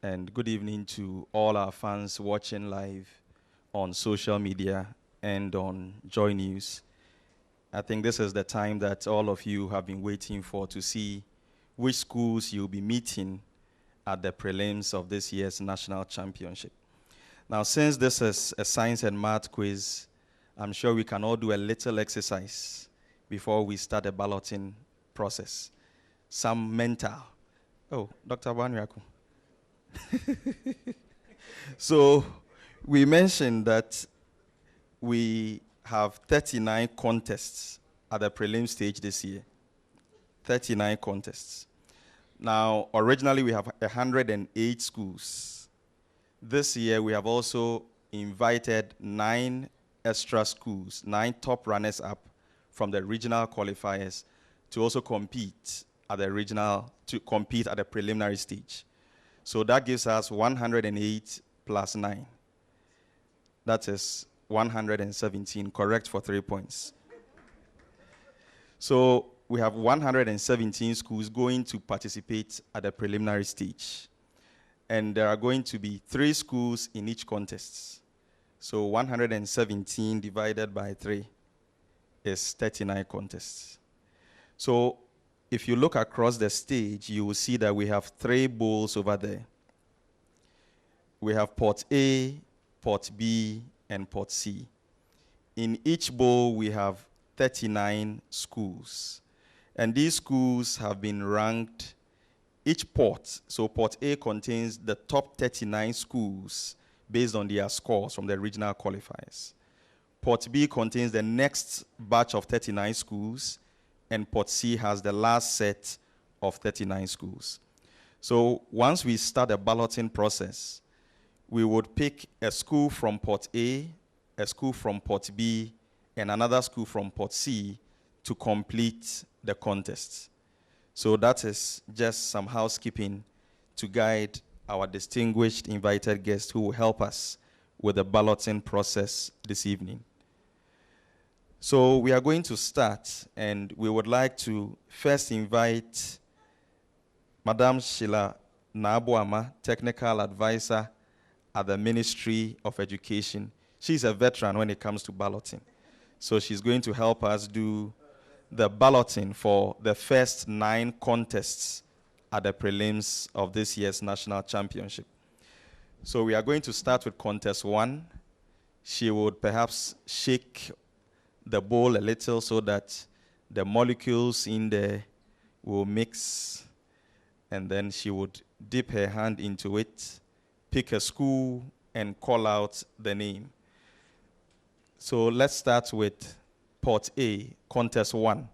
and good evening to all our fans watching live on social media and on Joy News. I think this is the time that all of you have been waiting for to see which schools you'll be meeting at the prelims of this year's National Championship. Now, since this is a science and math quiz, I'm sure we can all do a little exercise before we start the balloting process. Some mental. Oh, Dr. Banyaku. So, we mentioned that we have 39 contests at the prelim stage this year. 39 contests. Now, originally we have 108 schools. This year we have also invited 9 extra schools, 9 top runners-up from the regional qualifiers to also compete at the preliminary stage. So that gives us 108 plus 9. That is 117, correct for 3 points. So we have 117 schools going to participate at the preliminary stage. And there are going to be 3 schools in each contest. So 117 divided by 3 is 39 contests. So if you look across the stage, you will see that we have 3 bowls over there. We have Port A, Port B, and Port C. In each bowl, we have 39 schools. And these schools have been ranked, each port, so Port A contains the top 39 schools based on their scores from the regional qualifiers. Port B contains the next batch of 39 schools, and Port C has the last set of 39 schools. So once we start the balloting process, we would pick a school from Port A, a school from Port B, and another school from Port C to complete the contest. So that is just some housekeeping to guide our distinguished invited guests who will help us with the balloting process this evening. So we are going to start, and we would like to first invite Madam Sheila Nabuama, Technical Advisor at the Ministry of Education. She's a veteran when it comes to balloting. So she's going to help us do the balloting for the first 9 contests at the prelims of this year's National Championship. So we are going to start with contest 1. She would perhaps shake the bowl a little so that the molecules in there will mix, and then she would dip her hand into it, pick a school, and call out the name. So let's start with Port A, contest 1.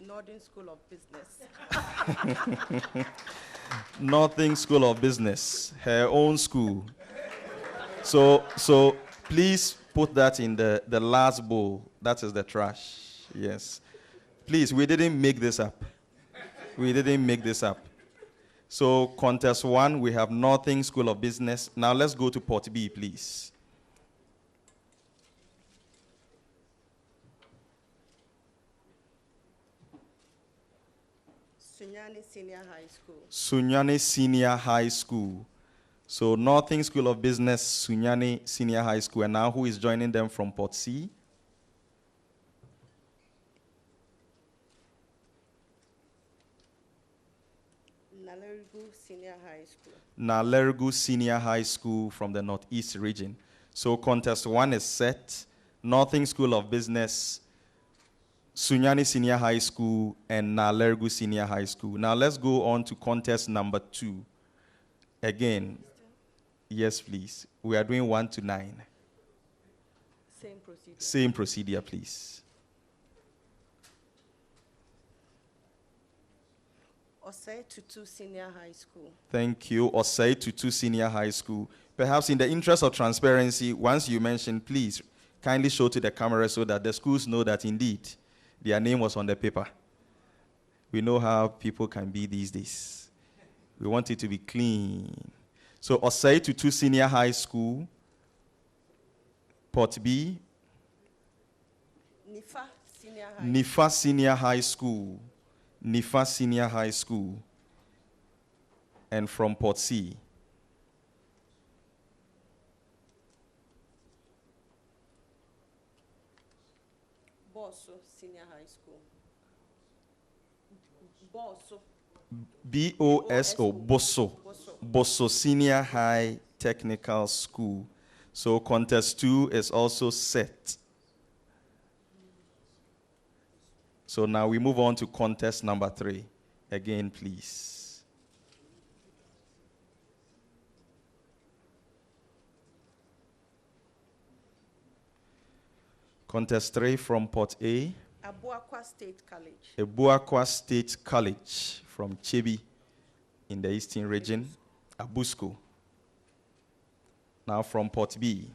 Northern School of Business. Northern School of Business, her own school. So please put that in the last bowl. That is the trash. Yes. Please, we didn't make this up. We didn't make this up. So contest 1, we have Northern School of Business. Now let's go to Port B, please. Sunyani Senior High School. Sunyani Senior High School. So Northern School of Business, Sunyani Senior High School. And now who is joining them from Port C? Nalergu Senior High School. Nalergu Senior High School from the Northeast region. So contest 1 is set. Northern School of Business, Sunyani Senior High School, and Nalergu Senior High School. Now let's go on to contest number 2. Again, yes, please. We are doing 1 to 9. Same procedure. Same procedure, please. Osei Tutu Senior High School. Thank you. Osei Tutu Senior High School. Perhaps in the interest of transparency, once you mention, please kindly show to the camera so that the schools know that indeed their name was on the paper. We know how people can be these days. We want it to be clean. So Osei Tutu Senior High School, Port B, Nifa Senior High. Nifa Senior High School, Nifa Senior High School, and from Port C. Bosso Senior High School. Bosso. B-O-S-O, Bosso. Bosso Senior High Technical School. So contest 2 is also set. So now we move on to contest number 3. Again, please. Contest 3 from Port A. Abuakwa State College. Abuakwa State College from Chebi in the Eastern region. Abusco. Now from Port B.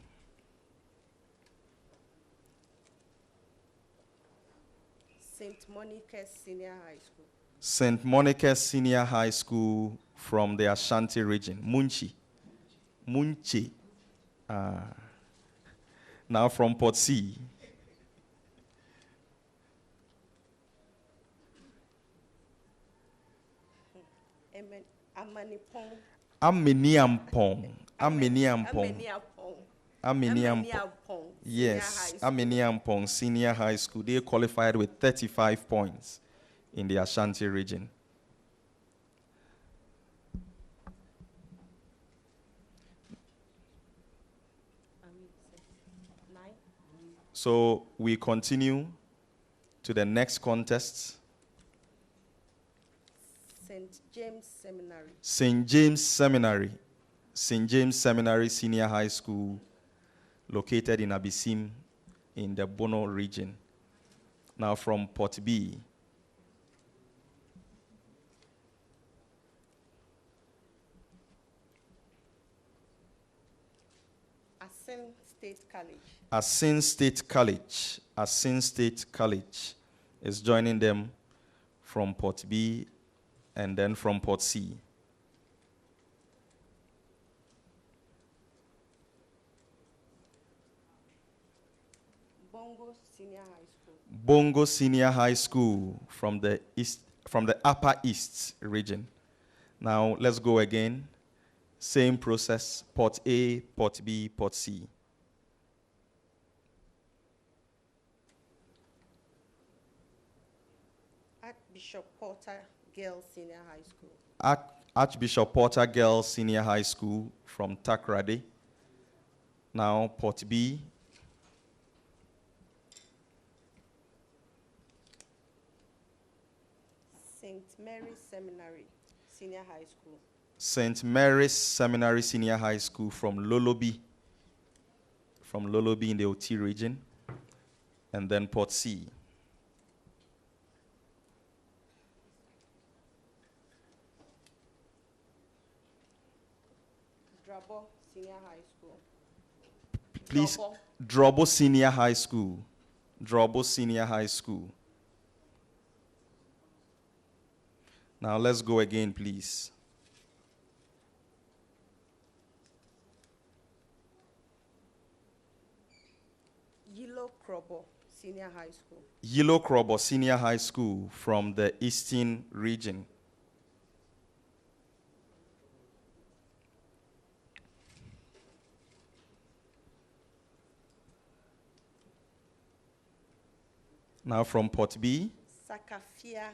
St. Monica's Senior High School. St. Monica's Senior High School from the Ashanti region. Munchi. Munchi. Now from Port C. Amanipong. Ameniampong. Ameniampong. Ameniampong. Yes, Ameniampong Senior High School. They qualified with 35 points in the Ashanti region. So we continue to the next contest. St. James Seminary. St. James Seminary. St. James Seminary Senior High School, located in Abisim in the Bono region. Now from Port B. Asin State College. Asin State College. Asin State College is joining them from Port B and then from Port C. Bongo Senior High School. Bongo Senior High School from the Upper East region. Now let's go again. Same process. Port A, Port B, Port C. Archbishop Porter Girls Senior High School. Archbishop Porter Girls Senior High School from Takrady. Now, Port B. St. Mary's Seminary Senior High School. St. Mary's Seminary Senior High School from Lolobi in the OT region. And then Port C. Drabo Senior High School. Please, Drobo Senior High School. Drobo Senior High School. Now let's go again, please. Yilo Krobo Senior High School. Yilo Krobo Senior High School from the Eastern region. Now from Port B. Sakafia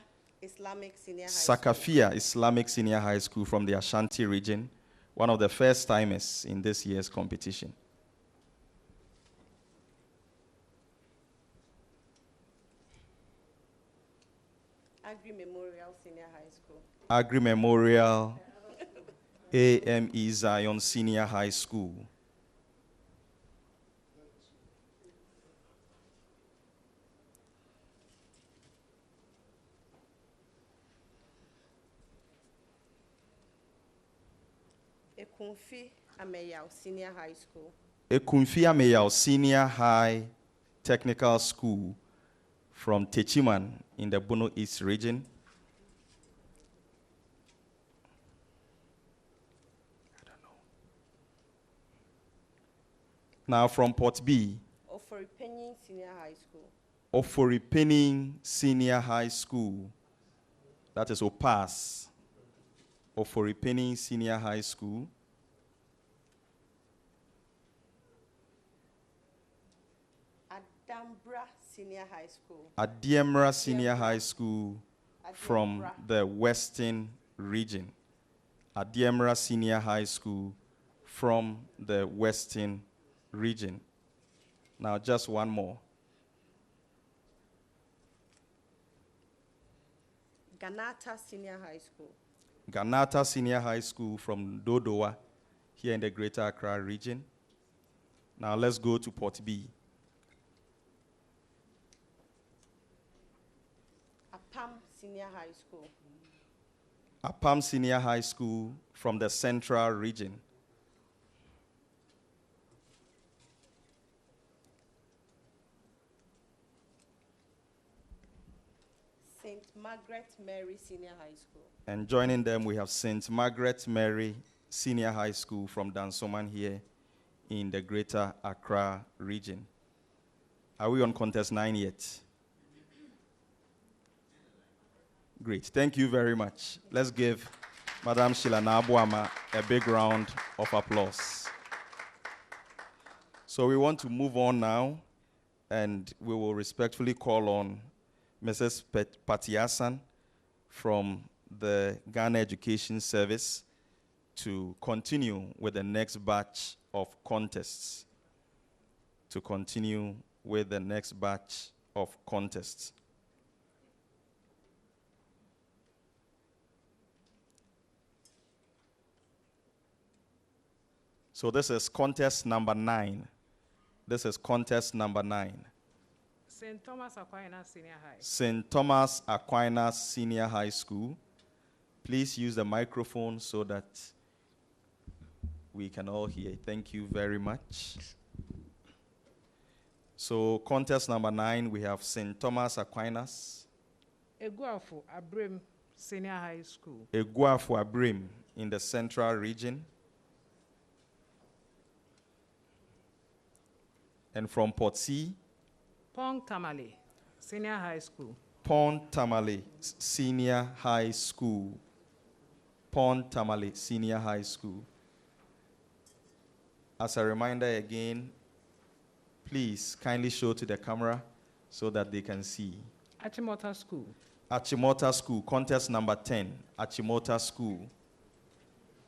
Islamic Senior High Sakafia Islamic Senior High School from the Ashanti region, one of the first timers in this year's competition. Agri Memorial Senior High School. Agri Memorial AME Zion Senior High School. Ekunfi Ameyao Senior High School. Ekunfi Ameyao Senior High Technical School from Techiman in the Bono East region. Now from Port B. Oforipenin Senior High School. Oforipenin Senior High School. That is OPAS. Oforipenin Senior High School. Adambra Senior High School. Adiemra Senior High School from the Western region. Adiemra Senior High School from the Western region. Now just one more. Ganata Senior High School. Ganata Senior High School from Dodowa, here in the Greater Accra region. Now let's go to Port B. Apam Senior High School. Apam Senior High School from the Central region. St. Margaret Mary Senior High School. And joining them, we have St. Margaret Mary Senior High School from Dansoman here in the Greater Accra region. Are we on contest 9 yet? Great. Thank you very much. Let's give Madam Shilana Abuama a big round of applause. So we want to move on now, and we will respectfully call on Mrs. Patiasan from the Ghana Education Service to continue with the next batch of contests. To continue with the next batch of contests. So this is contest number 9. This is contest number 9. St. Thomas Aquinas Senior High. St. Thomas Aquinas Senior High School. Please use the microphone so that we can all hear. Thank you very much. So contest number 9, we have St. Thomas Aquinas. Eguafu Abrim Senior High School. Eguafu Abrim in the Central region. And from Port C, Pong Tamale Senior High School. Pong Tamale Senior High School. Pong Tamale Senior High School. As a reminder again, please kindly show to the camera so that they can see. Achimota School. Achimota School, contest number 10, Achimota School.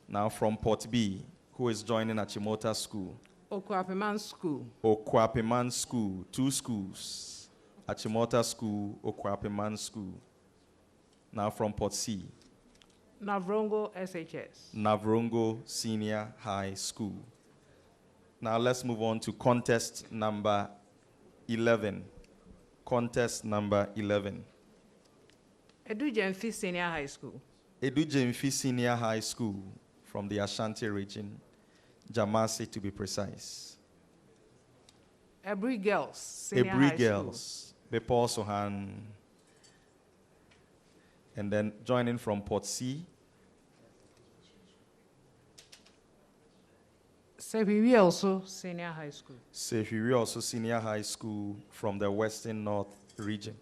Now from Port B, who is joining Achimota School? Okwapeman School. Okwapeman School, 2 schools. Achimota School, Okwapeman School. Now from Port C. Navrongo SHS. Navrongo Senior High School. Now let's move on to contest number 11. Contest number 11. Edujemfi Senior High School. Edujemfi Senior High School from the Ashanti region, Jamasi to be precise. Ebri Girls Senior Ebri High Girls, Bepor Sohan. And then joining from Port C. Seviri also Senior High School. Seviri also Senior High School from the Western North region.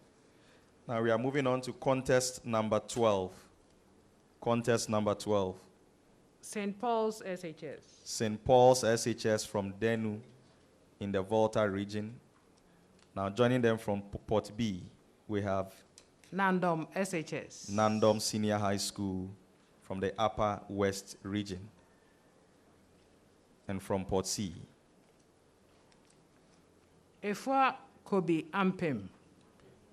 Now we are moving on to contest number 12. Contest number 12. St. Paul's SHS. St. Paul's SHS from Denu in the Volta region. Now joining them from Port B, we have Nandom SHS. Nandom Senior High School from the Upper West region. And from Port C. Efua Kobi Ampem.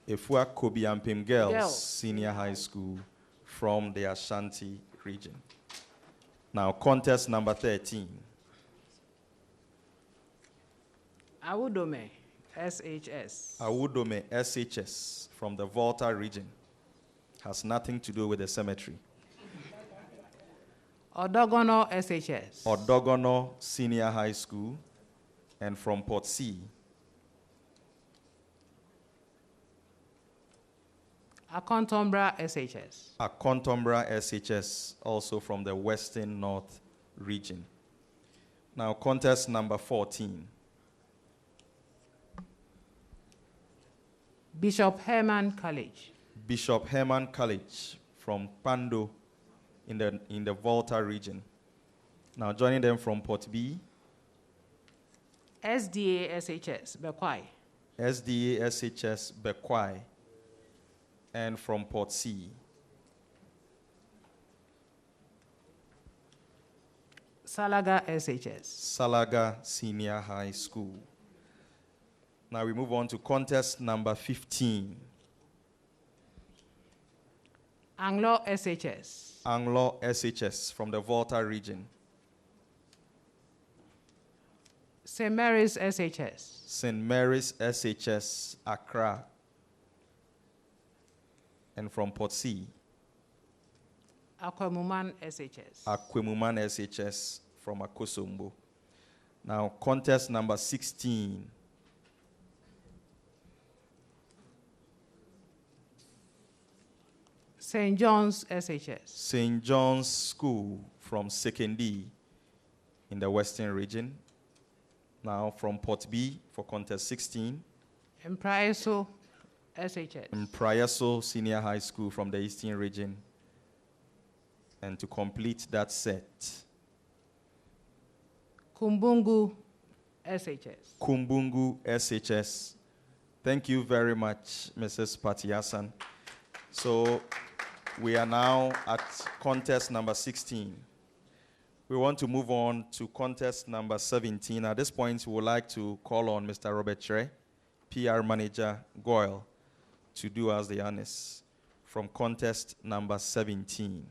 Efua Kobi Ampem Girls Senior High School from the Ashanti region. Now, contest number 13. Awudome SHS. Awudome SHS from the Volta region. Has nothing to do with the cemetery. Odogono SHS. Odogono Senior High School. And from Port C. Akontombra SHS. Akontombra SHS, also from the Western North region. Now, contest number 14. Bishop Herman College. Bishop Herman College from Pando in the Volta region. Now, joining them from Port B. SDA SHS, Bekwai. SDA SHS, Bekwai. And from Port C. Salaga SHS. Salaga Senior High School. Now we move on to contest number 15. Anglo SHS. Anglo SHS from the Volta region. St. Mary's SHS. St. Mary's SHS, Accra. And from Port C. Akwemuman SHS. Akwemuman SHS from Akosombo. Now, contest number 16. St. John's SHS. St. John's School from Sekendi in the Western region. Now, from Port B for contest 16. Mpraeso SHS. Mpraeso Senior High School from the Eastern region. And to complete that set, Kumbungu SHS. Kumbungu SHS. Thank you very much, Mrs. Patiasan. So we are now at contest number 16. We want to move on to contest number 17. At this point, we would like to call on Mr. Robert Tre, PR Manager, Goyle, to do us the honors from contest number 17.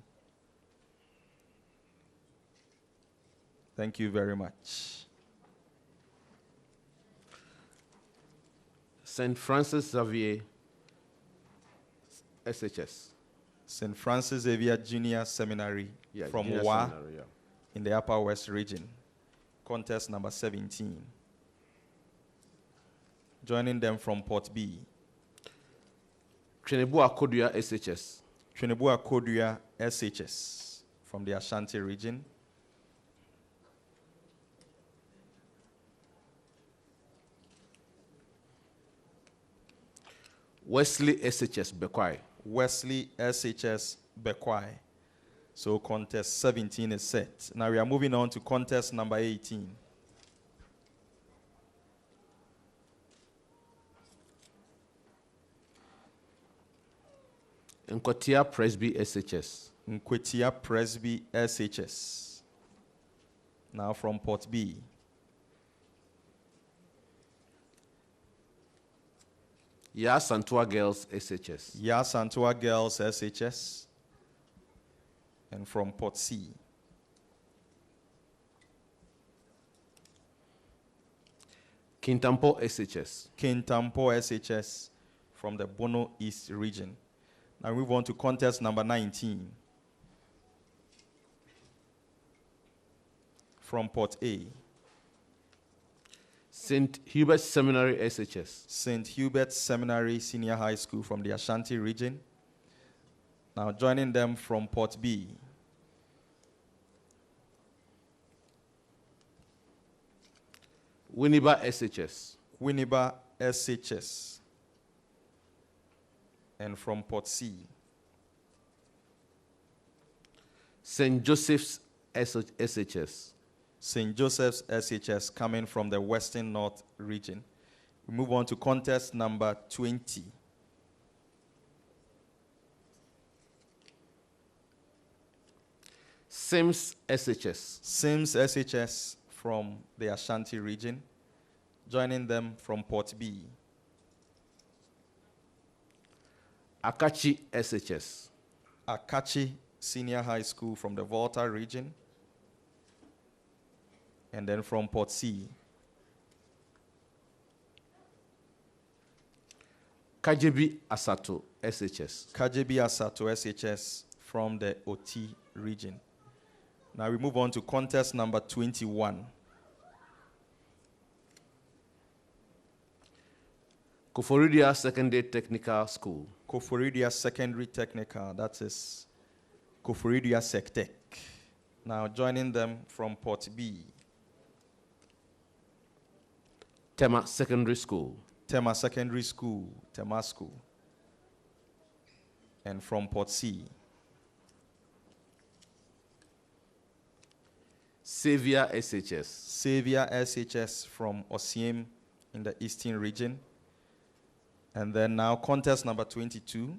Thank you very much. St. Francis Xavier, SHS. St. Francis Xavier Junior Seminary from Junior Wa Seminary, in the Upper West region. Contest number 17. Joining them from Port B. Trinibua Kodua SHS. Trinibua Kodua SHS from the Ashanti region. Wesley SHS Bekwai. Wesley SHS Bekwai. So contest 17 is set. Now we are moving on to contest number 18. Nkwatia Presby SHS. Nkwatia Presby SHS. Now from Port B. Yasantua Girls SHS. Yasantua Girls SHS. And from Port C. Kintampo SHS. Kintampo SHS from the Bono East region. Now we move on to contest number 19. From Port A. St. Hubert Seminary SHS. St. Hubert Seminary Senior High School from the Ashanti region. Now joining them from Port B. Winneba SHS. Winneba SHS. And from Port C. St. Joseph's SHS. St. Joseph's SHS coming from the Western North region. We move on to contest number 20. Sims SHS. Sims SHS from the Ashanti region. Joining them from Port B. Akachi SHS. Akachi Senior High School from the Volta region. And then from Port C. Kajebi Asato SHS. Kajebi Asato SHS from the OT region. Now we move on to contest number 21. Koforidia Secondary Technical School. Koforidia Secondary Technical, that is Koforidia Scitec. Now joining them from Port B. Tema Secondary School. Tema Secondary School, Tema School. And from Port C. Xavier SHS. Xavier SHS from Osiem in the Eastern region. And then now contest number 22.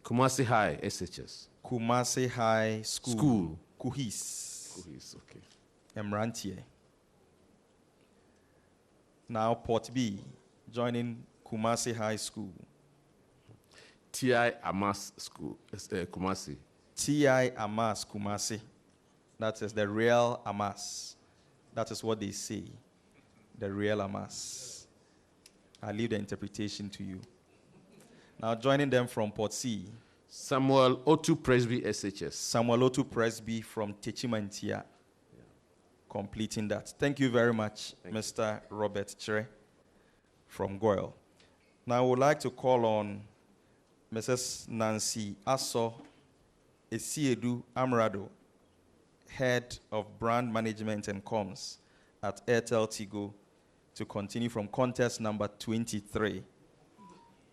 Kumasi High SHS. Kumasi High School. Kuhis. Kuhis, okay. Emrantie. Now Port B, joining Kumasi High School. T.I. Amas School, Kumasi. T.I. Amas Kumasi. That is the real Amas. That is what they say. The real Amas. I leave the interpretation to you. Now joining them from Port C. Samuel Otu Presby SHS. Samuel Otu Presby from Techimantia. Completing that. Thank you very much, Mr. Robert Chere from Goyle. Now I would like to call on Mrs. Nancy Asso Esiedu Amrado, Head of Brand Management and Comms at Airtel Tigo, to continue from contest number 23.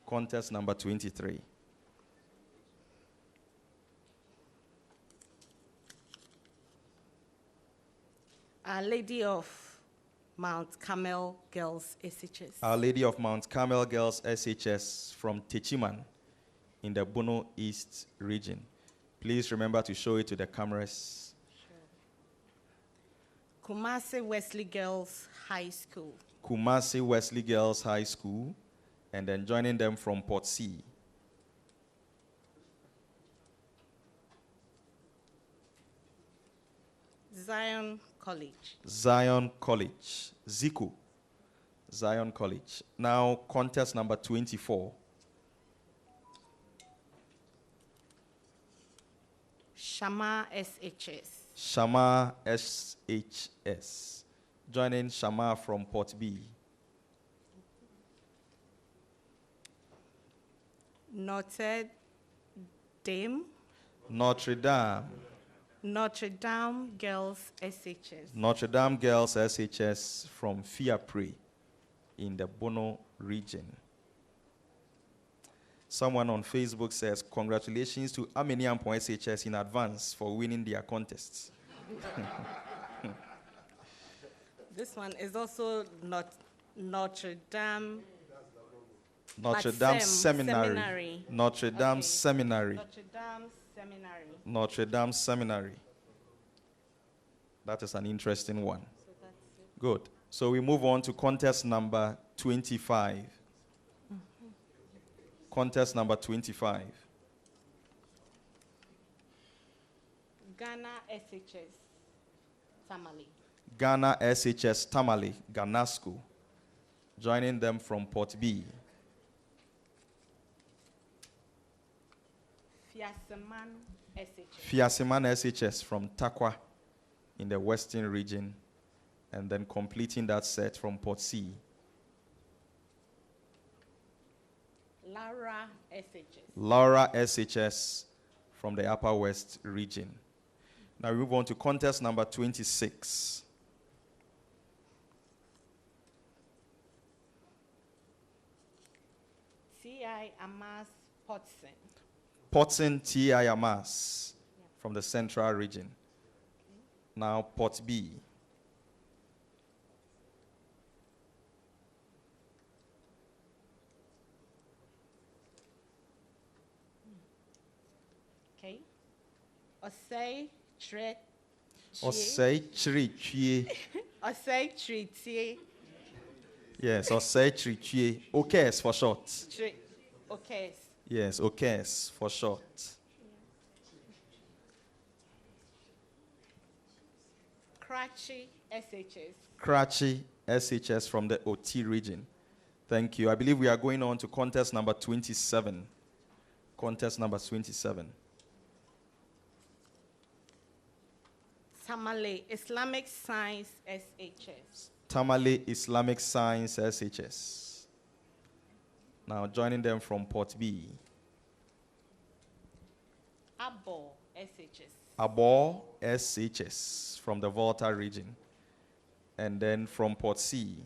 Contest number 23. Our Lady of Mount Carmel Girls SHS. Our Lady of Mount Carmel Girls SHS from Techiman in the Bono East region. Please remember to show it to the cameras. Sure. Kumasi Wesley Girls High School. Kumasi Wesley Girls High School, and then joining them from Port C. Zion College. Zion College. Zico. Zion College. Now contest number 24. Shama SHS. Shama SHS. Joining Shama from Port B. Notre Dame. Notre Dame. Notre Dame Girls SHS. Notre Dame Girls SHS from Fiapre in the Bono region. Someone on Facebook says, congratulations to Ameniampo SHS in advance for winning their contests. This one is also not Notre Dame. Notre But Dame Seminary. Seminary. Notre Dame Seminary. Notre Dame Seminary. Notre Dame Seminary. That is an interesting one. So that's it. Good. So we move on to contest number 25. Contest number 25. Ghana SHS Tamale. Ghana SHS Tamale, Ghana School. Joining them from Port B. Fiaseman SHS. Fiaseman SHS from Takwa in the Western region. And then completing that set from Port C. Laura SHS. Laura SHS from the Upper West region. Now we move on to contest number 26. T.I. Amas Potson. Potson T.I. Amas from the Central region. Now Port B. Okay. Osei Tre. Osei Chirichie. Osei Tritie. Yes, Osei Chirichie. OKS for short. Okay. Yes, OKS for short. Karachi SHS. Karachi SHS from the OT region. Thank you. I believe we are going on to contest number 27. Contest number 27. Tamale Islamic Science SHS. Tamale Islamic Science SHS. Now joining them from Port B. Abo SHS. Abo SHS from the Volta region. And then from Port C.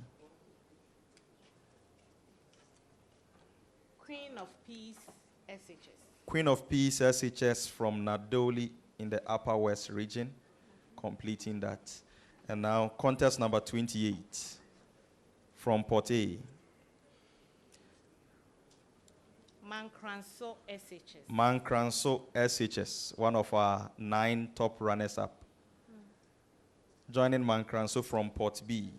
Queen of Peace SHS. Queen of Peace SHS from Nadoli in the Upper West region. Completing that. And now contest number 28 from Port A. Mankranso SHS. Mankranso SHS, one of our 9 top runners-up. Joining Mankranso from Port B.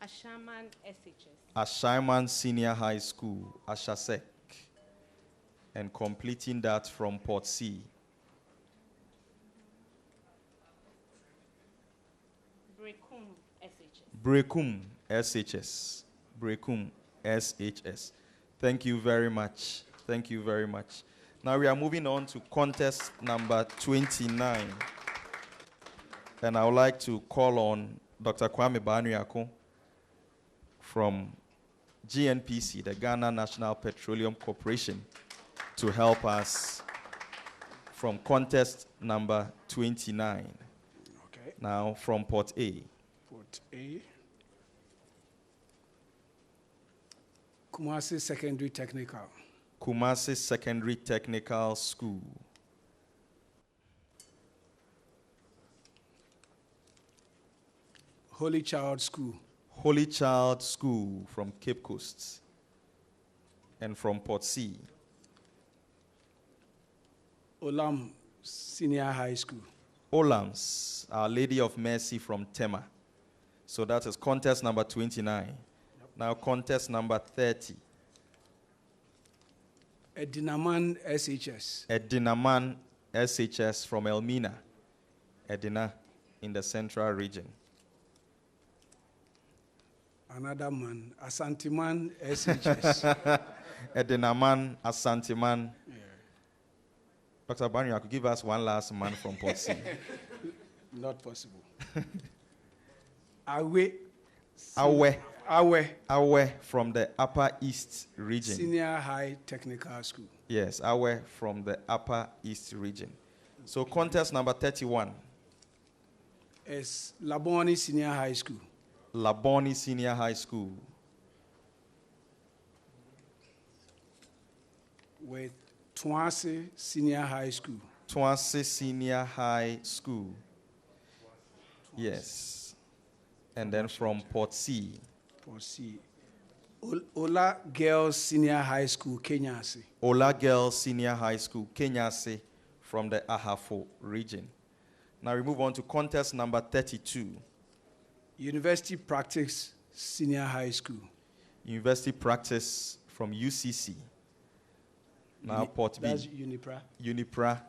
Ashaman SHS. Ashaiman Senior High School, Ashasek. And completing that from Port C. Brekum SHS. Brekum SHS. Brekum SHS. Thank you very much. Thank you very much. Now we are moving on to contest number 29. And I would like to call on Dr. Kwame Banuako from GNPC, the Ghana National Petroleum Corporation, to help us from contest number 29. Okay. Now from Port A. Port A. Kumasi Secondary Technical. Kumasi Secondary Technical School. Holy Child School. Holy Child School from Cape Coast. And from Port C. Olam Senior High School. Olams, Our Lady of Mercy from Tema. So that is contest number 29. Yep. Now contest number 30. Edinaman SHS. Edinaman SHS from Elmina. Edina in the Central region. Another man, Asantiman SHS. Edinaman, Asantiman. Yeah. Dr. Banyu, could give us one last man from Port C. Not possible. Awe from the Upper East region. Senior High Technical School. Yes, Awe from the Upper East region. So contest number 31. Is Laboni Senior High School. Laboni Senior High School. With Twansi Senior High School. Twansi Senior High School. Yes. And then from Port C. Proceed. Ola Girls Senior High School, Kenyasi. Ola Girls Senior High School, Kenyasi, from the Ahafo region. Now we move on to contest number 32. University Practice Senior High School. University Practice from UCC. Now Port B. That's Unipra. Unipra.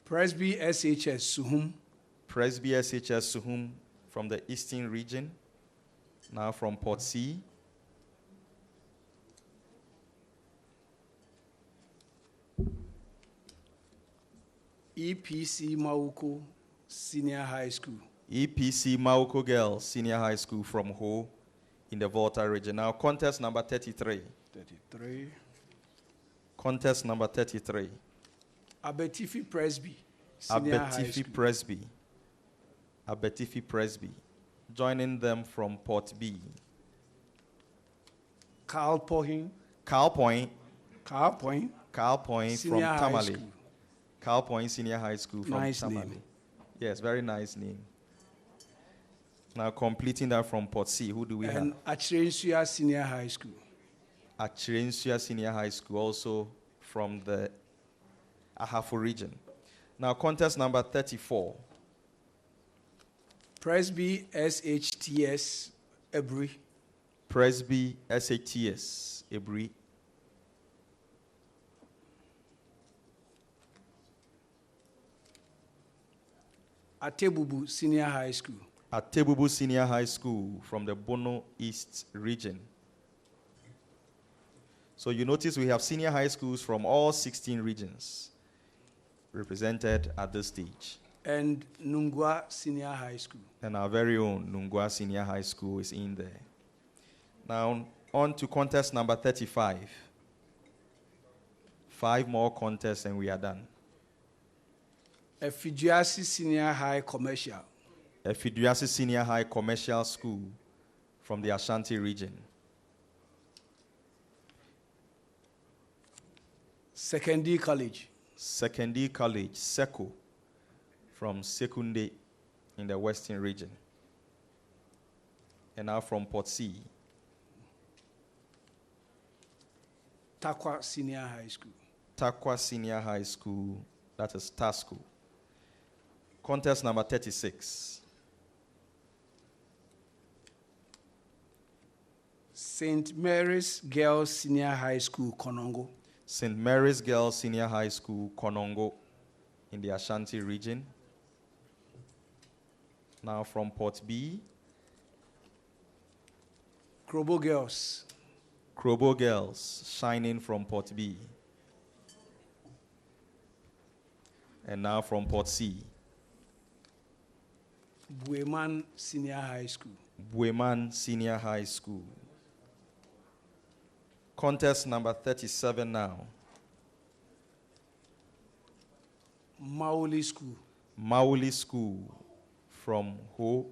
Presby SHS Suhum. Presby SHS Suhum from the Eastern region. Now from Port C. EPC Mauko Senior High School. EPC Mauko Girls Senior High School from Ho in the Volta region. Now contest number 33. 33. Contest number 33. Abetifi Presby Senior High School. Abetifi Presby. Abetifi Presby. Joining them from Port B. Carl Point. Carl Point. Carl Point. Carl Point from Senior High Tamale. School. Carl Point Senior High School from Nice Tamale. name. Yes, very nice name. Now completing that from Port C, who do we have? And Achirensua Senior High School. Achirensua Senior High School, also from the Ahafo region. Now contest number 34. Presby SHTS Ebri. Presby SHTS Ebri. Atebubu Senior High School. Atebubu Senior High School from the Bono East region. So you notice we have senior high schools from all 16 regions represented at this stage. And Nungwa Senior High School. And our very own Nungwa Senior High School is in there. Now, on to contest number 35. 5 more contests and we are done. Efiduasi Senior High Commercial. Efiduasi Senior High Commercial School from the Ashanti region. Secondary College. Secondary College, Seko, from Sekunde in the Western region. And now from Port C. Takwa Senior High School. Takwa Senior High School, that is TASCO. Contest number 36. St. Mary's Girls Senior High School, Konongo. St. Mary's Girls Senior High School, Konongo, in the Ashanti region. Now from Port B. Krobo Girls. Krobo Girls, Shining from Port B. And now from Port C. Bueman Senior High School. Bueman Senior High School. Contest number 37 now. Mauli School. Mauli School from Ho.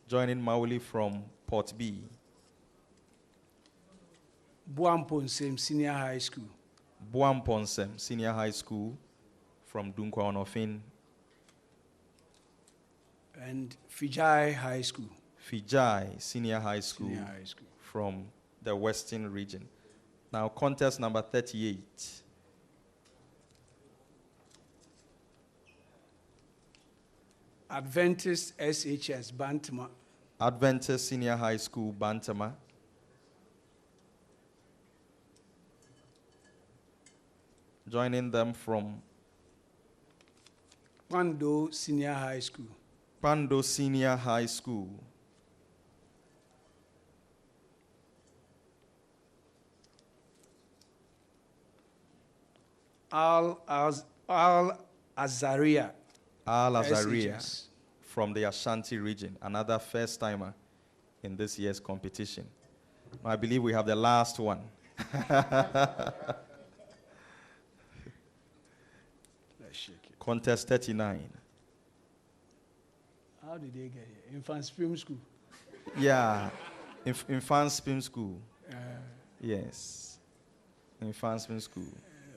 Joining Mauli from Port B. Buamponsem Senior High School. Buamponsem Senior High School from Dunkwa Onofin. And Fijai High School. Fijai Senior High School, Senior High School from the Western region. Now contest number 38. Adventist SHS Bantama. Adventist Senior High School, Bantama. Joining them from Pando Senior High School. Pando Senior High School. Al Azaria. Al Azaria SHS. from the Ashanti region, another first timer in this year's competition. I believe we have the last one. Let's shake it. Contest 39. How did they get here? Infant Spring School. Yeah, Infant Spin School. Uh, Yes, Infant Spin School.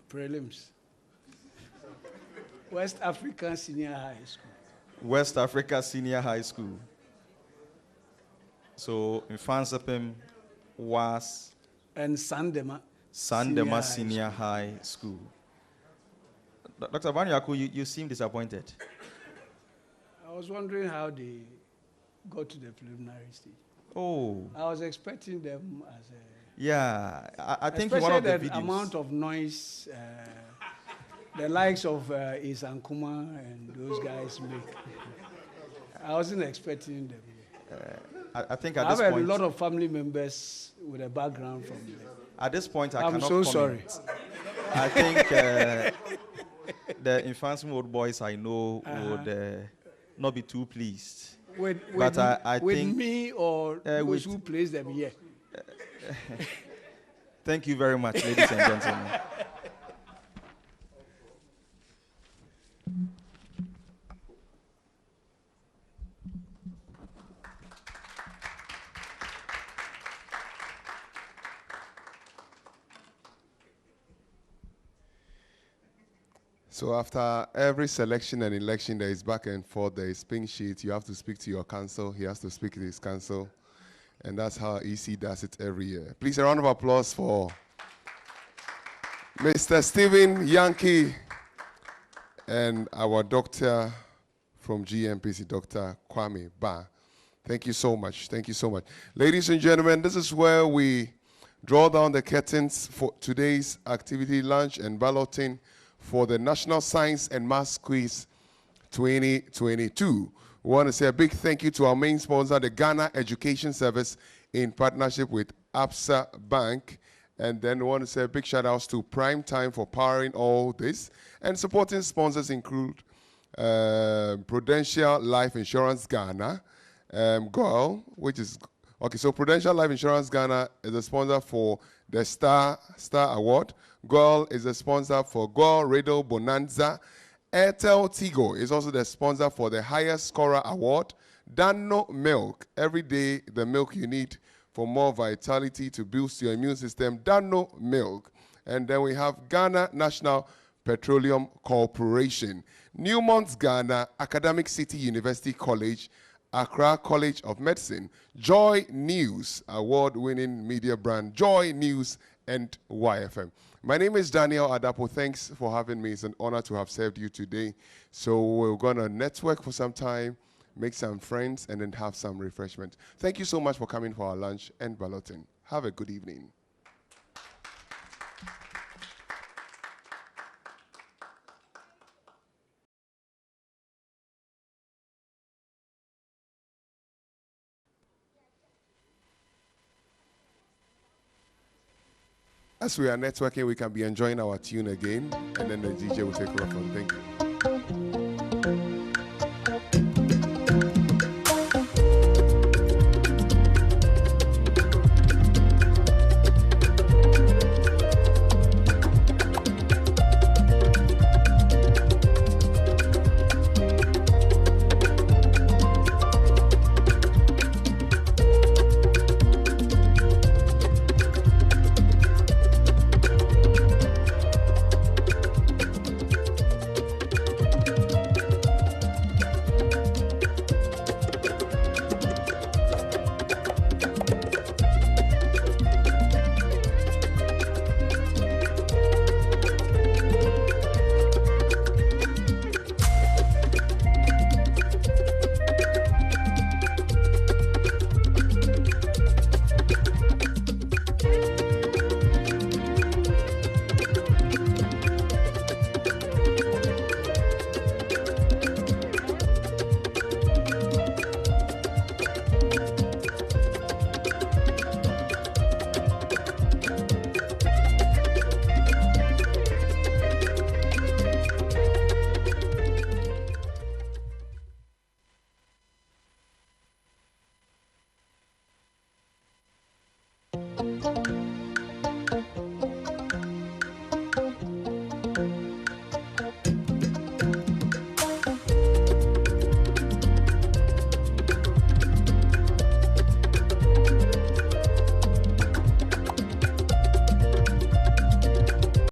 Prelims. West African Senior High School. West Africa Senior High School. So Infansepim was and Sandema Senior High School. Dr. Banyaku, you seem disappointed. I was wondering how they got to the preliminary stage. Oh. I was expecting them as a... Yeah, I think in one of the videos. Amount of noise the likes of Isan Kuma and those guys make. I wasn't expecting them. I think at this point... I have a lot of family members with a background from there. At this point, I cannot I'm so comment. sorry. I think the Infants Mode boys I know would not be too pleased. With think, me or those who place them here? Thank you very much, ladies and gentlemen. So after every selection and election, there is back and forth, there is pink sheet. You have to speak to your council. He has to speak to his council. And that's how EC does it every year. Please, a round of applause for Mr. Stephen Yankee and our doctor from GMPC, Dr. Kwame Ba. Thank you so much. Thank you so much. Ladies and gentlemen, this is where we draw down the curtains for today's activity, lunch and balloting for the National Science and Maths Quiz 2022. We want to say a big thank you to our main sponsor, the Ghana Education Service, in partnership with Absa Bank. And then we want to say a big shout out to Prime Time for powering all this. And supporting sponsors include Prudential Life Insurance Ghana, GOL, which is, okay, so Prudential Life Insurance Ghana is a sponsor for the Star Award. GOL is a sponsor for GOL Radio Bonanza. Airtel Tigo is also the sponsor for the Highest Scorer Award. Dano Milk, every day the milk you need for more vitality to boost your immune system. Dano Milk. And then we have Ghana National Petroleum Corporation. Newmont Ghana, Academic City University College, Accra College of Medicine. Joy News, award-winning media brand, Joy News and YFM. My name is Daniel Adapo. Thanks for having me. It's an honor to have served you today. So we're going to network for some time, make some friends, and then have some refreshment. Thank you so much for coming for our lunch and balloting. Have a good evening. As we are networking, we can be enjoying our tune again, and then the DJ will take over from. Thank you.